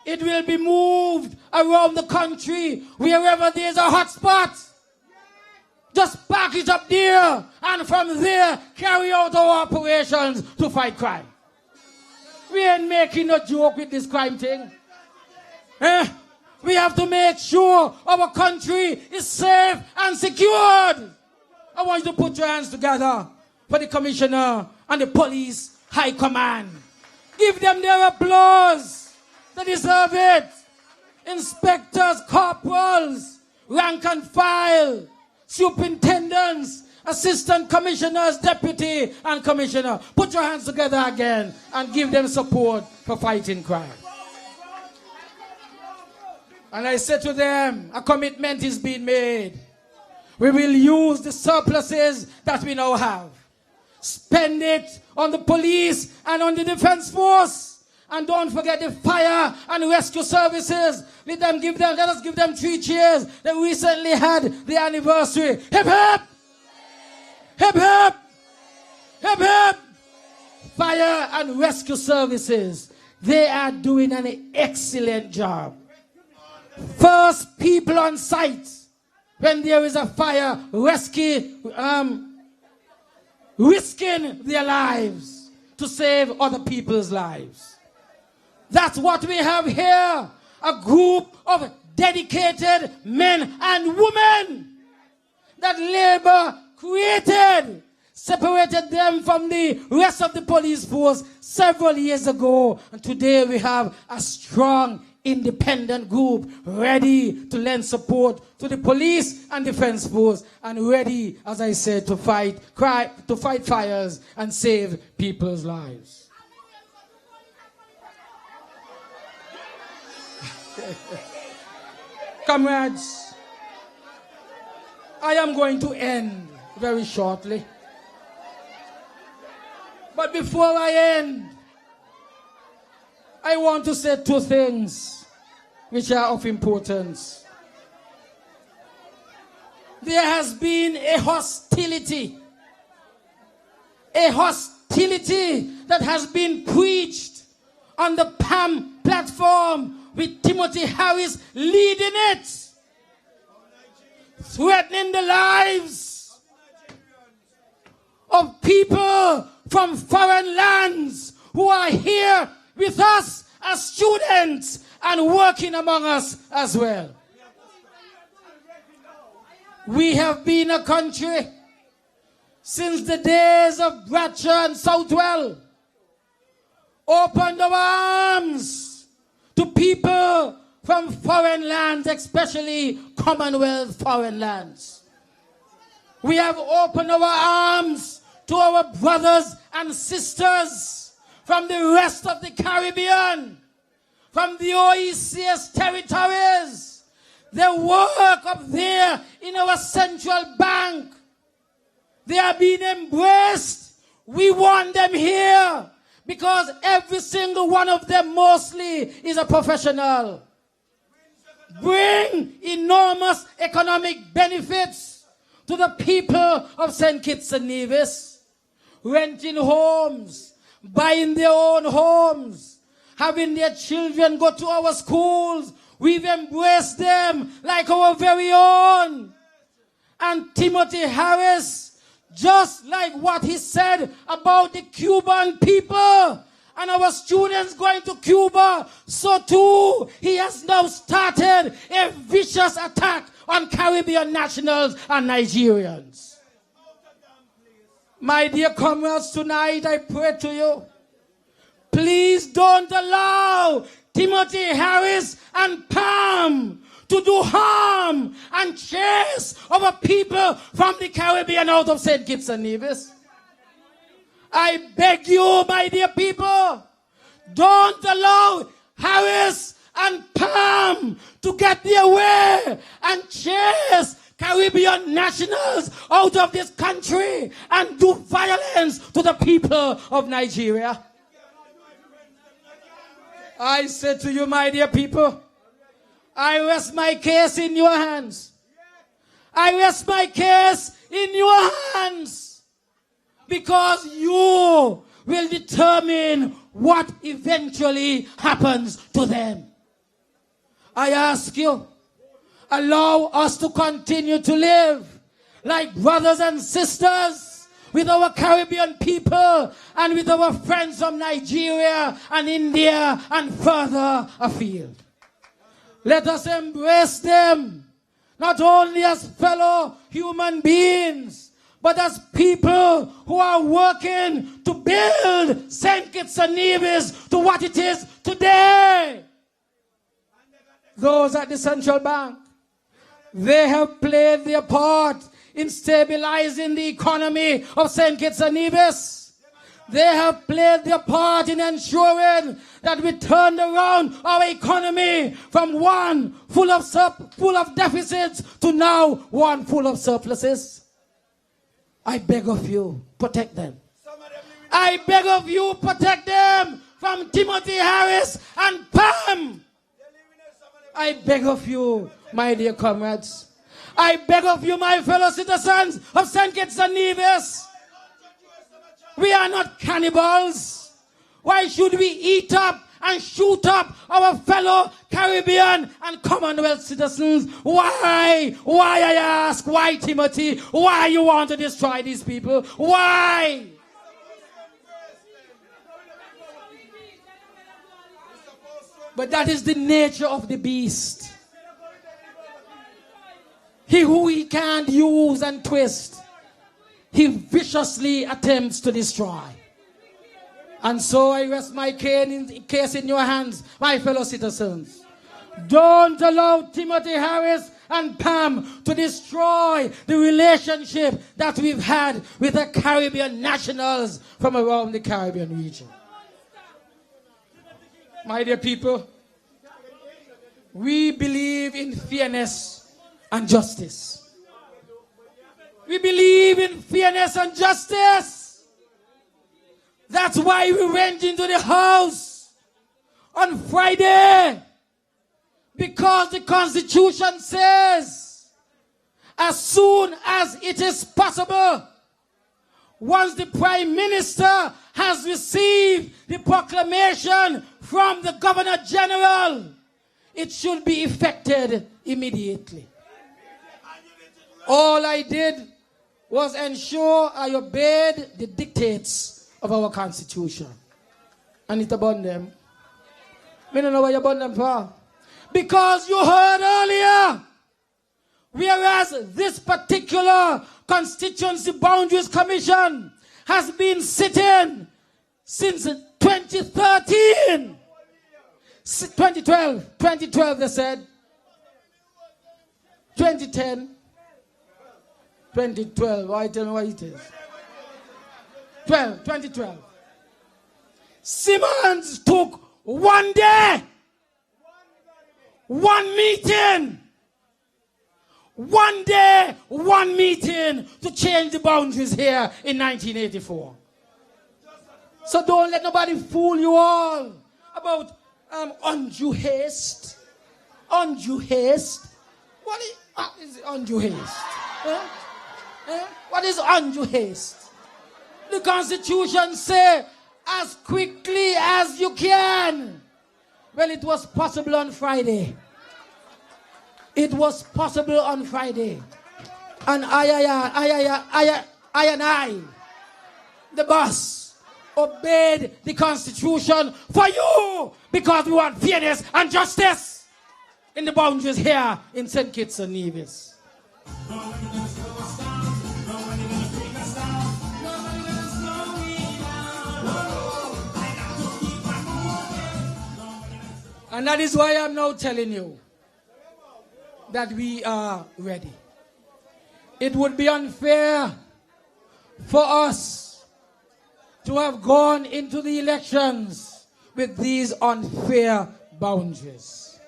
It will be moved around the country wherever there is a hot spot. Just park it up there and from there carry out our operations to fight crime. We ain't making no joke with this crime thing. We have to make sure our country is safe and secured. I want you to put your hands together for the commissioner and the police high command. Give them their applause. They deserve it. Inspectors, corporals, rank and file, superintendents, assistant commissioners, deputy and commissioner. Put your hands together again and give them support for fighting crime. And I said to them, a commitment is being made. We will use the surpluses that we now have. Spend it on the police and on the defense force. And don't forget the fire and rescue services. Let us give them 3 cheers. They recently had the anniversary. Hip hip! Hip hip! Hip hip! Fire and rescue services. They are doing an excellent job. First people on site when there is a fire, risking their lives to save other people's lives. That's what we have here. A group of dedicated men and women that labor created, separated them from the rest of the police force several years ago. And today we have a strong independent group ready to lend support to the police and defense force and ready, as I said, to fight fires and save people's lives. Comrades, I am going to end very shortly. But before I end, I want to say 2 things which are of importance. There has been a hostility that has been preached on the PAM platform with Timothy Harris leading it, threatening the lives of people from foreign lands who are here with us as students and working among us as well. We have been a country since the days of Bradshaw and Southwell, opened our arms to people from foreign lands, especially Commonwealth foreign lands. We have opened our arms to our brothers and sisters from the rest of the Caribbean, from the OECS territories. They work up there in our central bank. They are being embraced. We want them here because every single one of them mostly is a professional. Bring enormous economic benefits to the people of St. Kitts and Nevis. Renting homes, buying their own homes, having their children go to our schools. We've embraced them like our very own. And Timothy Harris, just like what he said about the Cuban people and our students going to Cuba, so too he has now started a vicious attack on Caribbean nationals and Nigerians. My dear comrades, tonight I pray to you, please don't allow Timothy Harris and Pam to do harm and chase our people from the Caribbean out of St. Kitts and Nevis. I beg you, my dear people, don't allow Harris and Pam to get their way and chase Caribbean nationals out of this country and do violence to the people of Nigeria. I say to you, my dear people, I rest my case in your hands. I rest my case in your hands because you will determine what eventually happens to them. I ask you, allow us to continue to live like brothers and sisters with our Caribbean people and with our friends from Nigeria and India and further afield. Let us embrace them, not only as fellow human beings, but as people who are working to build St. Kitts and Nevis to what it is today. Those at the central bank, they have played their part in stabilizing the economy of St. Kitts and Nevis. They have played their part in ensuring that we turned around our economy from one full of deficits to now one full of surpluses. I beg of you, protect them. I beg of you, protect them from Timothy Harris and Pam. I beg of you, my dear comrades. I beg of you, my fellow citizens of St. Kitts and Nevis. We are not cannibals. Why should we eat up and shoot up our fellow Caribbean and Commonwealth citizens? Why? Why, I ask? Why, Timothy? Why you want to destroy these people? Why? But that is the nature of the beast. He who he can't use and twist, he viciously attempts to destroy. And so I rest my case in your hands, my fellow citizens. Don't allow Timothy Harris and Pam to destroy the relationship that we've had with the Caribbean nationals from around the Caribbean region. My dear people, we believe in fairness and justice. We believe in fairness and justice. That's why we went into the house on Friday. Because the Constitution says, as soon as it is possible, once the Prime Minister has received the proclamation from the Governor General, it should be effected immediately. All I did was ensure I obeyed the dictates of our Constitution. And it upon them. Me don't know what you bought them for. Because you heard earlier, whereas this particular Constituency Boundaries Commission has been sitting since 2013. 2012 they said. 2010. 2012, why tell me what it is? 2012. Simmons took one day, one meeting, one day, one meeting to change the boundaries here in 1984. So don't let nobody fool you all about undue haste. Undue haste. What is undue haste? What is undue haste? The Constitution says as quickly as you can. Well, it was possible on Friday. It was possible on Friday. And I, the boss, obeyed the Constitution for you because we want fairness and justice in the boundaries here in St. Kitts and Nevis. And that is why I'm now telling you that we are ready. It would be unfair for us to have gone into the elections with these unfair boundaries.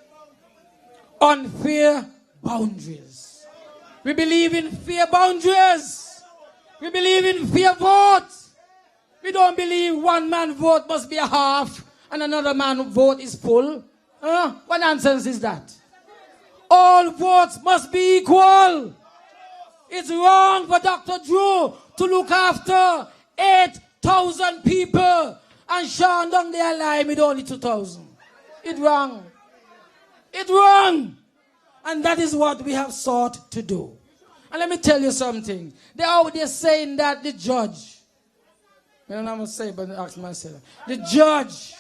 Unfair boundaries. We believe in fair boundaries. We believe in fair votes. We don't believe one man vote must be a half and another man vote is full. What nonsense is that? All votes must be equal. It's wrong for Dr. Drew to look after 8,000 people and Sean down there line with only 2,000. It's wrong. It's wrong. And that is what we have sought to do. And let me tell you something. They're out there saying that the judge, I don't know what to say, but I ask myself. The judge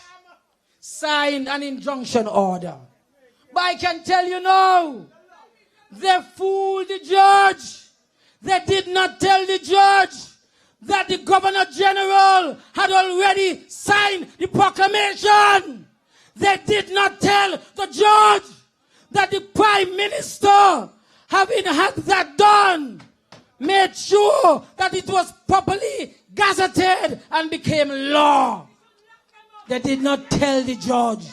signed an injunction order. But I can tell you now, they fooled the judge. They did not tell the judge that the Governor General had already signed the proclamation. They did not tell the judge that the Prime Minister, having had that done, made sure that it was properly gazetted and became law. They did not tell the judge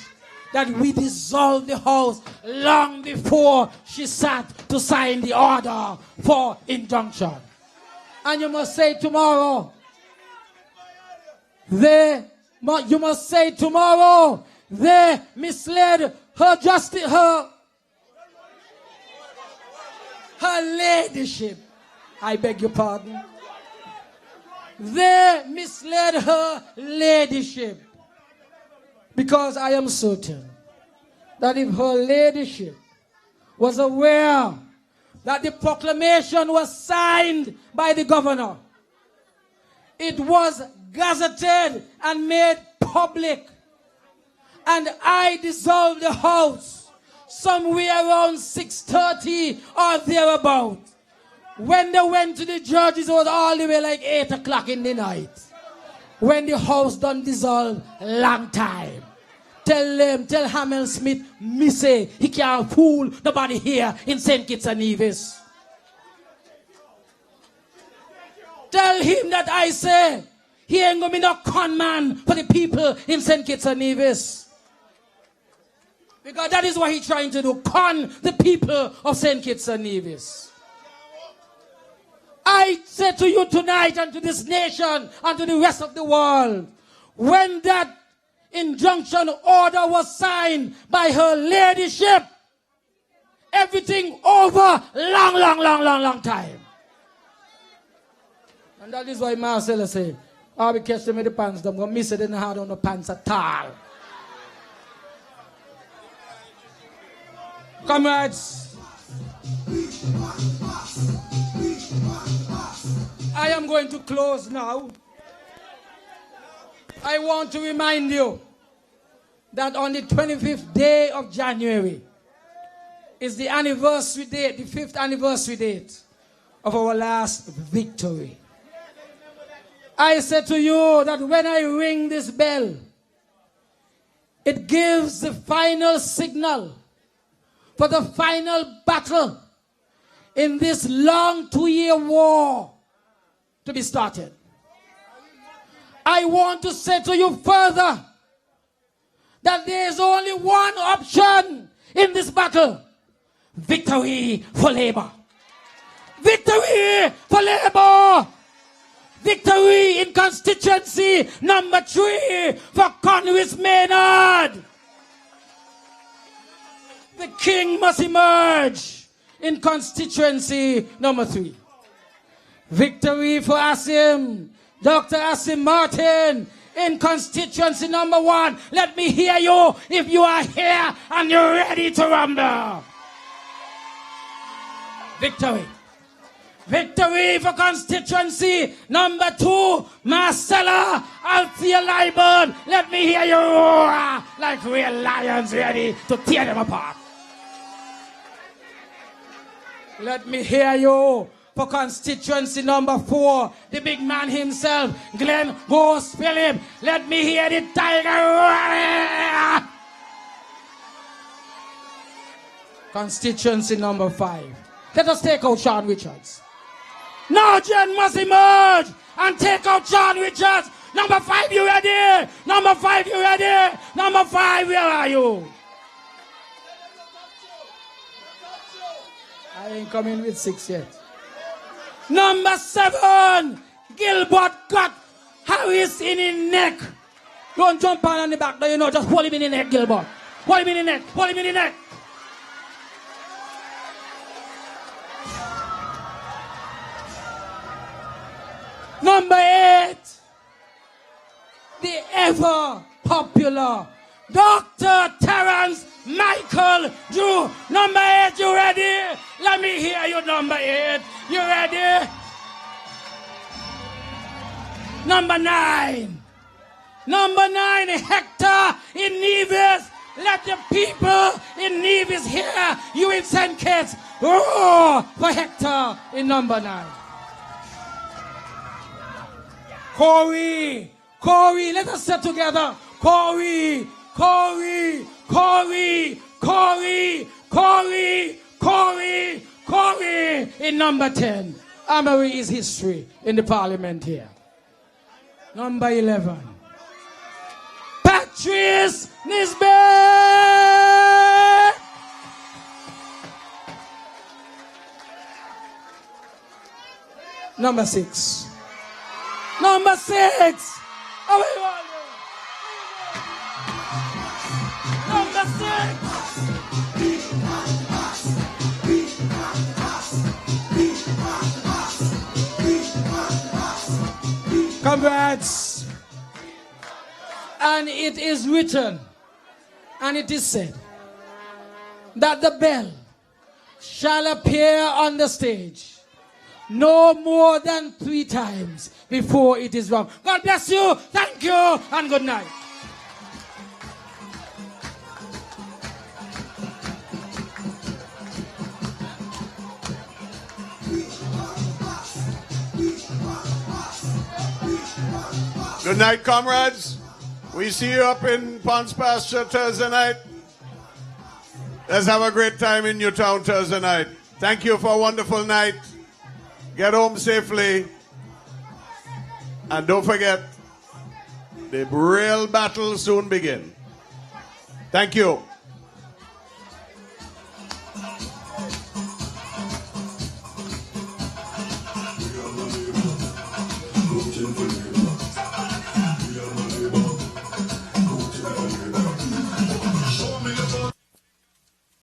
that we dissolved the House long before she sat to sign the order for injunction. And you must say tomorrow, they misled her justice, her ladyship. I beg your pardon. They misled her ladyship. Because I am certain that if her ladyship was aware that the proclamation was signed by the governor, it was gazetted and made public, and I dissolved the House somewhere around 6:30 or thereabout. When they went to the judges, it was all the way like 8 o'clock in the night. When the House done dissolve, long time. Tell Hamel Smith, me say, he can't fool nobody here in St. Kitts and Nevis. Tell him that I say, he ain't gonna be no con man for the people in St. Kitts and Nevis. Because that is what he's trying to do, con the people of St. Kitts and Nevis. I say to you tonight and to this nation and to the rest of the world, when that injunction order was signed by her ladyship, everything over long time. And that is why Marcella say, I'll be catching me the pants, I'm going to miss it in the hard on the pants at all. Comrades, I am going to close now. I want to remind you that on the 25th day of January is the anniversary date, the 5th anniversary date of our last victory. I said to you that when I ring this bell, it gives the final signal for the final battle in this long 2-year war to be started. I want to say to you further that there is only one option in this battle. Victory for Labour. Victory for Labour. Victory in constituency number 3 for Konris Maynard. The king must emerge in constituency number 3. Victory for Asim, Dr. Asim Martin, in constituency number 1. Let me hear you if you are here and you're ready to rumble. Victory. Victory for constituency number 2, Marcella Althea Liburn. Let me hear you roar like real lions ready to tear them apart. Let me hear you for constituency number 4, the big man himself, Glenn Ghost Phillip. Let me hear the tiger roar. Constituency number 5. Let us take out Sean Richards. Now Jen must emerge and take out Sean Richards. Number 5, you ready? Number 5, you ready? Number 5, where are you? I ain't coming with 6 yet. Number 7, Gilbert got Harris in his neck. Don't jump on the back, you know, just hold him in the neck, Gilbert. Hold him in the neck, hold him in the neck. Number 8, the ever popular Dr. Terrence Michael Drew. Number 8, you ready? Let me hear you, number 8. You ready? Number 9. Number 9, Hector in Nevis. Let the people in Nevis hear you in St. Kitts. Roar for Hector in number 9. Corey, let us sit together. Corey in number 10. Amory is history in the parliament here. Number 11. Patrice Nisbet. Number 6. Number 6. Number 6. Comrades, and it is written, and it is said, that the bell shall appear on the stage no more than 3 times before it is rung. God bless you, thank you, and good night. Good night, comrades. We see you up in Ponce Pasture Thursday night. Let's have a great time in Newtown Thursday night. Thank you for a wonderful night. Get home safely. And don't forget, the real battle soon begin. Thank you.